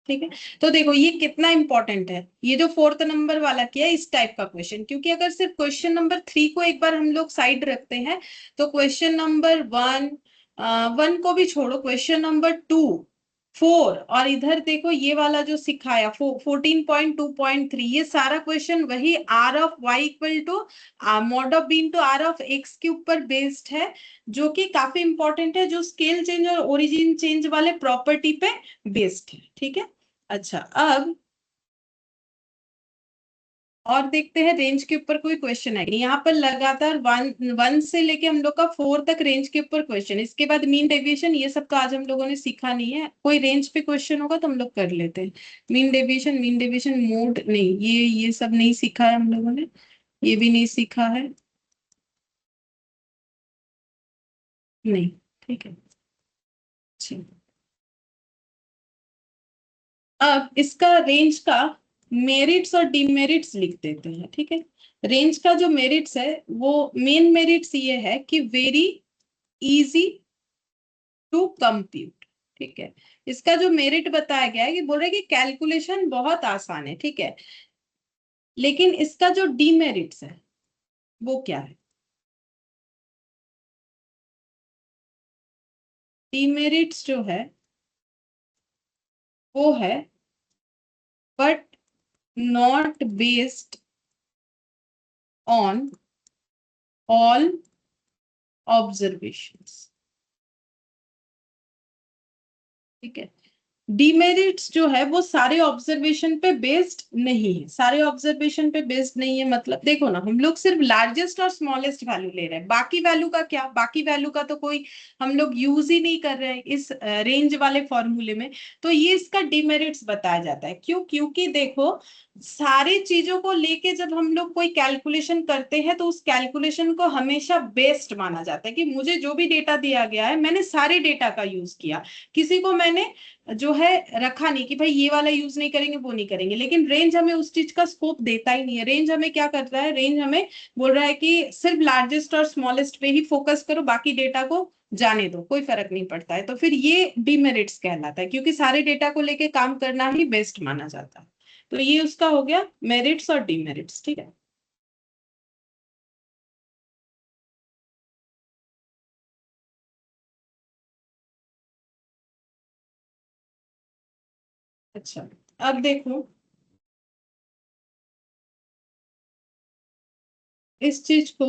ठीक है, तो देखो ये कितना इंपॉर्टेंट है, ये जो फोर्थ नंबर वाला किया इस टाइप का क्वेश्चन, क्योंकि अगर सिर्फ क्वेश्चन नंबर 3 को एक बार हम लोग साइड रखते हैं तो क्वेश्चन नंबर 1 को भी छोड़ो, क्वेश्चन नंबर 2, 4 और इधर देखो ये वाला जो सिखाया 14.2.3, ये सारा क्वेश्चन वही R of Y equal to mod of B into R of X के ऊपर बेस्ड है, जो कि काफी इंपॉर्टेंट है, जो स्केल चेंज और ओरिजिन चेंज वाले प्रॉपर्टी पे बेस्ड है। ठीक है, अच्छा अब और देखते हैं रेंज के ऊपर कोई क्वेश्चन है, यहाँ पर लगातार 1 से लेके हम लोग का 4 तक रेंज के ऊपर क्वेश्चन, इसके बाद मीन डेविएशन, ये सब तो आज हम लोगों ने सीखा नहीं है, कोई रेंज पे क्वेश्चन होगा तो हम लोग कर लेते हैं। मीन डेविएशन मोड नहीं, ये सब नहीं सीखा है हम लोगों ने, ये भी नहीं सीखा है, नहीं। ठीक है, अच्छा अब इसका रेंज का मेरिट्स और डिमेरिट्स लिख देते हैं। ठीक है, रेंज का जो मेरिट्स है वो मेन मेरिट्स ये है कि वेरी इजी टू कंप्यूट। ठीक है, इसका जो मेरिट बताया गया है कि बोल रहे कि कैलकुलेशन बहुत आसान है। ठीक है, लेकिन इसका जो डिमेरिट्स है वो क्या है, डिमेरिट्स जो है वो है but not based on all observations. ठीक है, डिमेरिट्स जो है वो सारे ऑब्जर्वेशन पे बेस्ड नहीं है, सारे ऑब्जर्वेशन पे बेस्ड नहीं है, मतलब देखो ना हम लोग सिर्फ लार्जेस्ट और स्मॉलेस्ट वैल्यू ले रहे हैं, बाकी वैल्यू का क्या, बाकी वैल्यू का तो कोई हम लोग यूज ही नहीं कर रहे हैं इस रेंज वाले फॉर्मूले में, तो ये इसका डिमेरिट्स बताया जाता है। क्यों, क्योंकि देखो सारी चीजों को लेके जब हम लोग कोई कैलकुलेशन करते हैं तो उस कैलकुलेशन को हमेशा बेस्ड माना जाता है, कि मुझे जो भी डेटा दिया गया है मैंने सारे डेटा का यूज किया, किसी को मैंने जो है रखा नहीं कि भाई ये वाला यूज नहीं करेंगे वो नहीं करेंगे। लेकिन रेंज हमें उस चीज का स्कोप देता ही नहीं है, रेंज हमें क्या कर रहा है, रेंज हमें बोल रहा है कि सिर्फ लार्जेस्ट और स्मॉलेस्ट पे ही फोकस करो, बाकी डेटा को जाने दो, कोई फर्क नहीं पड़ता है, तो फिर ये डिमेरिट्स कहलाता है, क्योंकि सारे डेटा को लेके काम करना ही बेस्ट माना जाता है। तो ये उसका हो गया मेरिट्स और डिमेरिट्स। ठीक है। अच्छा, अब देखो इस चीज को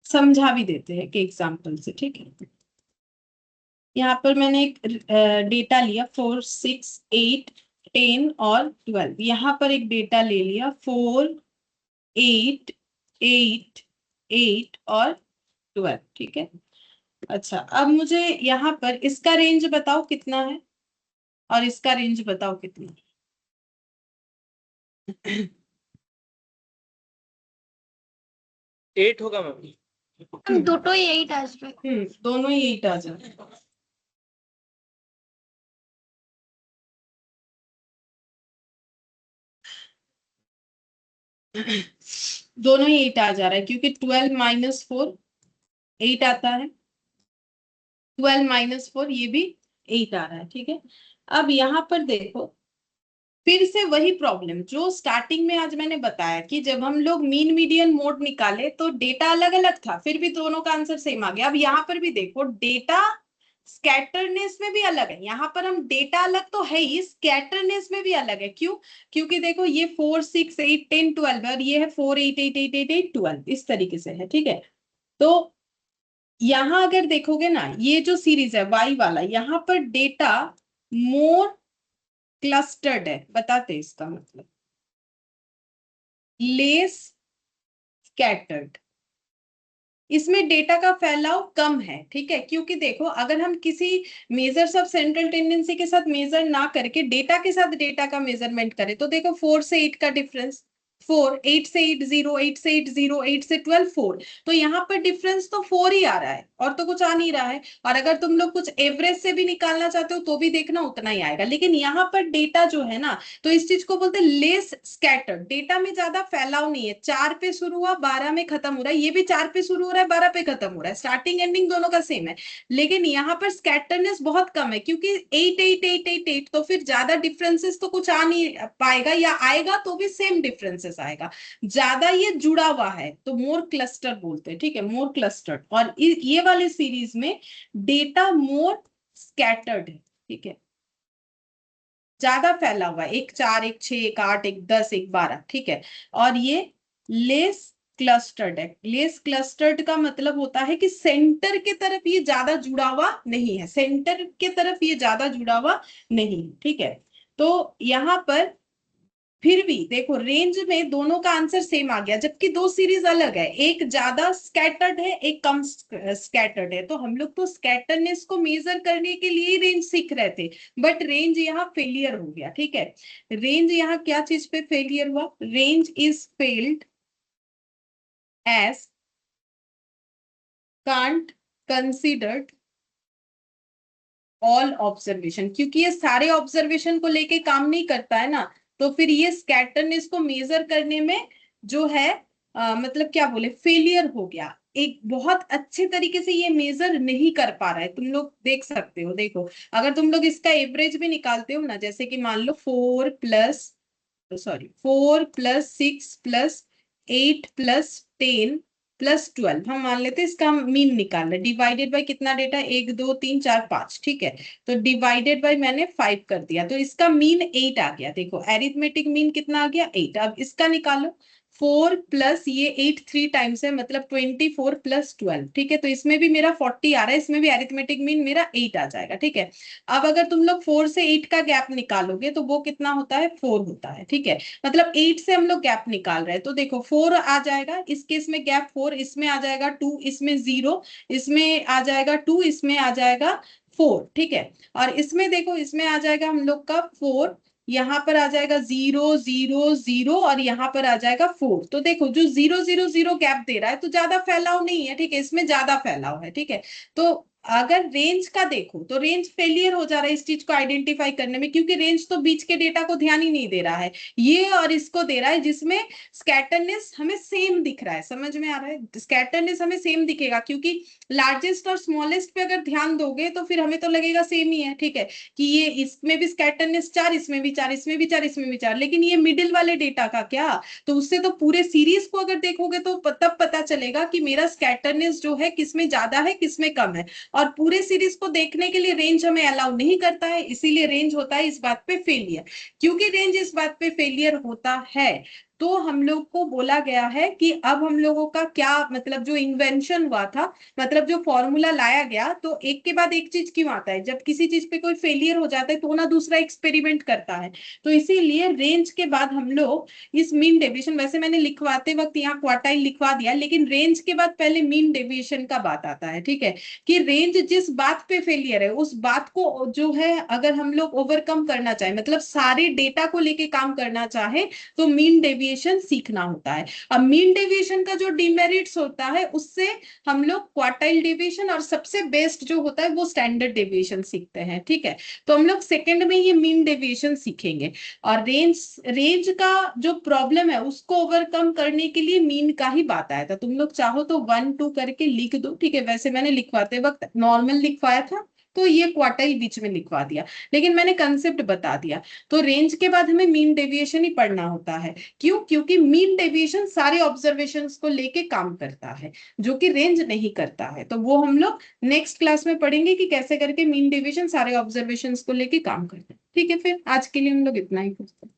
समझा भी देते हैं कि एग्जाम्पल से, ठीक है। यहाँ पर मैंने एक डेटा लिया 4, 6, 8, 10 और 12। यहाँ पर एक डेटा ले लिया 4, 8, 8, 8 और 12, ठीक है। अच्छा, अब मुझे यहाँ पर इसका रेंज बताओ कितना है और इसका रेंज बताओ कितना है। 8 होगा मैम। দুটোই 8 আসবে। दोनों ही 8 आ जाए। दोनों ही 8 आ जा रहा है क्योंकि 12 माइनस 4 8 आता है, 12 माइनस 4 ये भी 8 आ रहा है, ठीक है। अब यहाँ पर देखो फिर से वही प्रॉब्लम जो स्टार्टिंग में आज मैंने बताया कि जब हम लोग मीन मीडियन मोड निकाले तो डेटा अलग अलग था, फिर भी दोनों का आंसर सेम आ गया। अब यहाँ पर भी देखो डेटा स्कैटरनेस में भी अलग है। यहाँ पर हम डेटा अलग तो है ही, स्कैटरनेस में भी अलग है। क्यों? क्योंकि देखो ये 4, 6, 8, 10, 12 है और ये है 4, 8, 8, 8, 8, 8, 12 इस तरीके से है, ठीक है। तो यहाँ अगर देखोगे ना ये जो सीरीज है वाई वाला, यहाँ पर डेटा मोर क्लस्टर्ड है, बताते हैं इसका मतलब लेस स्कैटर्ड। इसमें डेटा का फैलाव कम है, ठीक है। क्योंकि देखो अगर हम किसी मेजर्स ऑफ सेंट्रल टेंडेंसी के साथ मेजर ना करके डेटा के साथ डेटा का मेजरमेंट करें तो देखो 4 से 8 का डिफरेंस 4, 8 से 8 0, 8 से 8 0, 8 से 12 4। तो यहाँ पर डिफरेंस तो 4 ही आ रहा है और तो कुछ आ नहीं रहा है। और अगर तुम लोग कुछ एवरेज से भी निकालना चाहते हो तो भी देखना उतना ही आएगा। लेकिन यहाँ पर डेटा जो है ना, तो इस चीज को बोलते हैं लेस स्कैटर्ड। डेटा में ज्यादा फैलाव नहीं है, 4 पे शुरू हुआ 12 में खत्म हो रहा है, ये भी 4 पे शुरू हो रहा है 12 पे खत्म हो रहा है, स्टार्टिंग एंडिंग दोनों का सेम है। लेकिन यहाँ पर स्कैटरनेस बहुत कम है क्योंकि 8 8 8 8 8 तो फिर ज्यादा डिफरेंसेस तो कुछ आ नहीं पाएगा, या आएगा तो भी सेम डिफरेंसेस आएगा। ज्यादा ये जुड़ा हुआ है तो मोर क्लस्टर बोलते हैं, ठीक है, मोर क्लस्टर्ड। और ये वाले सीरीज में डेटा मोर स्कैटर्ड है, ठीक है, ज्यादा फैला हुआ है, एक 4, एक 6, एक 8, एक 10, एक 12, ठीक है। और ये लेस क्लस्टर्ड है। लेस क्लस्टर्ड का मतलब होता है कि सेंटर के तरफ ये ज्यादा जुड़ा हुआ नहीं है, सेंटर के तरफ ये ज्यादा जुड़ा हुआ नहीं है, ठीक है। तो यहाँ पर फिर भी देखो रेंज में दोनों का आंसर सेम आ गया, जबकि दो सीरीज अलग है, एक ज्यादा स्कैटर्ड है एक कम स्कैटर्ड है। तो हम लोग तो स्कैटरनेस को मेजर करने के लिए रेंज सीख रहे थे, बट रेंज यहाँ फेलियर हो गया, ठीक है। रेंज यहाँ क्या चीज पे फेलियर हुआ? Range is failed as can't considered all observation. क्योंकि ये सारे ऑब्जर्वेशन को लेके काम नहीं करता है ना, तो फिर ये स्कैटरनेस को मेजर करने में जो है मतलब क्या बोले फेलियर हो गया, एक बहुत अच्छे तरीके से ये मेजर नहीं कर पा रहा है। तुम लोग देख सकते हो, देखो अगर तुम लोग इसका एवरेज भी निकालते हो ना, जैसे कि मान लो 4 प्लस 6 प्लस 8 प्लस 10 प्लस 12, हम मान लेते हैं इसका मीन निकाल रहे, डिवाइडेड बाय कितना डेटा 1 2 3 4 5, ठीक है। तो डिवाइडेड बाय मैंने 5 कर दिया तो इसका मीन 8 आ गया। देखो एरिथमेटिक मीन कितना आ गया 8। अब इसका निकालो 4 प्लस ये 8 3 टाइम्स है मतलब 24 प्लस 12, ठीक है। तो इसमें भी मेरा 40 आ रहा है, इसमें भी एरिथमेटिक मीन मेरा 8 आ जाएगा, ठीक है। अब अगर तुम लोग 4 से 8 का गैप निकालोगे तो वो कितना होता है 4 होता है, ठीक है। मतलब 8 से हम लोग गैप निकाल रहे हैं तो देखो 4 आ जाएगा, इस केस में गैप 4, इसमें आ जाएगा 2, इसमें 0, इसमें आ जाएगा 2, इसमें आ जाएगा 4, ठीक है। और इसमें देखो इसमें आ जाएगा हम लोग का 4, यहाँ पर आ जाएगा 0 0 0 और यहाँ पर आ जाएगा 4। तो देखो जो 0 0 0 गैप दे रहा है तो ज्यादा फैलाव नहीं है, ठीक है, इसमें ज्यादा फैलाव है, ठीक है। तो अगर रेंज का देखो तो रेंज फेलियर हो जा रहा है इस चीज को आइडेंटिफाई करने में, क्योंकि रेंज तो बीच के डेटा को ध्यान ही नहीं दे रहा है, ये और इसको दे रहा है जिसमें स्कैटरनेस हमें सेम दिख रहा है। समझ में आ रहा है? स्कैटरनेस हमें सेम दिखेगा क्योंकि लार्जेस्ट और स्मॉलेस्ट पे अगर ध्यान दोगे तो फिर हमें तो लगेगा सेम ही है, ठीक है, कि ये इसमें भी स्कैटरनेस 4, इसमें भी 4, इसमें भी 4, इसमें भी 4। लेकिन ये मिडिल वाले डेटा का क्या? तो उससे तो पूरे सीरीज को अगर देखोगे तो तब पता चलेगा कि मेरा स्कैटरनेस जो है किसमें ज्यादा है किसमें कम है। और पूरे सीरीज को देखने के लिए रेंज हमें अलाउ नहीं करता है, इसीलिए रेंज होता है इस बात पे फेलियर। क्योंकि रेंज इस बात पे फेलियर होता है तो हम लोग को बोला गया है कि अब हम लोगों का क्या मतलब जो इन्वेंशन हुआ था, मतलब जो फॉर्मूला लाया गया, तो एक के बाद एक चीज क्यों आता है, जब किसी चीज पे कोई फेलियर हो जाता है तो ना दूसरा एक्सपेरिमेंट करता है। तो इसीलिए रेंज के बाद हम लोग इस मीन डेविएशन, वैसे मैंने लिखवाते वक्त यहाँ क्वार्टाइल लिखवा दिया, लेकिन रेंज के बाद पहले मीन डेविएशन का बात आता है, ठीक है, कि रेंज जिस बात पे फेलियर है उस बात को जो है अगर हम लोग ओवरकम करना चाहे, मतलब सारे डेटा को लेके काम करना चाहे, तो मीन डेविएशन सीखना होता है। अब मीन डेविएशन का जो डिमेरिट्स होता है उससे हम लोग क्वार्टाइल डेविएशन और सबसे बेस्ट जो होता है वो स्टैंडर्ड डेविएशन सीखते हैं, ठीक है। तो हम लोग सेकंड में ये मीन डेविएशन सीखेंगे। और रेंज का जो प्रॉब्लम है उसको ओवरकम करने के लिए मीन का ही बात आया था। तुम लोग चाहो तो 1 2 करके लिख दो, ठीक है, वैसे मैंने लिखवाते वक्त नॉर्मल लिखवाया था तो ये क्वार्टाइल बीच में लिखवा दिया, लेकिन मैंने कंसेप्ट बता दिया। तो रेंज के बाद हमें मीन डेविएशन ही पढ़ना होता है। क्यों? क्योंकि मीन डेविएशन सारे ऑब्जर्वेशंस को लेके काम करता है, जो कि रेंज नहीं करता है। तो वो हम लोग नेक्स्ट क्लास में पढ़ेंगे कि कैसे करके मीन डेविएशन सारे ऑब्जर्वेशंस को लेके काम करता है, ठीक है। फिर आज के लिए हम लोग इतना ही करते हैं।